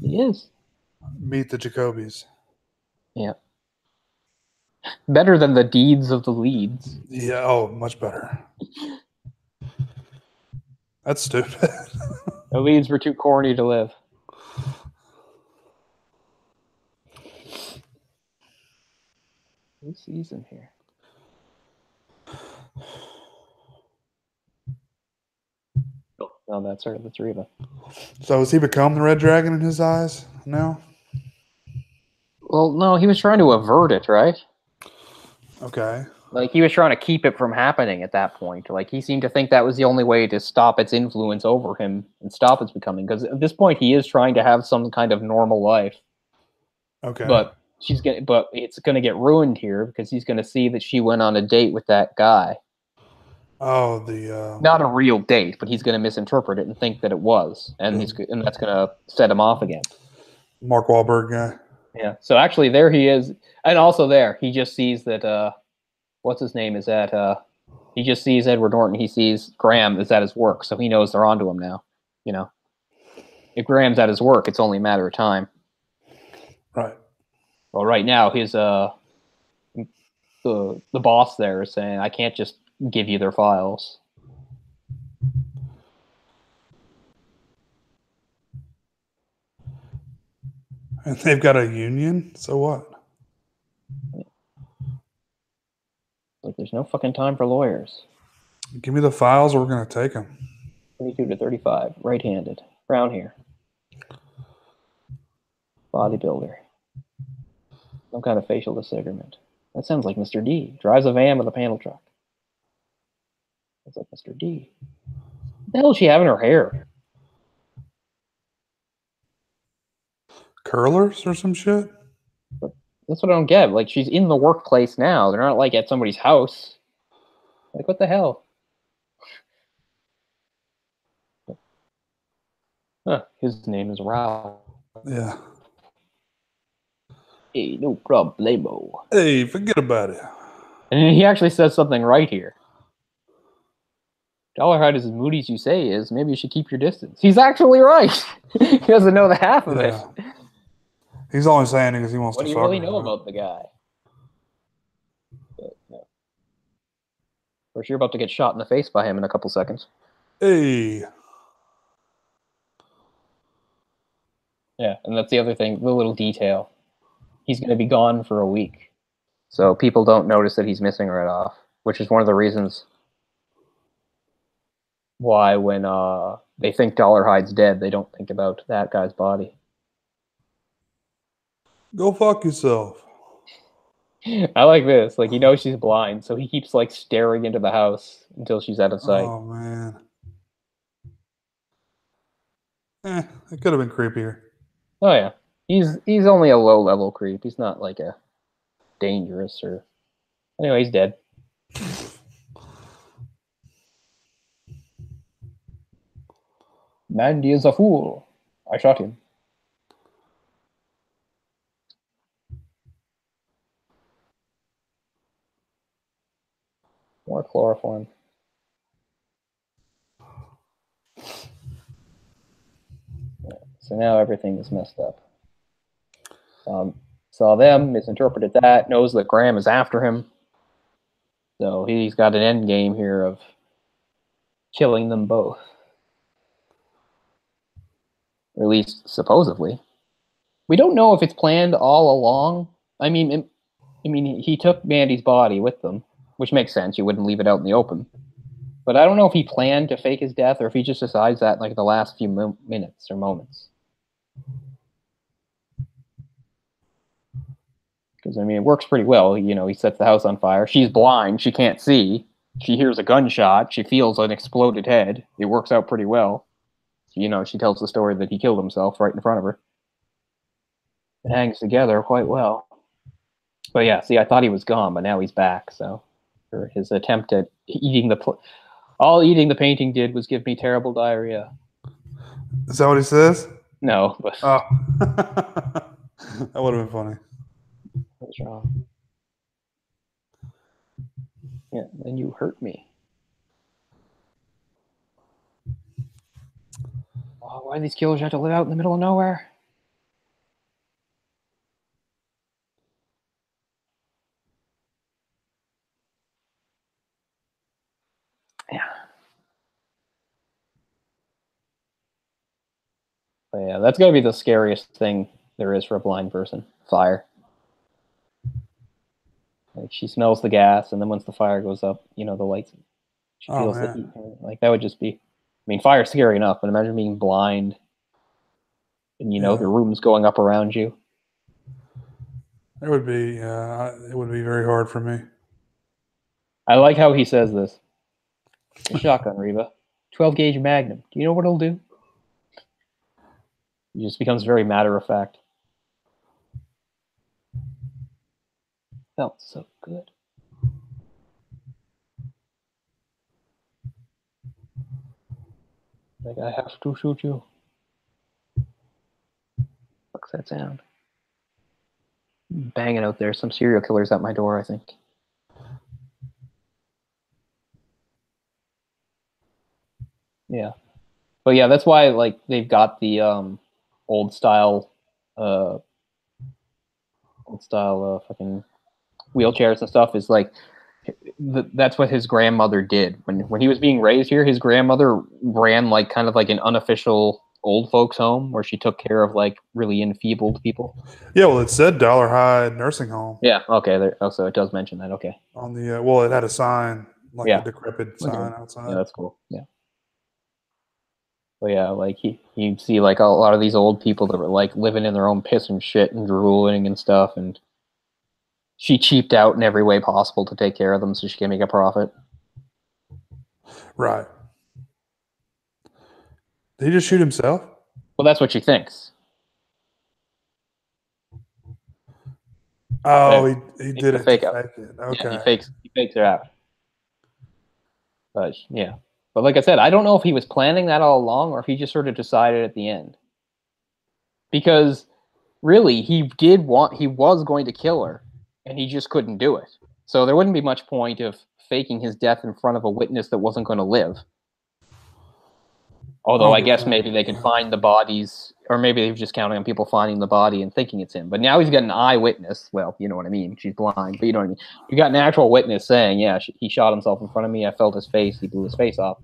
He is. Meet the Jacobys. Yeah. Better than the deeds of the Leeds. Yeah, oh, much better. That's stupid. The Leeds were too corny to live. New season here. Oh, no, that's her, the 3 of them. So has he become the Red Dragon in his eyes now? Well, no, he was trying to avert it, right? Okay. Like, he was trying to keep it from happening at that point. Like, he seemed to think that was the only way to stop its influence over him and stop its becoming. Because at this point, he is trying to have some kind of normal life. Okay. But it's gonna get ruined here because he's gonna see that she went on a date with that guy. Oh, the Not a real date, but he's gonna misinterpret it and think that it was, and and that's gonna set him off again. Mark Wahlberg guy. Yeah. So actually, there he is, and also there he just sees that what's his name is at he just sees Edward Norton. He sees Graham is at his work, so he knows they're onto him now. You know, if Graham's at his work, it's only a matter of time. Right. Well, right now his the boss there is saying, I can't just give you their files. And they've got a union, so what? Like, there's no fucking time for lawyers. Give me the files or we're going to take them. 32 to 35, right-handed, brown hair. Bodybuilder. Some kind of facial disfigurement. That sounds like Mr. D. Drives a van with a panel truck. That's like Mr. D. What the hell is she having in her hair? Curlers or some shit? But that's what I don't get. Like, she's in the workplace now. They're not, like, at somebody's house. Like, what the hell? Huh, his name is Ralph. Yeah. Hey, no problemo. Hey, forget about it. And he actually says something right here. Dolarhyde is as moody as you say is. Maybe you should keep your distance. He's actually right. He doesn't know the half of it. He's only saying it because he wants What to do fuck you really her, know right? about the guy? But, no. Of course, you're about to get shot in the face by him in a couple seconds. Hey. Yeah, and that's the other thing, the little detail. He's going to be gone for a week. So people don't notice that he's missing right off, which is one of the reasons why when they think Dolarhyde's dead, they don't think about that guy's body. Go fuck yourself. I like this. Like, he knows she's blind, so he keeps, like, staring into the house until she's out of sight. Oh, man. It could have been creepier. Oh, yeah. He's only a low-level creep. He's not, like, a dangerous or... Anyway, he's dead. Mandy is a fool. I shot him. More chloroform. Yeah. So now everything is messed up. Saw them, misinterpreted that, knows that Graham is after him. So he's got an end game here of killing them both. Or at least supposedly. We don't know if it's planned all along. I mean, he took Mandy's body with them, which makes sense. You wouldn't leave it out in the open. But I don't know if he planned to fake his death or if he just decides that like the last few minutes or moments. Because, I mean, it works pretty well. You know, he sets the house on fire. She's blind. She can't see. She hears a gunshot. She feels an exploded head. It works out pretty well. You know, she tells the story that he killed himself right in front of her. It hangs together quite well. But yeah, see, I thought he was gone, but now he's back. So, for his attempt at eating all eating the painting did was give me terrible diarrhea. Is that what he says? No, but oh, that would have been funny. what's wrong? Yeah, then you hurt me. Oh, why do these killers have to live out in the middle of nowhere? Yeah. But yeah, that's gotta be the scariest thing there is for a blind person. Fire. Like, she smells the gas, and then once the fire goes up, you know, the lights, she feels the heat. Like, that would just be, I mean, fire's scary enough, but imagine being blind and, you know, the room's going up around you. It would be very hard for me. I like how he says this. A shotgun, Reba. 12 gauge Magnum. Do you know what it'll do? He just becomes very matter of fact. Felt so good. Like, I have to shoot you. What's that sound? Banging out there. Some serial killers at my door, I think. Yeah. But yeah, that's why, like, they've got the old style fucking wheelchairs and stuff. Is like, that's what his grandmother did when he was being raised here. His grandmother ran like kind of like an unofficial old folks home where she took care of like really enfeebled people. Yeah, well, it said Dolarhyde nursing home. Yeah, okay. So it does mention that. Okay. On the well, it had a sign, like a decrepit sign outside. Yeah, that's cool. Yeah. But yeah, like you'd see like a lot of these old people that were like living in their own piss and shit and drooling and stuff, and she cheaped out in every way possible to take care of them so she can make a profit. Right. Did he just shoot himself? Well, that's what she thinks. Oh, he did it to fake it. Okay. Yeah, he fakes her out. But yeah. But like I said, I don't know if he was planning that all along or if he just sort of decided at the end. Because really, he was going to kill her, and he just couldn't do it. So there wouldn't be much point of faking his death in front of a witness that wasn't going to live. Although I guess maybe they could find the bodies, or maybe they're just counting on people finding the body and thinking it's him. But now he's got an eyewitness. Well, you know what I mean. She's blind, but you know what I mean. You got an actual witness saying, yeah, he shot himself in front of me. I felt his face. He blew his face off.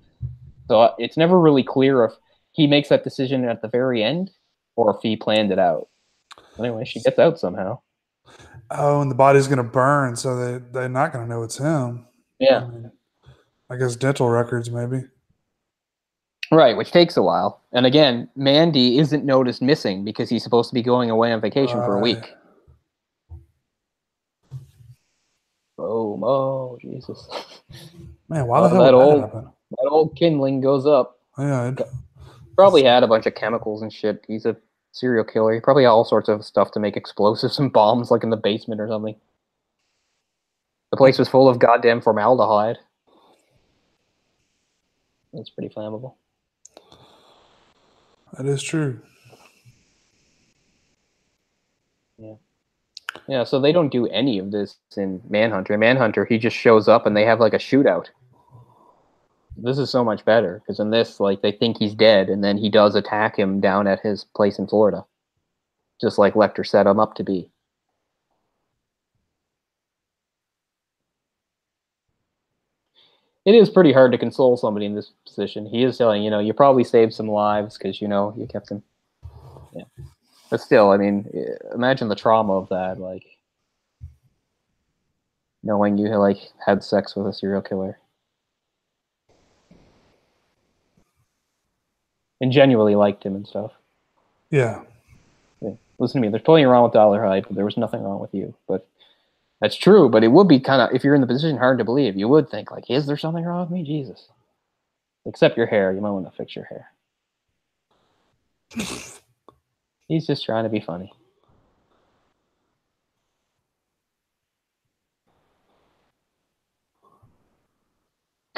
So it's never really clear if he makes that decision at the very end or if he planned it out. Anyway, she gets out somehow. Oh, and the body's going to burn, so they're not going to know it's him. Yeah. I guess dental records, maybe. Right, which takes a while. And again, Mandy isn't noticed missing because he's supposed to be going away on vacation for a week. Boom. Oh, Jesus. Man, why the hell did that happen? That old kindling goes up. Yeah. Probably had a bunch of chemicals and shit. He's a serial killer. He probably had all sorts of stuff to make explosives and bombs, like in the basement or something. The place was full of goddamn formaldehyde. That's pretty flammable. That is true. Yeah. Yeah, so they don't do any of this in Manhunter. In Manhunter, he just shows up and they have like a shootout. This is so much better because in this, like, they think he's dead and then he does attack him down at his place in Florida, just like Lecter set him up to be. it is pretty hard to console somebody in this position. He is telling, you probably saved some lives because, you kept him. Yeah. But still, I mean, imagine the trauma of that, like, knowing you, like, had sex with a serial killer. And genuinely liked him and stuff. Yeah. Listen to me, there's plenty wrong with Dolarhyde, but there was nothing wrong with you. But that's true, but it would be kind of, if you're in the position, hard to believe. You would think, like, is there something wrong with me? Jesus. Except your hair. You might want to fix your hair. He's just trying to be funny.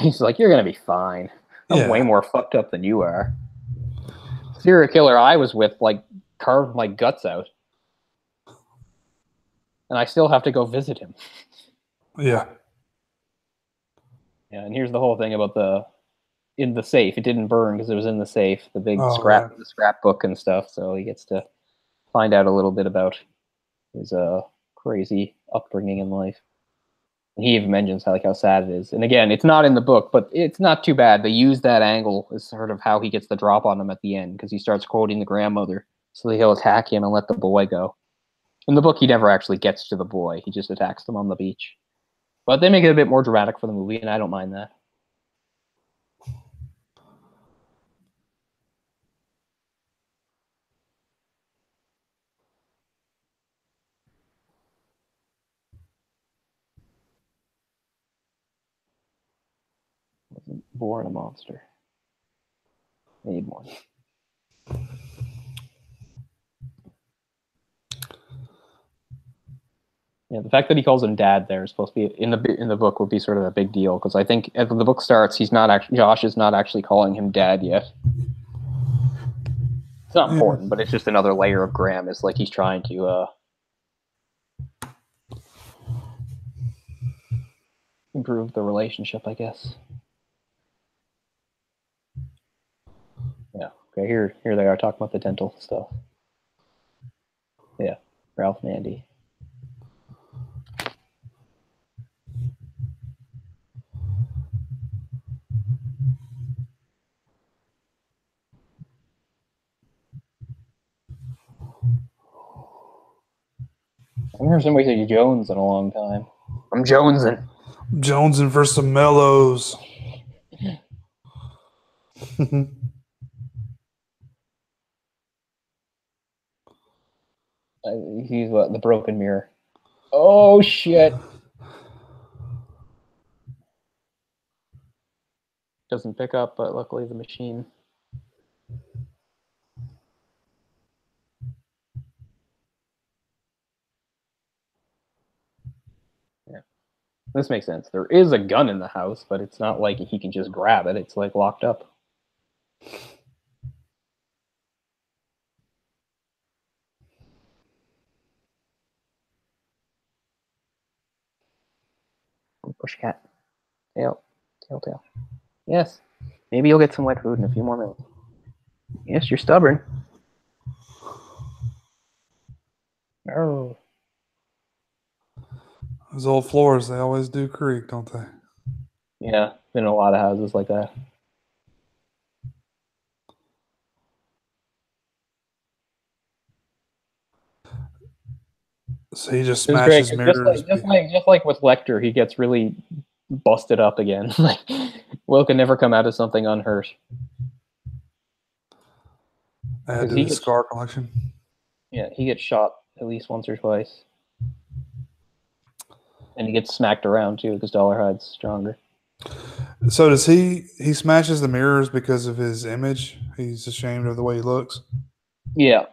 He's like, you're going to be fine. I'm way more fucked up than you are. Serial killer I was with, like, carved my guts out. And I still have to go visit him. Yeah. Yeah, and here's the whole thing about in the safe. It didn't burn because it was in the safe. The big the scrapbook and stuff. So he gets to find out a little bit about his crazy upbringing in life. And he even mentions how sad it is. And again, it's not in the book, but it's not too bad. They use that angle as sort of how he gets the drop on him at the end, because he starts quoting the grandmother, so he'll attack him and let the boy go. In the book, he never actually gets to the boy. He just attacks them on the beach. But they make it a bit more dramatic for the movie, and I don't mind that. Wasn't born a monster. Made one. Yeah, the fact that he calls him dad there is supposed to be in the book would be sort of a big deal, because I think as the book starts, Josh is not actually calling him dad yet. It's not important, but it's just another layer of Graham. It's like he's trying to improve the relationship, I guess. Yeah. Okay. Here they are talking about the dental stuff. Yeah, Ralph and Andy. I haven't heard somebody say Jones in a long time. I'm jonesing. Jonesing for some mellows. He's the broken mirror. Oh shit! Doesn't pick up, but luckily the machine. Yeah, this makes sense. There is a gun in the house, but it's not like he can just grab it. It's like locked up. Pushcat. Tail. Tail. Yes. Maybe you'll get some wet food in a few more minutes. Yes, you're stubborn. Oh. Those old floors, they always do creak, don't they? Yeah, been in a lot of houses like that. So he just smashes mirrors. Just like with Lecter, he gets really busted up again. Like, Will can never come out of something unhurt. Add to the scar collection. Yeah, he gets shot at least once or twice. And he gets smacked around too, because Dolarhyde's stronger. So does he smashes the mirrors because of his image? He's ashamed of the way he looks? Yeah.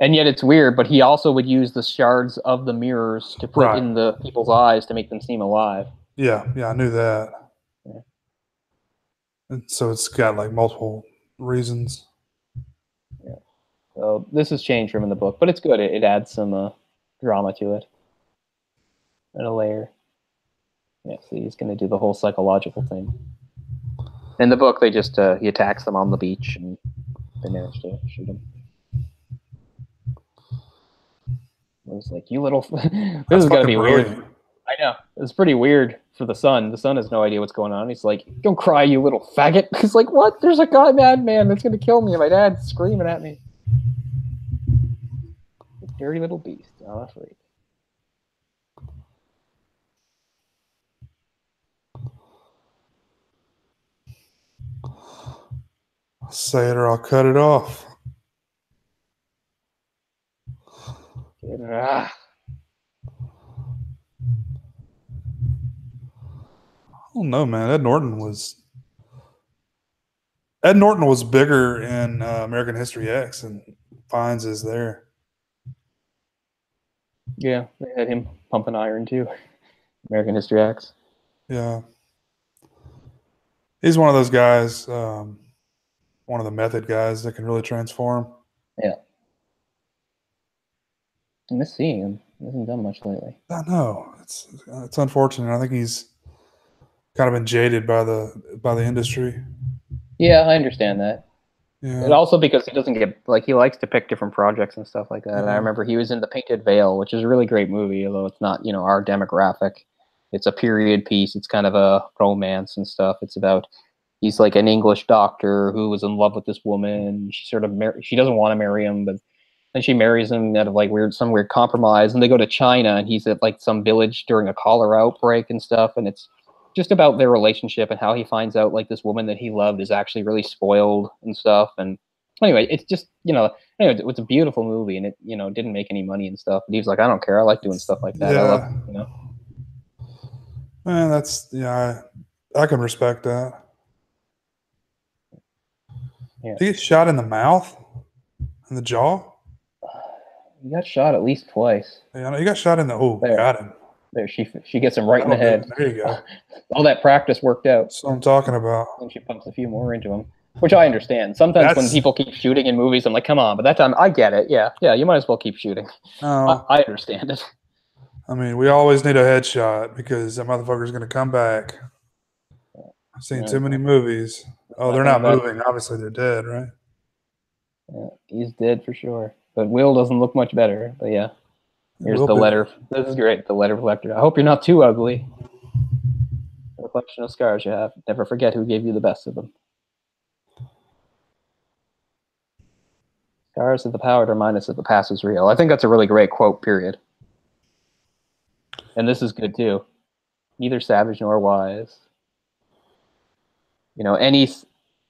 And yet it's weird, but he also would use the shards of the mirrors to put in the people's eyes to make them seem alive. Yeah, I knew that. Yeah. And so it's got like multiple reasons. Yeah. So this has changed from in the book, but it's good. It adds some drama to it. And a layer. Yeah, so he's going to do the whole psychological thing. In the book, they just he attacks them on the beach, and they manage to shoot him. It was like, you little... This is going to be weird. I Yeah, it's pretty weird for the son. The son has no idea what's going on. He's like, "Don't cry, you little faggot." He's like, "What? There's a guy, madman, that's gonna kill me." And my dad's screaming at me. Dirty little beast. Oh, that's right. I'll say it or I'll cut it off. Ah. Oh no, man. Ed Norton was bigger in American History X and Fiennes is there. Yeah, they had him pumping iron too. American History X. Yeah. He's one of those guys, one of the method guys that can really transform. Yeah. I miss seeing him. He hasn't done much lately. I know. It's unfortunate. I think he's kind of been jaded by the industry. Yeah, I understand that. Yeah. And also because he doesn't get, like, he likes to pick different projects and stuff like that. And I Yeah. remember he was in The Painted Veil, which is a really great movie, although it's not, our demographic. It's a period piece. It's kind of a romance and stuff. It's about, he's like an English doctor who was in love with this woman. She sort of she doesn't want to marry him, but then she marries him out of like some weird compromise. And they go to China, and he's at like some village during a cholera outbreak and stuff. And it's just about their relationship and how he finds out like this woman that he loved is actually really spoiled and stuff. And anyway, it's just, anyway, it's a beautiful movie, and it, didn't make any money and stuff. But he was like, I don't care. I like doing stuff like that. Yeah. I love, Man, I can respect that. Yeah. Did he get shot in the mouth? In the jaw? He got shot at least twice. Yeah, he got shot in the. Oh, There. got him. There, she gets him right in the head. There you go. All that practice worked out. That's what I'm talking about. And she pumps a few more into him, which I understand. Sometimes when people keep shooting in movies, I'm like, come on. But that time, I get it. Yeah, you might as well keep shooting. No. I understand it. I mean, we always need a headshot because that motherfucker's going to come back. I've seen too many movies. Oh, they're not moving. Obviously, they're dead, right? Yeah, he's dead for sure. But Will doesn't look much better. But yeah, here's the letter. This is great. The letter of Lecter. I hope you're not too ugly. The collection of scars you have. Never forget who gave you the best of them. Scars of the power to remind us that the past is real. I think that's a really great quote, period. And this is good too. Neither savage nor wise.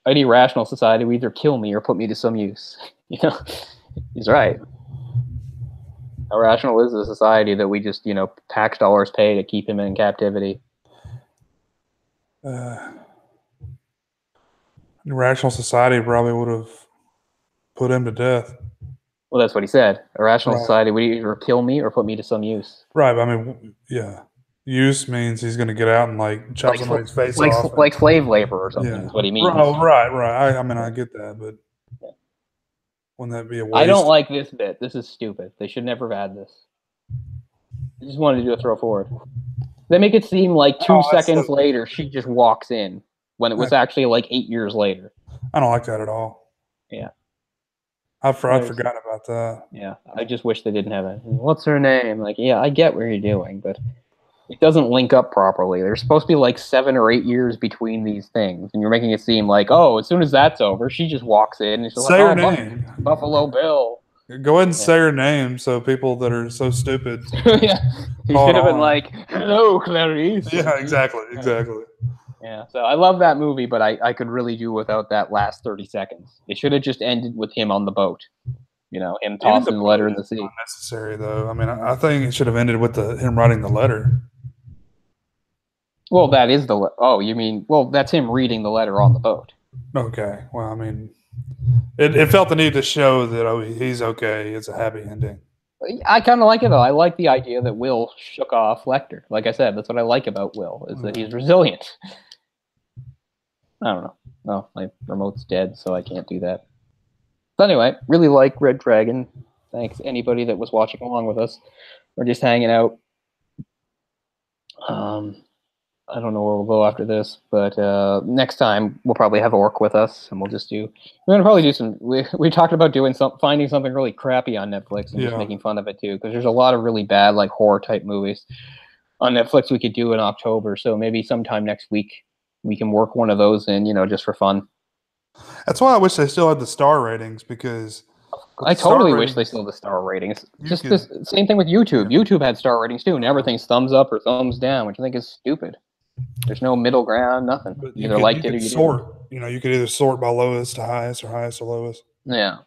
Any rational society will either kill me or put me to some use. He's right. How rational is a society that we just, tax dollars pay to keep him in captivity? Rational society probably would have put him to death. Well, that's what he said. A rational society would either kill me or put me to some use. Right. I mean, yeah. Use means he's going to get out and like chop somebody's face off. Like slave labor or something is what he means. Right. I mean, I get that, but wouldn't that be a waste? I don't like this bit. This is stupid. They should never have had this. I just wanted to do a throw forward. They make it seem like 2 seconds later she just walks in when it was actually like 8 years later. I don't like that at all. Yeah. I'd forgotten about that. Yeah, I just wish they didn't have it. What's her name? Like, yeah, I get what you're doing, but it doesn't link up properly. There's supposed to be like 7 or 8 years between these things, and you're making it seem like, oh, as soon as that's over, she just walks in and she's say like, her name. Buffalo Bill. Go ahead and say her name so people that are so stupid. Yeah, he should have been like, hello, Clarice. Yeah, exactly. Yeah, so I love that movie, but I could really do without that last 30 seconds. It should have just ended with him on the boat. Him tossing the letter in the sea. Not necessary, though. I mean, I think it should have ended with him writing the letter. Well, that is you mean, that's him reading the letter on the boat. Okay. Well, I mean, it felt the need to show that, he's okay. It's a happy ending. I kind of like it, though. I like the idea that Will shook off Lecter. Like I said, that's what I like about Will, is that he's resilient. I don't know. No, my remote's dead, so I can't do that. But anyway, really like Red Dragon. Thanks anybody that was watching along with us or just hanging out. I don't know where we'll go after this, but next time we'll probably have Orc with us, and we're gonna probably do some. We talked about finding something really crappy on Netflix and just making fun of it too, because there's a lot of really bad like horror type movies. on Netflix we could do in October. So maybe sometime next week we can work one of those in, just for fun. That's why I wish they still had the star ratings, because with I the star totally wish they ratings, still had the star ratings. you Just could, this same thing with YouTube. yeah, YouTube had star ratings too, and everything's thumbs up or thumbs down, which I think is stupid. There's no middle ground, nothing. but You either liked it or you could you didn't. sort. You could either sort by lowest to highest or highest to lowest. Yeah,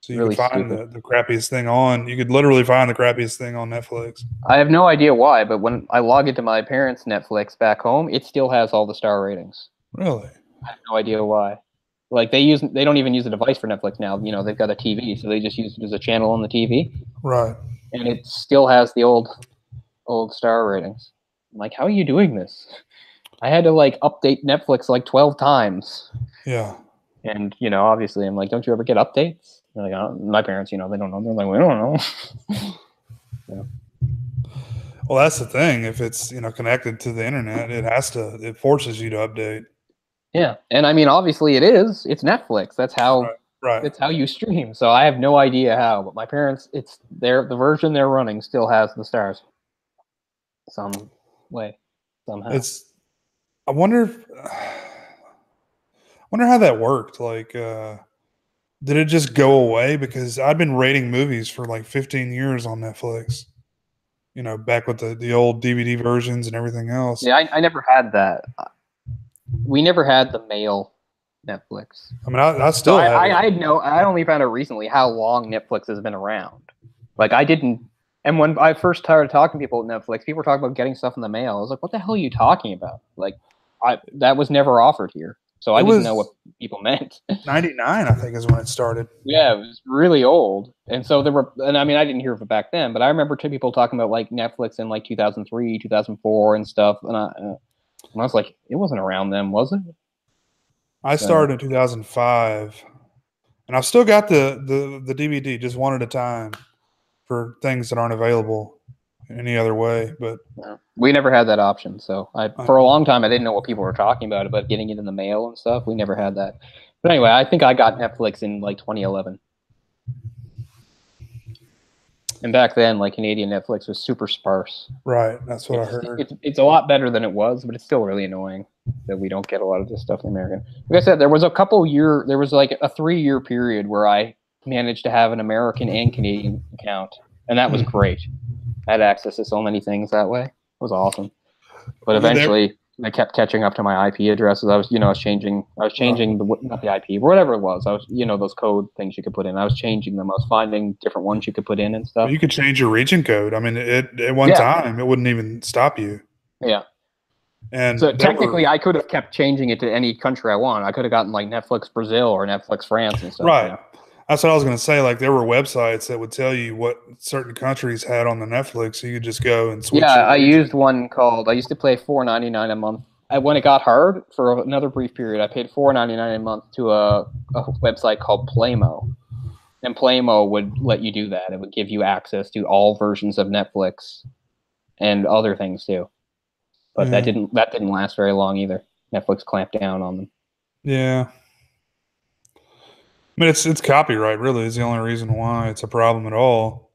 So you could really find stupid. the crappiest thing on. You could literally find the crappiest thing on Netflix. I have no idea why, but when I log into my parents' Netflix back home, it still has all the star ratings. Really? I have no idea why. Like they don't even use a device for Netflix now. They've got a TV, so they just use it as a channel on the TV, Right. and it still has the old star ratings. I'm like, how are you doing this? I had to like update Netflix like 12 times. Yeah. And, obviously I'm like, don't you ever get updates? They're like, oh, my parents, they don't know. They're like, we don't know. Yeah. Well, that's the thing. If it's connected to the internet, it forces you to update. Yeah. And I mean, obviously it is. It's Netflix. That's how Right. you stream. So I have no idea how, but my parents, the version they're running still has the stars. Some way. Somehow. I wonder how that worked. Like, did it just go away? Because I've been rating movies for like 15 years on Netflix. Back with the old DVD versions and everything else. Yeah, I never had that. We never had the mail Netflix. I mean, I still have it. I only found out recently how long Netflix has been around. Like I didn't, and when I first started talking to people at Netflix, people were talking about getting stuff in the mail. I was like, what the hell are you talking about? Like, that was never offered here. So I didn't know what people meant. 99, I think, is when it started. Yeah, it was really old. And so I mean, I didn't hear of it back then, but I remember two people talking about like Netflix in like 2003, 2004 and stuff. And I was like, it wasn't around then, was it? I started in 2005, and I've still got the DVD, just one at a time, for things that aren't available any other way. But we never had that option. So for a long time, I didn't know what people were talking about getting it in the mail and stuff. We never had that. But anyway, I think I got Netflix in like 2011. And back then, like Canadian Netflix was super sparse. Right, that's what I heard. It's a lot better than it was, but it's still really annoying that we don't get a lot of this stuff in American. Like I said, there was like a 3-year period where I managed to have an American and Canadian account, and that was great. I had access to so many things that way. It was awesome. But eventually, I kept catching up to my IP addresses. I was changing not the IP, whatever it was. I was, those code things you could put in. I was changing them. I was finding different ones you could put in and stuff. Well, you could change your region code. I mean, at one time, it wouldn't even stop you. Yeah. And so technically, I could have kept changing it to any country I want. I could have gotten like Netflix Brazil or Netflix France and stuff. Right. That's what I was going to say. Like, there were websites that would tell you what certain countries had on the Netflix, so you could just go and switch. Yeah, I used one called. I used to pay $4.99 a month. When it got hard for another brief period, I paid $4.99 a month to a website called Playmo, and Playmo would let you do that. It would give you access to all versions of Netflix and other things too. But that didn't last very long either. Netflix clamped down on them. Yeah. I mean, it's copyright, really, is the only reason why it's a problem at all.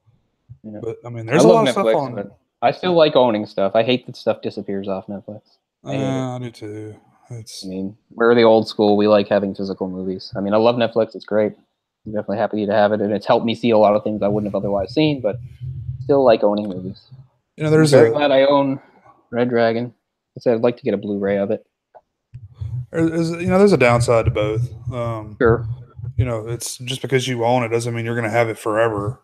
Yeah. But, I mean, there's a lot of stuff on it. I still like owning stuff. I hate that stuff disappears off Netflix. I do too. I mean, we're the old school. We like having physical movies. I mean, I love Netflix. It's great. I'm definitely happy to have it, and it's helped me see a lot of things I wouldn't have otherwise seen, but still like owning movies. I'm very glad I own Red Dragon. I said I'd like to get a Blu-ray of it. There's a downside to both. Sure. It's just because you own it doesn't mean you're going to have it forever.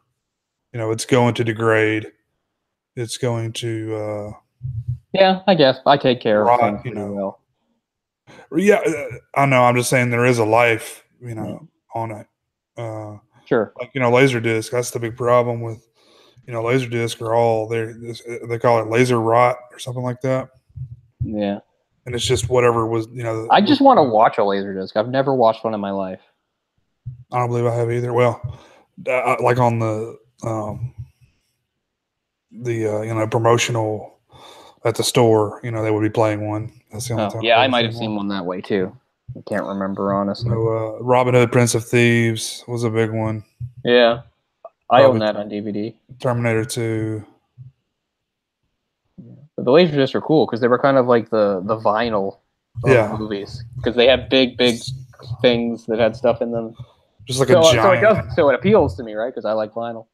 It's going to degrade. It's going to. Yeah, I guess I take care of things pretty well. Yeah, I know. I'm just saying there is a life, on it. Sure. Like Laserdisc. That's the big problem with, Laserdisc are all they call it laser rot or something like that. Yeah. And it's just whatever was, I just want to watch a Laserdisc. I've never watched one in my life. I don't believe I have either. Well, like on the promotional at the store, they would be playing one. That's the only time. Yeah, I might have seen one that way too. I can't remember honestly. Robin Hood, Prince of Thieves was a big one. Yeah, I own that on DVD. Terminator 2. But the Laserdiscs are cool because they were kind of like the vinyl of movies because they had big things that had stuff in them. Just like a giant. So it appeals to me, right? Because I like vinyl.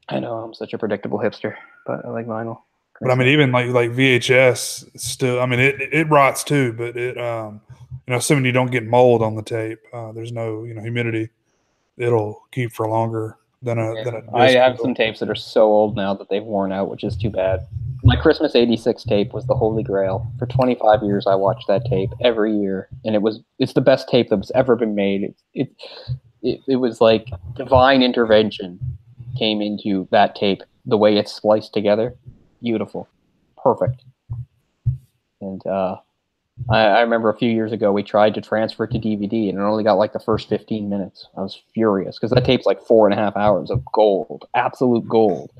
I know I'm such a predictable hipster, but I like vinyl. But I mean, even like VHS, still, I mean, it rots too. But it, assuming you don't get mold on the tape, there's no humidity, it'll keep for longer than a disc. I have some tapes that are so old now that they've worn out, which is too bad. My Christmas '86 tape was the holy grail. For 25 years, I watched that tape every year, and it's the best tape that's ever been made. It was like divine intervention came into that tape. The way it's spliced together, beautiful, perfect. And I remember a few years ago we tried to transfer it to DVD, and it only got like the first 15 minutes. I was furious because that tape's like 4.5 hours of gold, absolute gold.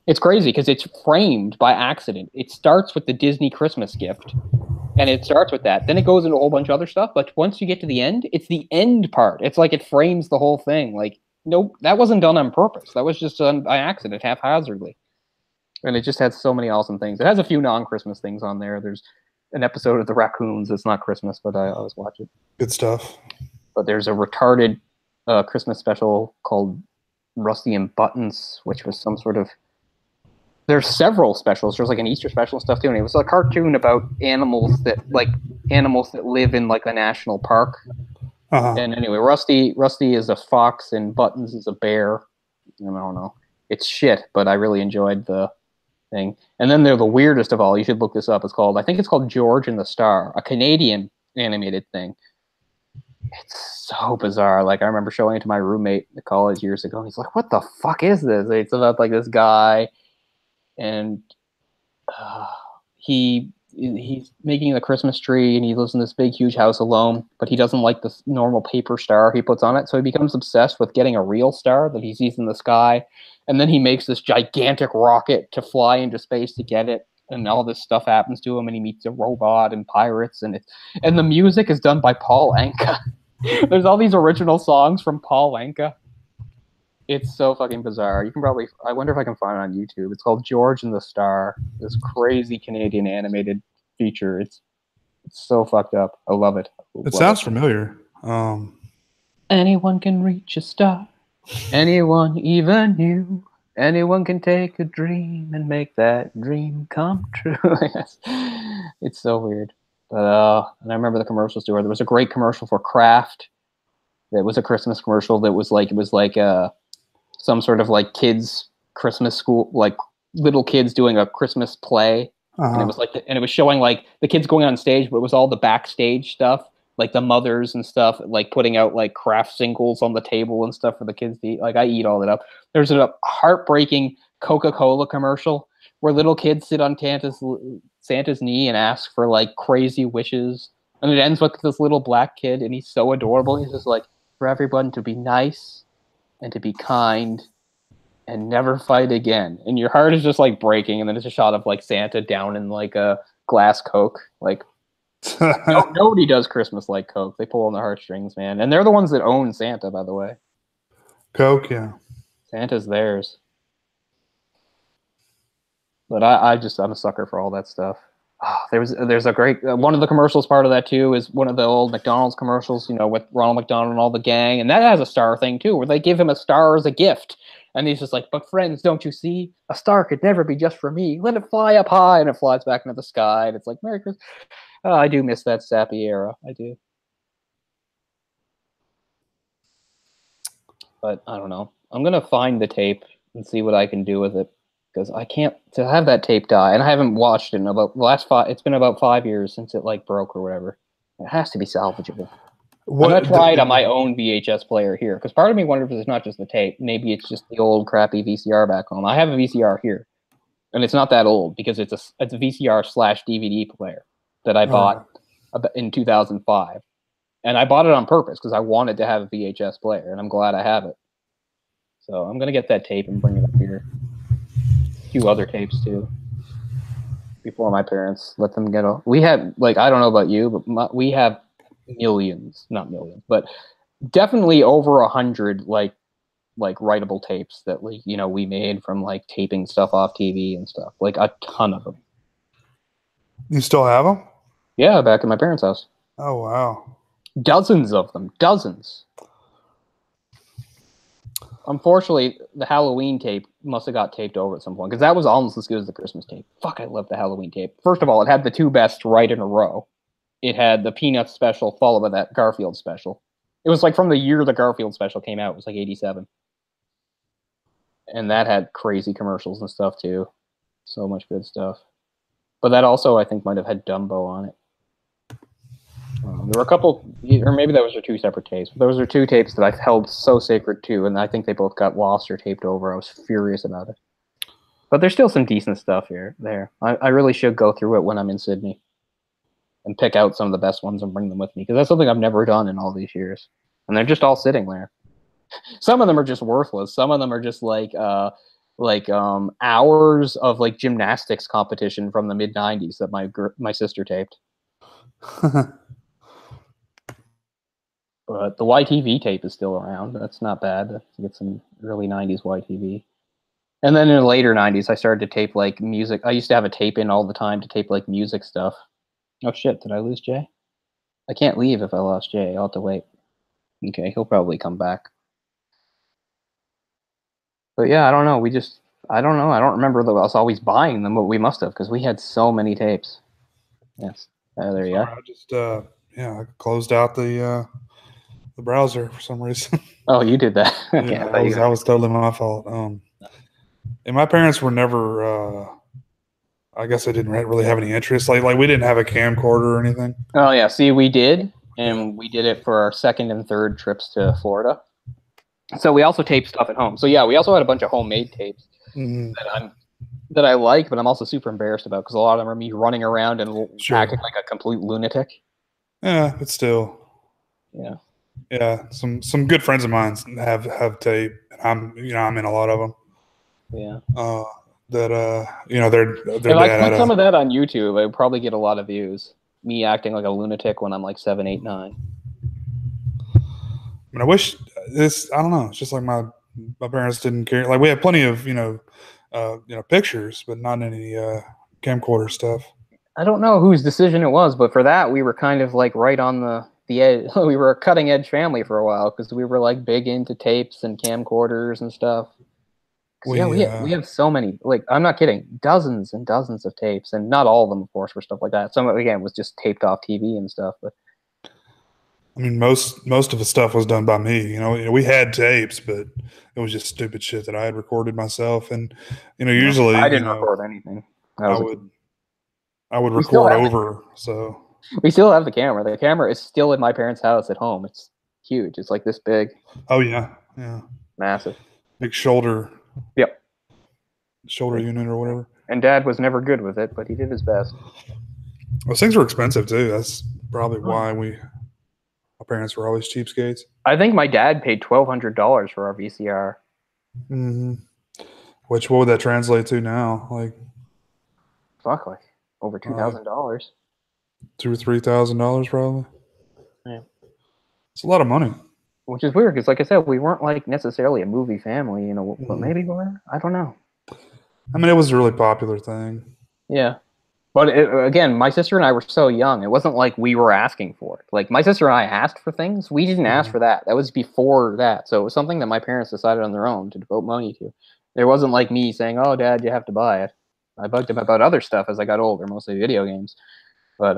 It's crazy because it's framed by accident. It starts with the Disney Christmas gift, and it starts with that. Then it goes into a whole bunch of other stuff, but once you get to the end, it's the end part. It's like it frames the whole thing. Like, nope, that wasn't done on purpose. That was just done by accident, haphazardly. And it just has so many awesome things. It has a few non-Christmas things on there. There's an episode of the Raccoons. It's not Christmas, but I always watch it. Good stuff. But there's a retarded Christmas special called Rusty and Buttons, which was some sort of... There's several specials. There's like an Easter special and stuff too. And it was a cartoon about animals that live in like a national park. And anyway, Rusty is a fox and Buttons is a bear. I don't know. It's shit, but I really enjoyed the thing. And then they're the weirdest of all. You should look this up. I think it's called George and the Star, a Canadian animated thing. It's so bizarre. Like, I remember showing it to my roommate in college years ago, and he's like, "What the fuck is this?" It's about like this guy, and he's making the Christmas tree, and he lives in this big, huge house alone, but he doesn't like the normal paper star he puts on it, so he becomes obsessed with getting a real star that he sees in the sky, and then he makes this gigantic rocket to fly into space to get it, and all this stuff happens to him, and he meets a robot and pirates, and the music is done by Paul Anka. There's all these original songs from Paul Anka. It's so fucking bizarre. You can probably... I wonder if I can find it on YouTube. It's called George and the Star. This crazy Canadian animated feature. It's so fucked up. I love it. It sounds familiar. Anyone can reach a star. Anyone, even you. Anyone can take a dream and make that dream come true. Yes. It's so weird. But and I remember the commercials too. There was a great commercial for Kraft. That was a Christmas commercial that was like... It was like some sort of like kids Christmas school, like little kids doing a Christmas play, and it was like, and it was showing like the kids going on stage, but it was all the backstage stuff, like the mothers and stuff, like putting out like Kraft singles on the table and stuff for the kids to eat. Like, I eat all that up. There's a heartbreaking Coca-Cola commercial where little kids sit on Santa's knee and ask for like crazy wishes, and it ends with this little black kid, and he's so adorable. He's just like, for everyone to be nice and to be kind and never fight again. And your heart is just like breaking, and then it's a shot of like Santa down in like a glass Coke. Like, nobody does Christmas like Coke. They pull on the heartstrings, man. And they're the ones that own Santa, by the way. Coke, yeah. Santa's theirs. But I'm a sucker for all that stuff. There's a great one of the commercials. Part of that too is one of the old McDonald's commercials, with Ronald McDonald and all the gang, and that has a star thing too, where they give him a star as a gift, and he's just like, "But friends, don't you see? A star could never be just for me. Let it fly up high," and it flies back into the sky, and it's like, "Merry Christmas." I do miss that sappy era. I do. But I don't know. I'm gonna find the tape and see what I can do with it. Because I can't to have that tape die, and I haven't watched it in about the last 5. It's been about 5 years since it like broke or whatever. It has to be salvageable. I'm gonna try it on my own VHS player here, because part of me wonders if it's not just the tape. Maybe it's just the old crappy VCR back home. I have a VCR here, and it's not that old because it's a VCR/DVD player that I bought in 2005, and I bought it on purpose because I wanted to have a VHS player, and I'm glad I have it. So I'm gonna get that tape and bring it up here. Few other tapes too before my parents let them get off. We had like, I don't know about you, but we have not millions, but definitely over 100 like like writable tapes that like we made from like taping stuff off TV and stuff. Like a ton of them. You still have them? Yeah, back at my parents' house. Oh wow. Dozens of them. Dozens. Unfortunately, the Halloween tape must have got taped over at some point because that was almost as good as the Christmas tape. Fuck, I love the Halloween tape. First of all, it had the two best right in a row. It had the Peanuts special followed by that Garfield special. It was like from the year the Garfield special came out. It was like 87. And that had crazy commercials and stuff too. So much good stuff. But that also, I think, might have had Dumbo on it. There were a couple, or maybe those are two separate tapes. But those are two tapes that I've held so sacred too, and I think they both got lost or taped over. I was furious about it. But there's still some decent stuff there. I really should go through it when I'm in Sydney and pick out some of the best ones and bring them with me, because that's something I've never done in all these years. And they're just all sitting there. Some of them are just worthless. Some of them are just like hours of like gymnastics competition from the mid-90s that my sister taped. But the YTV tape is still around. That's not bad. To get some early 90s YTV. And then in the later 90s, I started to tape like music. I used to have a tape in all the time to tape like music stuff. Oh shit, did I lose Jay? I can't leave if I lost Jay. I'll have to wait. Okay, he'll probably come back. But yeah, I don't know. I don't know. I don't remember us always buying them, but we must have, because we had so many tapes. Yes. There you are. I just, I closed out the browser for some reason. Oh, you did that. Okay, Yeah, that was totally my fault. And my parents were never, I guess they didn't really have any interest. Like we didn't have a camcorder or anything. Oh yeah, see, we did, and we did it for our second and third trips to Florida. So we also taped stuff at home. So yeah, we also had a bunch of homemade tapes that I like, but I'm also super embarrassed about, because a lot of them are me running around and acting like a complete lunatic. Yeah, but still. Yeah. Yeah, some good friends of mine have tape, and I'm in a lot of them. Yeah. Their if I put some of that on YouTube, I would probably get a lot of views. Me acting like a lunatic when I'm like 7, 8, 9. I mean, I wish this. I don't know. It's just like my parents didn't care. Like we have plenty of pictures, but not any camcorder stuff. I don't know whose decision it was, but for that we were kind of like right on the edge. We were a cutting edge family for a while, because we were like big into tapes and camcorders and stuff. We have so many. Like, I'm not kidding, dozens and dozens of tapes, and not all of them, of course, were stuff like that. Some of it, again, was just taped off TV and stuff. But I mean, most of the stuff was done by me. We had tapes, but it was just stupid shit that I had recorded myself. And usually I didn't record anything. I would record over. So we still have the camera. The camera is still in my parents' house at home. It's huge. It's like this big. Oh yeah, massive. Big shoulder. Yep. Shoulder unit or whatever. And Dad was never good with it, but he did his best. Those things were expensive too. That's probably why my parents were always cheapskates. I think my dad paid $1,200 for our VCR. Mm-hmm. Which, what would that translate to now? Like over $2,000. $2,000 or $3,000 probably. Yeah. It's a lot of money. Which is weird, because like I said, we weren't like necessarily a movie family, but maybe we were. I don't know. I mean, it was a really popular thing. Yeah. But again, my sister and I were so young. It wasn't like we were asking for it. Like, my sister and I asked for things. We didn't ask for that. That was before that. So it was something that my parents decided on their own to devote money to. There wasn't like me saying, "Oh, Dad, you have to buy it." I bugged him about other stuff as I got older, mostly video games. But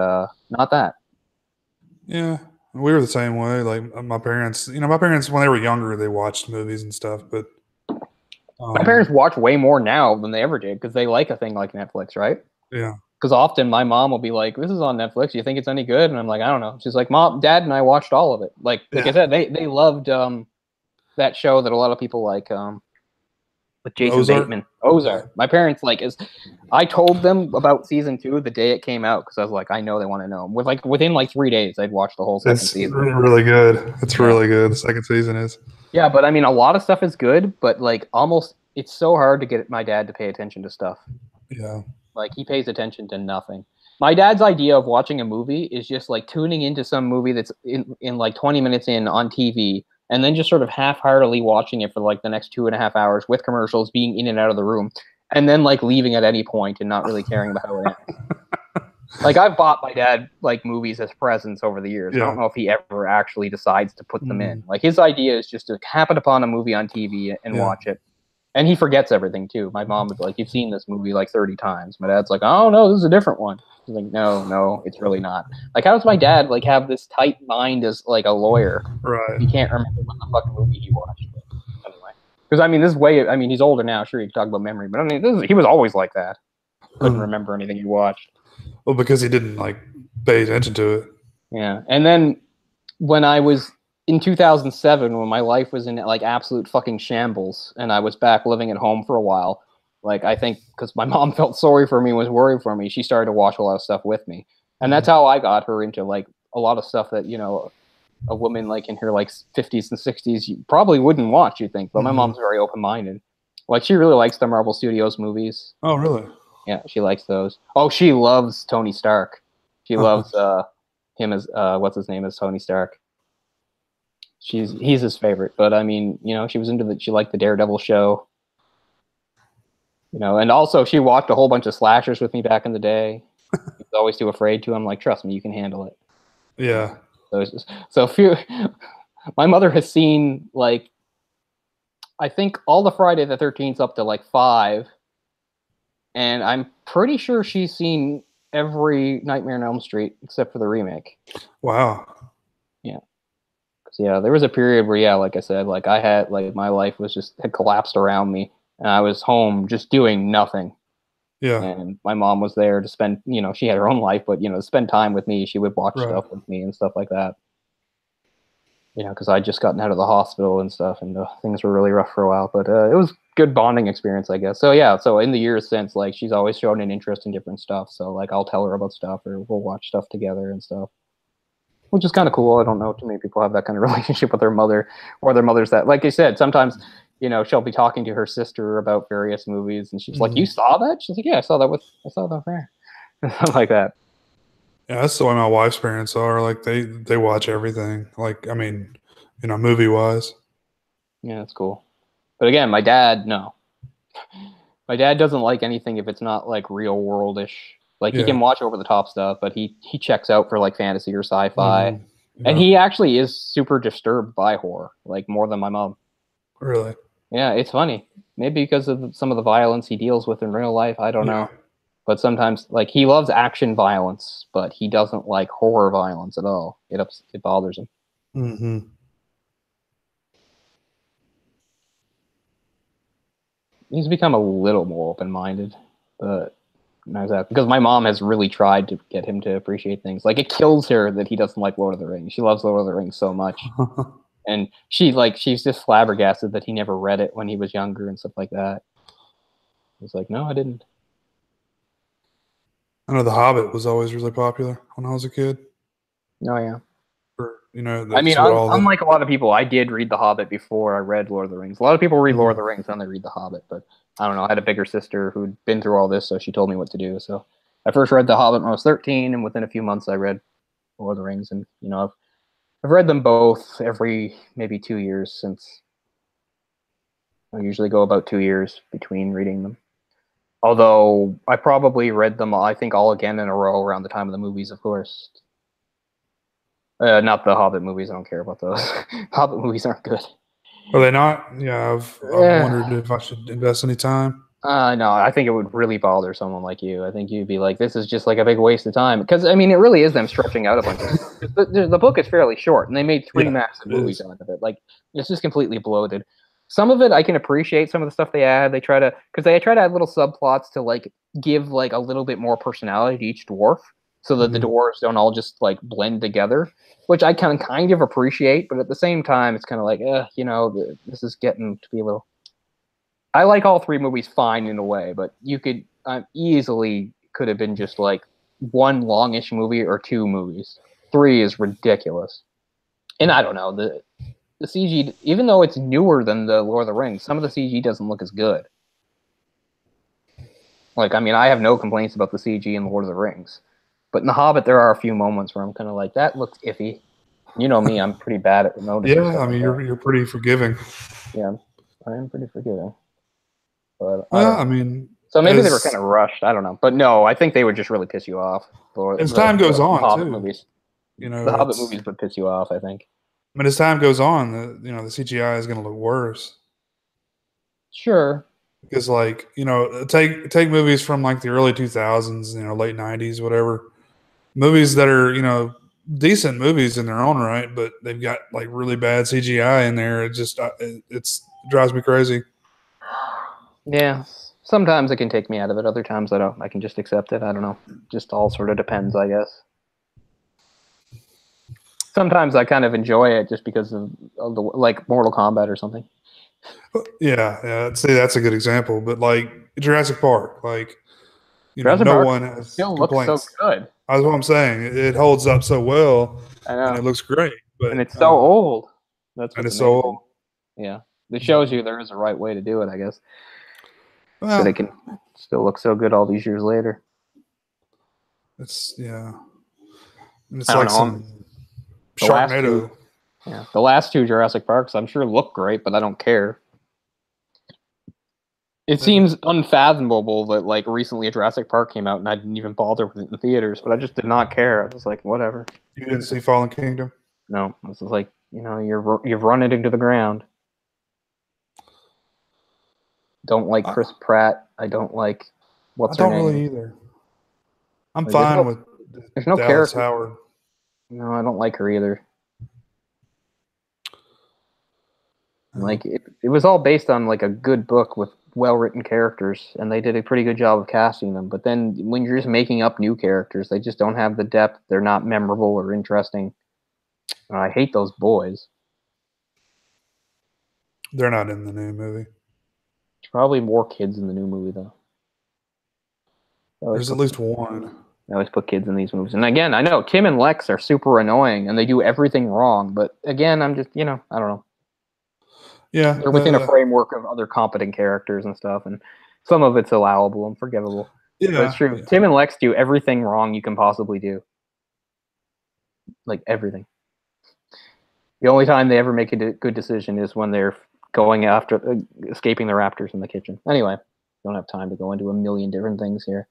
not that. Yeah. We were the same way. Like my parents, when they were younger, they watched movies and stuff. But my parents watch way more now than they ever did, because they like a thing like Netflix, right? Yeah. Because often my mom will be like, "This is on Netflix. You think it's any good?" And I'm like, "I don't know." She's like, "Mom, Dad, and I watched all of it." Like I said, they loved that show that a lot of people like, with Jason Bateman, Ozark. My parents I told them about season 2 the day it came out, because I was like, I know they want to know. Within 3 days, they'd watched the whole second season. It's really good. It's really good. The second season is. Yeah, but I mean, a lot of stuff is good, but it's so hard to get my dad to pay attention to stuff. Yeah. Like, he pays attention to nothing. My dad's idea of watching a movie is just like tuning into some movie that's in 20 minutes in on TV and then just sort of half-heartedly watching it for like the next 2.5 hours with commercials, being in and out of the room, and then like leaving at any point and not really caring about how it ends. Like, I've bought my dad like movies as presents over the years. Yeah. I don't know if he ever actually decides to put them in. Like, his idea is just to happen upon a movie on TV and watch it. And he forgets everything too. My mom would be like, "You've seen this movie like 30 times." My dad's like, "Oh no, this is a different one." He's like, "No, it's really not." Like, how does my dad like have this tight mind as like a lawyer? Right. He can't remember what the fucking movie he watched. But anyway, because I mean, this way. I mean, he's older now. Sure, you can talk about memory, but I mean, he was always like that. Couldn't remember anything he watched. Well, because he didn't like pay attention to it. Yeah, and then when I was in 2007, when my life was in like absolute fucking shambles, and I was back living at home for a while, like I think because my mom felt sorry for me, was worried for me, she started to watch a lot of stuff with me, and that's how I got her into like a lot of stuff that a woman like in her like 50s and 60s you probably wouldn't watch, you think, but my mom's very open-minded. Like, she really likes the Marvel Studios movies. Oh, really? Yeah, she likes those. Oh, she loves Tony Stark. She loves him as what's his name as Tony Stark. He's his favorite. But I mean, she was she liked the Daredevil show. And also she watched a whole bunch of slashers with me back in the day. She was always too afraid to. I'm like, trust me, you can handle it. Yeah. My mother has seen like, I think all the Friday the 13th up to like 5. And I'm pretty sure she's seen every Nightmare on Elm Street except for the remake. Wow. Yeah. Yeah, there was a period where, like I said, like I had, like my life had collapsed around me, and I was home just doing nothing. Yeah. And my mom was there to spend, she had her own life, but, to spend time with me. She would watch stuff with me and stuff like that. Because I'd just gotten out of the hospital and stuff, and things were really rough for a while. But it was good bonding experience, I guess. So yeah, so in the years since, like, she's always shown an interest in different stuff. So like, I'll tell her about stuff, or we'll watch stuff together and stuff, which is kind of cool. I don't know too many people have that kind of relationship with their mother, or their mothers that, like I said, sometimes she'll be talking to her sister about various movies, and she's like, "You saw that?" She's like, "Yeah, I saw that there," something like that. Yeah, that's the way my wife's parents are. Like, they watch everything. Like, I mean, movie wise. Yeah, that's cool. But again, my dad, no. My dad doesn't like anything if it's not like real worldish. Like, he can watch over the top stuff, but he checks out for like fantasy or sci-fi. Yeah. And he actually is super disturbed by horror, like more than my mom. Really? Yeah, it's funny. Maybe because of some of the violence he deals with in real life. I don't know. But sometimes, like, he loves action violence, but he doesn't like horror violence at all. It bothers him. Mm-hmm. He's become a little more open-minded, but because my mom has really tried to get him to appreciate things. Like, it kills her that he doesn't like Lord of the Rings. She loves Lord of the Rings so much. And she's just flabbergasted that he never read it when he was younger and stuff like that. He's like, "No, I didn't." I know The Hobbit was always really popular when I was a kid. Oh, yeah. I mean, unlike a lot of people, I did read The Hobbit before I read Lord of the Rings. A lot of people read Lord of the Rings and they read The Hobbit, but I don't know. I had a bigger sister who'd been through all this, so she told me what to do. So I first read The Hobbit when I was 13, and within a few months I read Lord of the Rings. And, I've read them both every maybe 2 years since. I usually go about 2 years between reading them. Although I probably read them, I think, all again in a row around the time of the movies, of course. Not the Hobbit movies. I don't care about those. Hobbit movies aren't good. Are they not? Yeah, I've wondered if I should invest any time. No, I think it would really bother someone like you. I think you'd be like, this is just like a big waste of time. Because, I mean, it really is them stretching out a bunch of stuff. The book is fairly short, and they made 3 massive movies out of it. Like, it's just completely bloated. Some of it I can appreciate, some of the stuff they add. Because they try to add little subplots to, like, give, like, a little bit more personality to each dwarf, so that the dwarves don't all just, like, blend together, which I can kind of appreciate, but at the same time, it's kind of like, this is getting to be a little... I like all 3 movies fine in a way, but you could easily could have been just, like, 1 longish movie or 2 movies. 3 is ridiculous. And I don't know, the CG, even though it's newer than the Lord of the Rings, some of the CG doesn't look as good. Like, I mean, I have no complaints about the CG in Lord of the Rings. But in The Hobbit, there are a few moments where I'm kind of like, that looks iffy. You know me, I'm pretty bad at noticing Yeah, stuff I like mean, that. you're pretty forgiving. Yeah, I am pretty forgiving, but I don't Well, I know. mean, So maybe they were kind as of rushed. I don't know, but no, I think they would just really piss you off. For as time goes the on, Hobbit too, movies, you the know, Hobbit it's. movies would piss you off. I think. I mean, as time goes on, the CGI is going to look worse Sure. because, like, take movies from like the early 2000s, late 90s, whatever. Movies that are decent movies in their own right, but they've got like really bad CGI in there. It drives me crazy. Yeah. Sometimes it can take me out of it. Other times I don't. I can just accept it. I don't know. Just all sort of depends, I guess. Sometimes I kind of enjoy it just because of the like Mortal Kombat or something. Yeah, yeah. See, that's a good example. But like Jurassic Park, like Jurassic no Park one has still looks so complaints. good. That's what I'm saying. It holds up so well, I and it know, looks great. and But it's so old. That's and what's it's so amazing. old. Yeah, it shows you there is a right way to do it. I guess that it Well, can still look so good all these years later. it's yeah, and I it's don't like know. some The last two, Sharknado. yeah, the last two Jurassic Parks, I'm sure look great, but I don't care. It Uh, seems unfathomable that like recently a Jurassic Park came out and I didn't even bother with it in theaters, but I just did not care. I was like, whatever. You didn't see Fallen Kingdom? No, this is like you've run it into the ground. Don't like I, Chris Pratt. I don't like I what's her don't name. really either. I'm Like, fine with there's no Dallas character. Howard. No, I don't like her either. Uh, Like it was all based on like a good book with well-written characters, and they did a pretty good job of casting them. But then when you're just making up new characters, they just don't have the depth. They're not memorable or interesting. And I hate those boys. they're not in the new movie. Probably more kids in the new movie though. There's at least one. They always put kids in these movies. And again, I know Tim and Lex are super annoying and they do everything wrong. But again, I'm just I don't know. Yeah, They're within a framework of other competent characters and stuff, and some of it's allowable and forgivable. But it's yeah, true. yeah. Tim and Lex do everything wrong you can possibly do. Like everything. The only time they ever make a good decision is when they're going after escaping the raptors in the kitchen. Anyway, don't have time to go into a million different things here.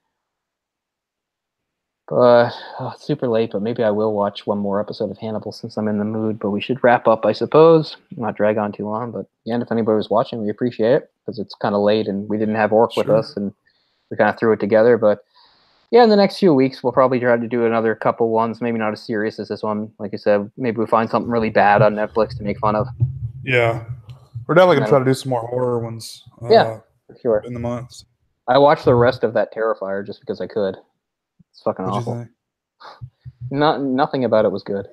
But it's super late, but maybe I will watch one more episode of Hannibal since I'm in the mood. But we should wrap up, I suppose. Not drag on too long. But again, if anybody was watching, we appreciate it because it's kind of late and we didn't have Orc with Sure. us and we kind of threw it together. But yeah, in the next few weeks, we'll probably try to do another couple ones. Maybe not as serious as this one. Like I said, maybe we find something really bad on Netflix to make fun of. Yeah, we're definitely gonna try to do some more horror ones. Yeah, for sure. In the months. I watched the rest of that Terrifier just because I could. It's fucking What'd awful. you think? Nothing about it was good.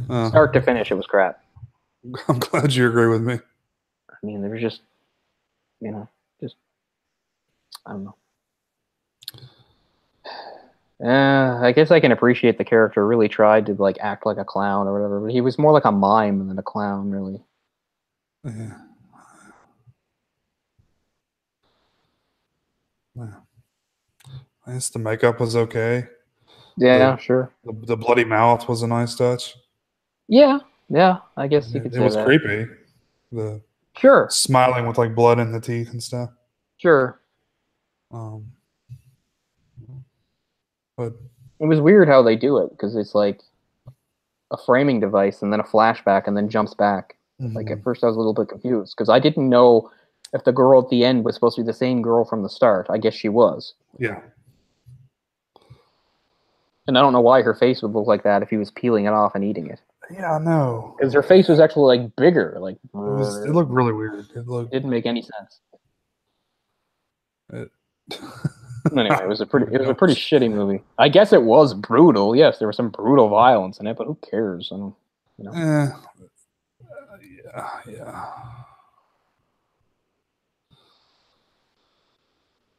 Start to finish, it was crap. I'm glad you agree with me. I mean, there was just, just I don't know. I guess I can appreciate the character really tried to like act like a clown or whatever, but he was more like a mime than a clown, really. Yeah. Yeah. I guess the makeup was okay. Yeah, sure. The bloody mouth was a nice touch. Yeah, I guess you could It say was that. creepy. The Sure, smiling with like blood in the teeth and stuff. sure. But It was weird how they do it because it's like a framing device and then a flashback and then jumps back. Like at first I was a little bit confused because I didn't know if the girl at the end was supposed to be the same girl from the start. I guess she was. yeah. And I don't know why her face would look like that if he was peeling it off and eating it. Yeah, I know. Because her face was actually like bigger. Like It looked really weird. it didn't make any sense. It, Anyway, it was a pretty shitty movie. I guess it was brutal. Yes, there was some brutal violence in it, but who cares? I don't, yeah.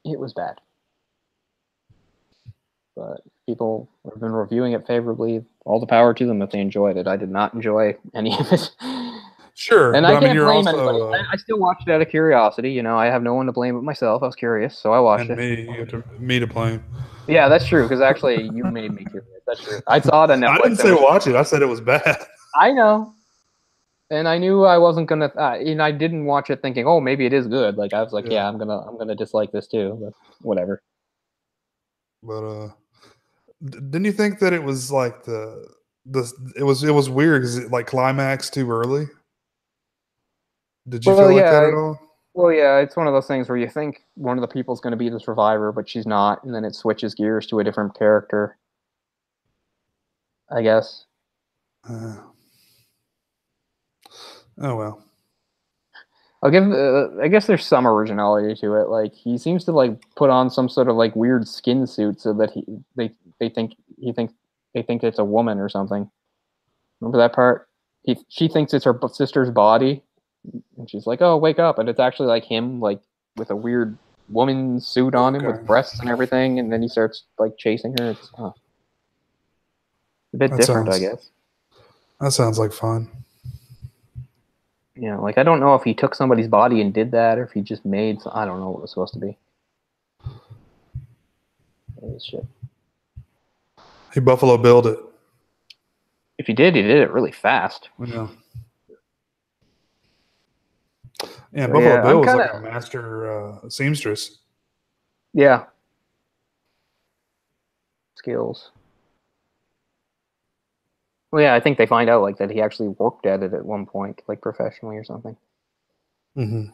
It was bad. But people have been reviewing it favorably. All the power to them if they enjoyed it. I did not enjoy any of it. Sure, and I can't blame also, anybody. I still watched it out of curiosity. I have no one to blame but myself. I was curious, so I watched and it. me to blame. Yeah, that's true. Because actually, you made me curious. That's true. I saw it on I Netflix. didn't say watch it. I said it was bad. I know. And I knew I wasn't gonna. I didn't watch it thinking, "Oh, maybe it is good." Like I was like, "Yeah, I'm gonna dislike this too." But whatever. But didn't you think that it was like it was weird because it like climaxed too early? Did you Well, feel like that yeah. at all? Well, yeah. It's one of those things where you think one of the people's gonna be the survivor, but she's not, and then it switches gears to a different character. I guess. Uh, oh well. I'll give. I guess there's some originality to it. Like he seems to like put on some sort of like weird skin suit so that they think he think they think it's a woman or something. Remember that part? She thinks it's her sister's body, and she's like, "Oh, wake up!" And it's actually like him, like with a weird woman suit on him with Okay, breasts and everything. And then he starts like chasing her. It's a bit different, I guess. that sounds like fun. You know, like I don't know if he took somebody's body and did that, or if he just made. I don't know what it was supposed to be. Shit. He Buffalo Billed it. If he did it really fast. Yeah. Yeah, So, Buffalo yeah, I'm Bill was kind like a of master seamstress. yeah skills. Well, yeah, I think they find out like that he actually worked at it at one point, like professionally or something. Mm-hmm.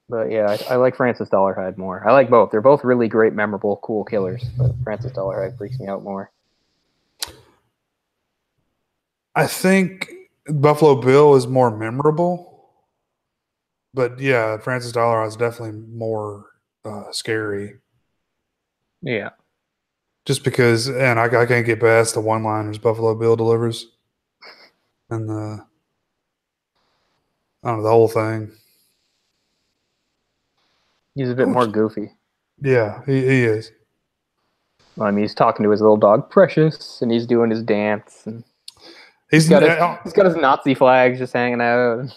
But yeah, I like Francis Dolarhyde more. I like both. They're both really great, memorable, cool killers. But Francis Dolarhyde freaks me out more. I think Buffalo Bill is more memorable, but yeah, Francis Dollar is definitely more scary. Yeah. Just because, and I can't get past the one-liners Buffalo Bill delivers, and I don't know the whole thing. He's a bit more goofy. Yeah, he is. I mean, he's talking to his little dog Precious, and he's doing his dance, and He's he's got his Nazi flags just hanging out.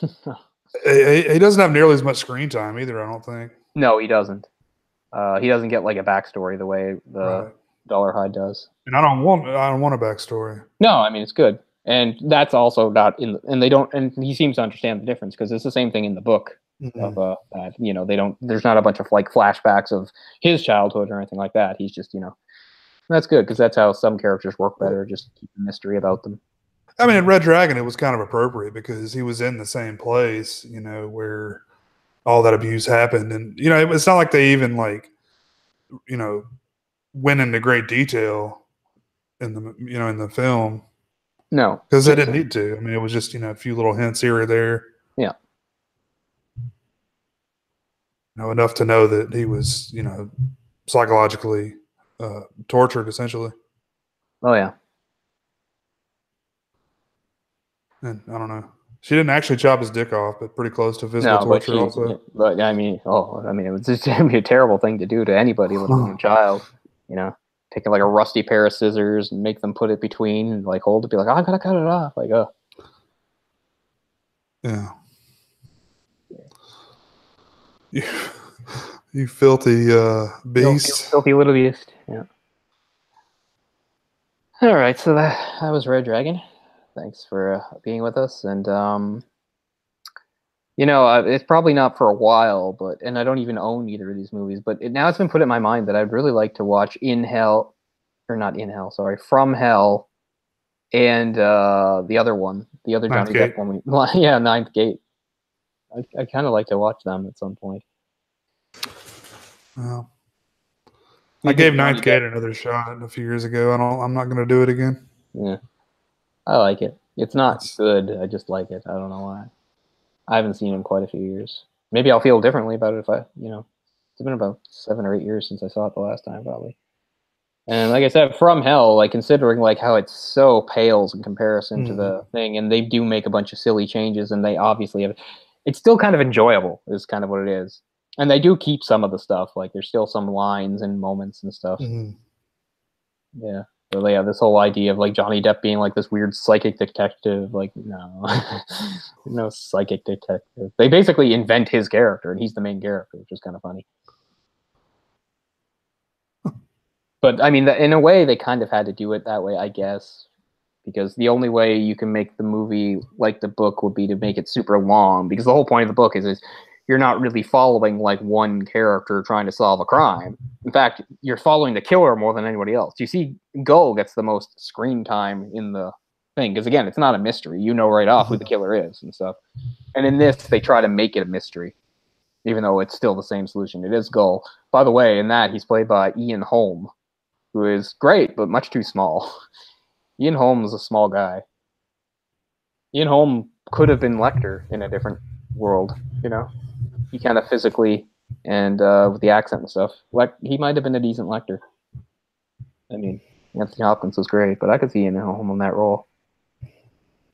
he doesn't have nearly as much screen time either. I don't think. No, he doesn't. He doesn't get like a backstory the way the Right. Dolarhyde does. And I don't want a backstory. No, I mean it's good, and that's also not in. And they don't. And he seems to understand the difference because it's the same thing in the book. Mm-hmm. Of that, you know, they don't. There's not a bunch of like flashbacks of his childhood or anything like that. He's just, you know, that's good because that's how some characters work better. Just keep the mystery about them. I mean, in Red Dragon, it was kind of appropriate because he was in the same place, where all that abuse happened, and it's not like they even you know, went into great detail in the film No, because they didn't need to. I mean, it was just a few little hints here or there. Yeah. Enough to know that he was psychologically tortured essentially. Oh yeah. And I don't know. She didn't actually chop his dick off, but pretty close to physical torture also. But I mean, it was just it'd be a terrible thing to do to anybody, let alone a child. You know, taking like a rusty pair of scissors and make them put it between and like hold it, be like, oh, I gotta cut it off. Like, oh. Yeah. You filthy beast. Filthy little beast. Yeah. All right, so that was Red Dragon. Thanks for being with us, and it's probably not for a while, and I don't even own either of these movies, but now it's been put in my mind that I'd really like to watch In Hell, or not In Hell, sorry, From Hell, and the other one, the other Ninth Johnny Depp one. Yeah, Ninth Gate. I kind of like to watch them at some point. Well, I gave Ninth Gate another shot a few years ago. I'm not going to do it again. Yeah, I like it. It's not good. I just like it. I don't know why. I haven't seen it in quite a few years. Maybe I'll feel differently about it if it's been about 7 or 8 years since I saw it the last time, probably. And like I said, From Hell, like considering like how it so pales in comparison to the thing, and they do make a bunch of silly changes, and they obviously have. It's still kind of enjoyable, is kind of what it is. And they do keep some of the stuff. Like there's still some lines and moments and stuff. Mm-hmm. Yeah. So they have this whole idea of like Johnny Depp being like this weird psychic detective. Like, no, no psychic detective. They basically invent his character, and he's the main character, which is kind of funny. But I mean, in a way, they kind of had to do it that way, I guess, because the only way you can make the movie like the book would be to make it super long. Because the whole point of the book is you're not really following like one character trying to solve a crime. In fact, you're following the killer more than anybody else. You see, Gull gets the most screen time in the thing because again, it's not a mystery. You know right off who the killer is and stuff. And in this, they try to make it a mystery, even though it's still the same solution. It is Gull. By the way, in that he's played by Ian Holm, who is great but much too small. Ian Holm is a small guy. Ian Holm could have been Lecter in a different world, you know. He kind of physically and with the accent and stuff, he might have been a decent Lecter. I mean, Anthony Hopkins was great, but I could see Ian Holm in that role.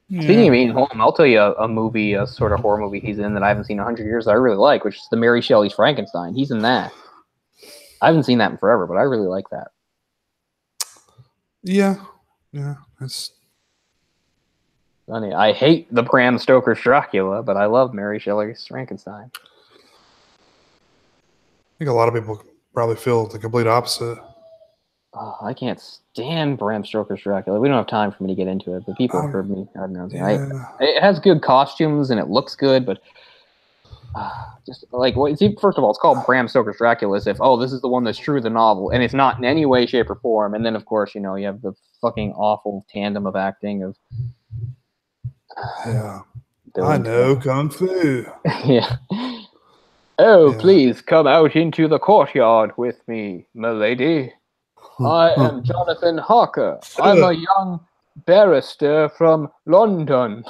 Yeah. Speaking of Ian Holm, I'll tell you a movie, a sort of horror movie he's in that I haven't seen in 100 years that I really like, which is the Mary Shelley's Frankenstein. He's in that. I haven't seen that in forever, but I really like that. Yeah. It's funny. I hate the Bram Stoker's Dracula, but I love Mary Shelley's Frankenstein. I think a lot of people probably feel the complete opposite. Oh, I can't stand Bram Stoker's Dracula. We don't have time for me to get into it, but people have heard me. It has good costumes and it looks good, but just like, first of all, it's called Bram Stoker's Dracula as if, this is the one that's true to the novel, and it's not in any way, shape, or form. And then, of course, you have the fucking awful tandem of acting of. I know Kung Fu. Yeah. Please come out into the courtyard with me, milady. I am Jonathan Harker. I'm a young barrister from London.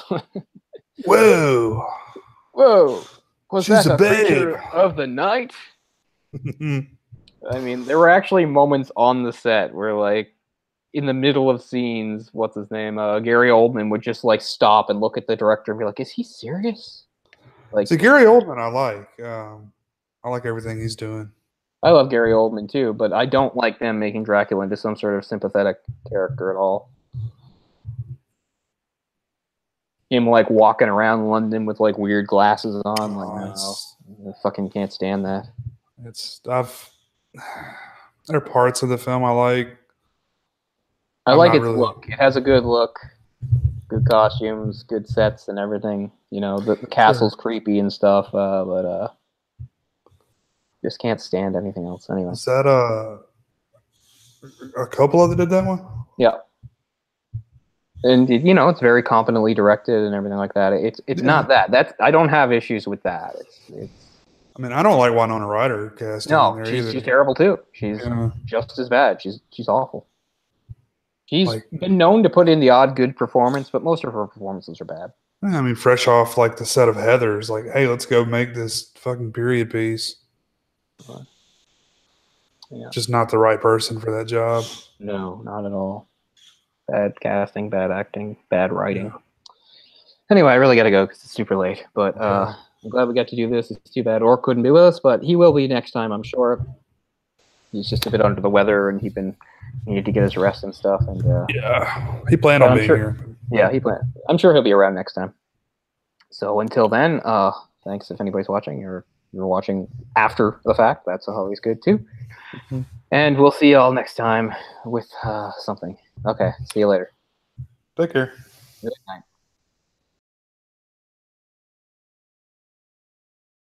Whoa. Was that a creature of the night? I mean, there were actually moments on the set where, like, in the middle of scenes, what's his name? Gary Oldman would just, like, stop and look at the director and be like, is he serious? Like, see, Gary Oldman I like. I like everything he's doing. I love Gary Oldman too, but I don't like them making Dracula into some sort of sympathetic character at all. Him like walking around London with like weird glasses on, I fucking can't stand that. There are parts of the film I like. I like its look. It has a good look, good costumes, good sets, and everything. The castle's creepy and stuff, but just can't stand anything else anyway. Is that a Coppola that did that one? Yeah. And it's very competently directed and everything like that. It's not that. I don't have issues with that. It's I mean, I don't like Winona Ryder casting. No, she's terrible too. She's just as bad. She's awful. She's been known to put in the odd good performance, but most of her performances are bad. I mean, fresh off like the set of Heathers, like, hey, let's go make this fucking period piece. Yeah. Just not the right person for that job. No, not at all. Bad casting, bad acting, bad writing. Yeah. Anyway, I really got to go because it's super late. But I'm glad we got to do this. It's too bad Orc couldn't be with us, but he will be next time, I'm sure. He's just a bit under the weather, and he needed to get his rest and stuff. And he planned on being here. Yeah, he planned. I'm sure he'll be around next time. So until then, thanks if anybody's watching or you're watching after the fact. That's always good too. Mm-hmm. And we'll see y'all next time with something. Okay, see you later. Take care. Good night.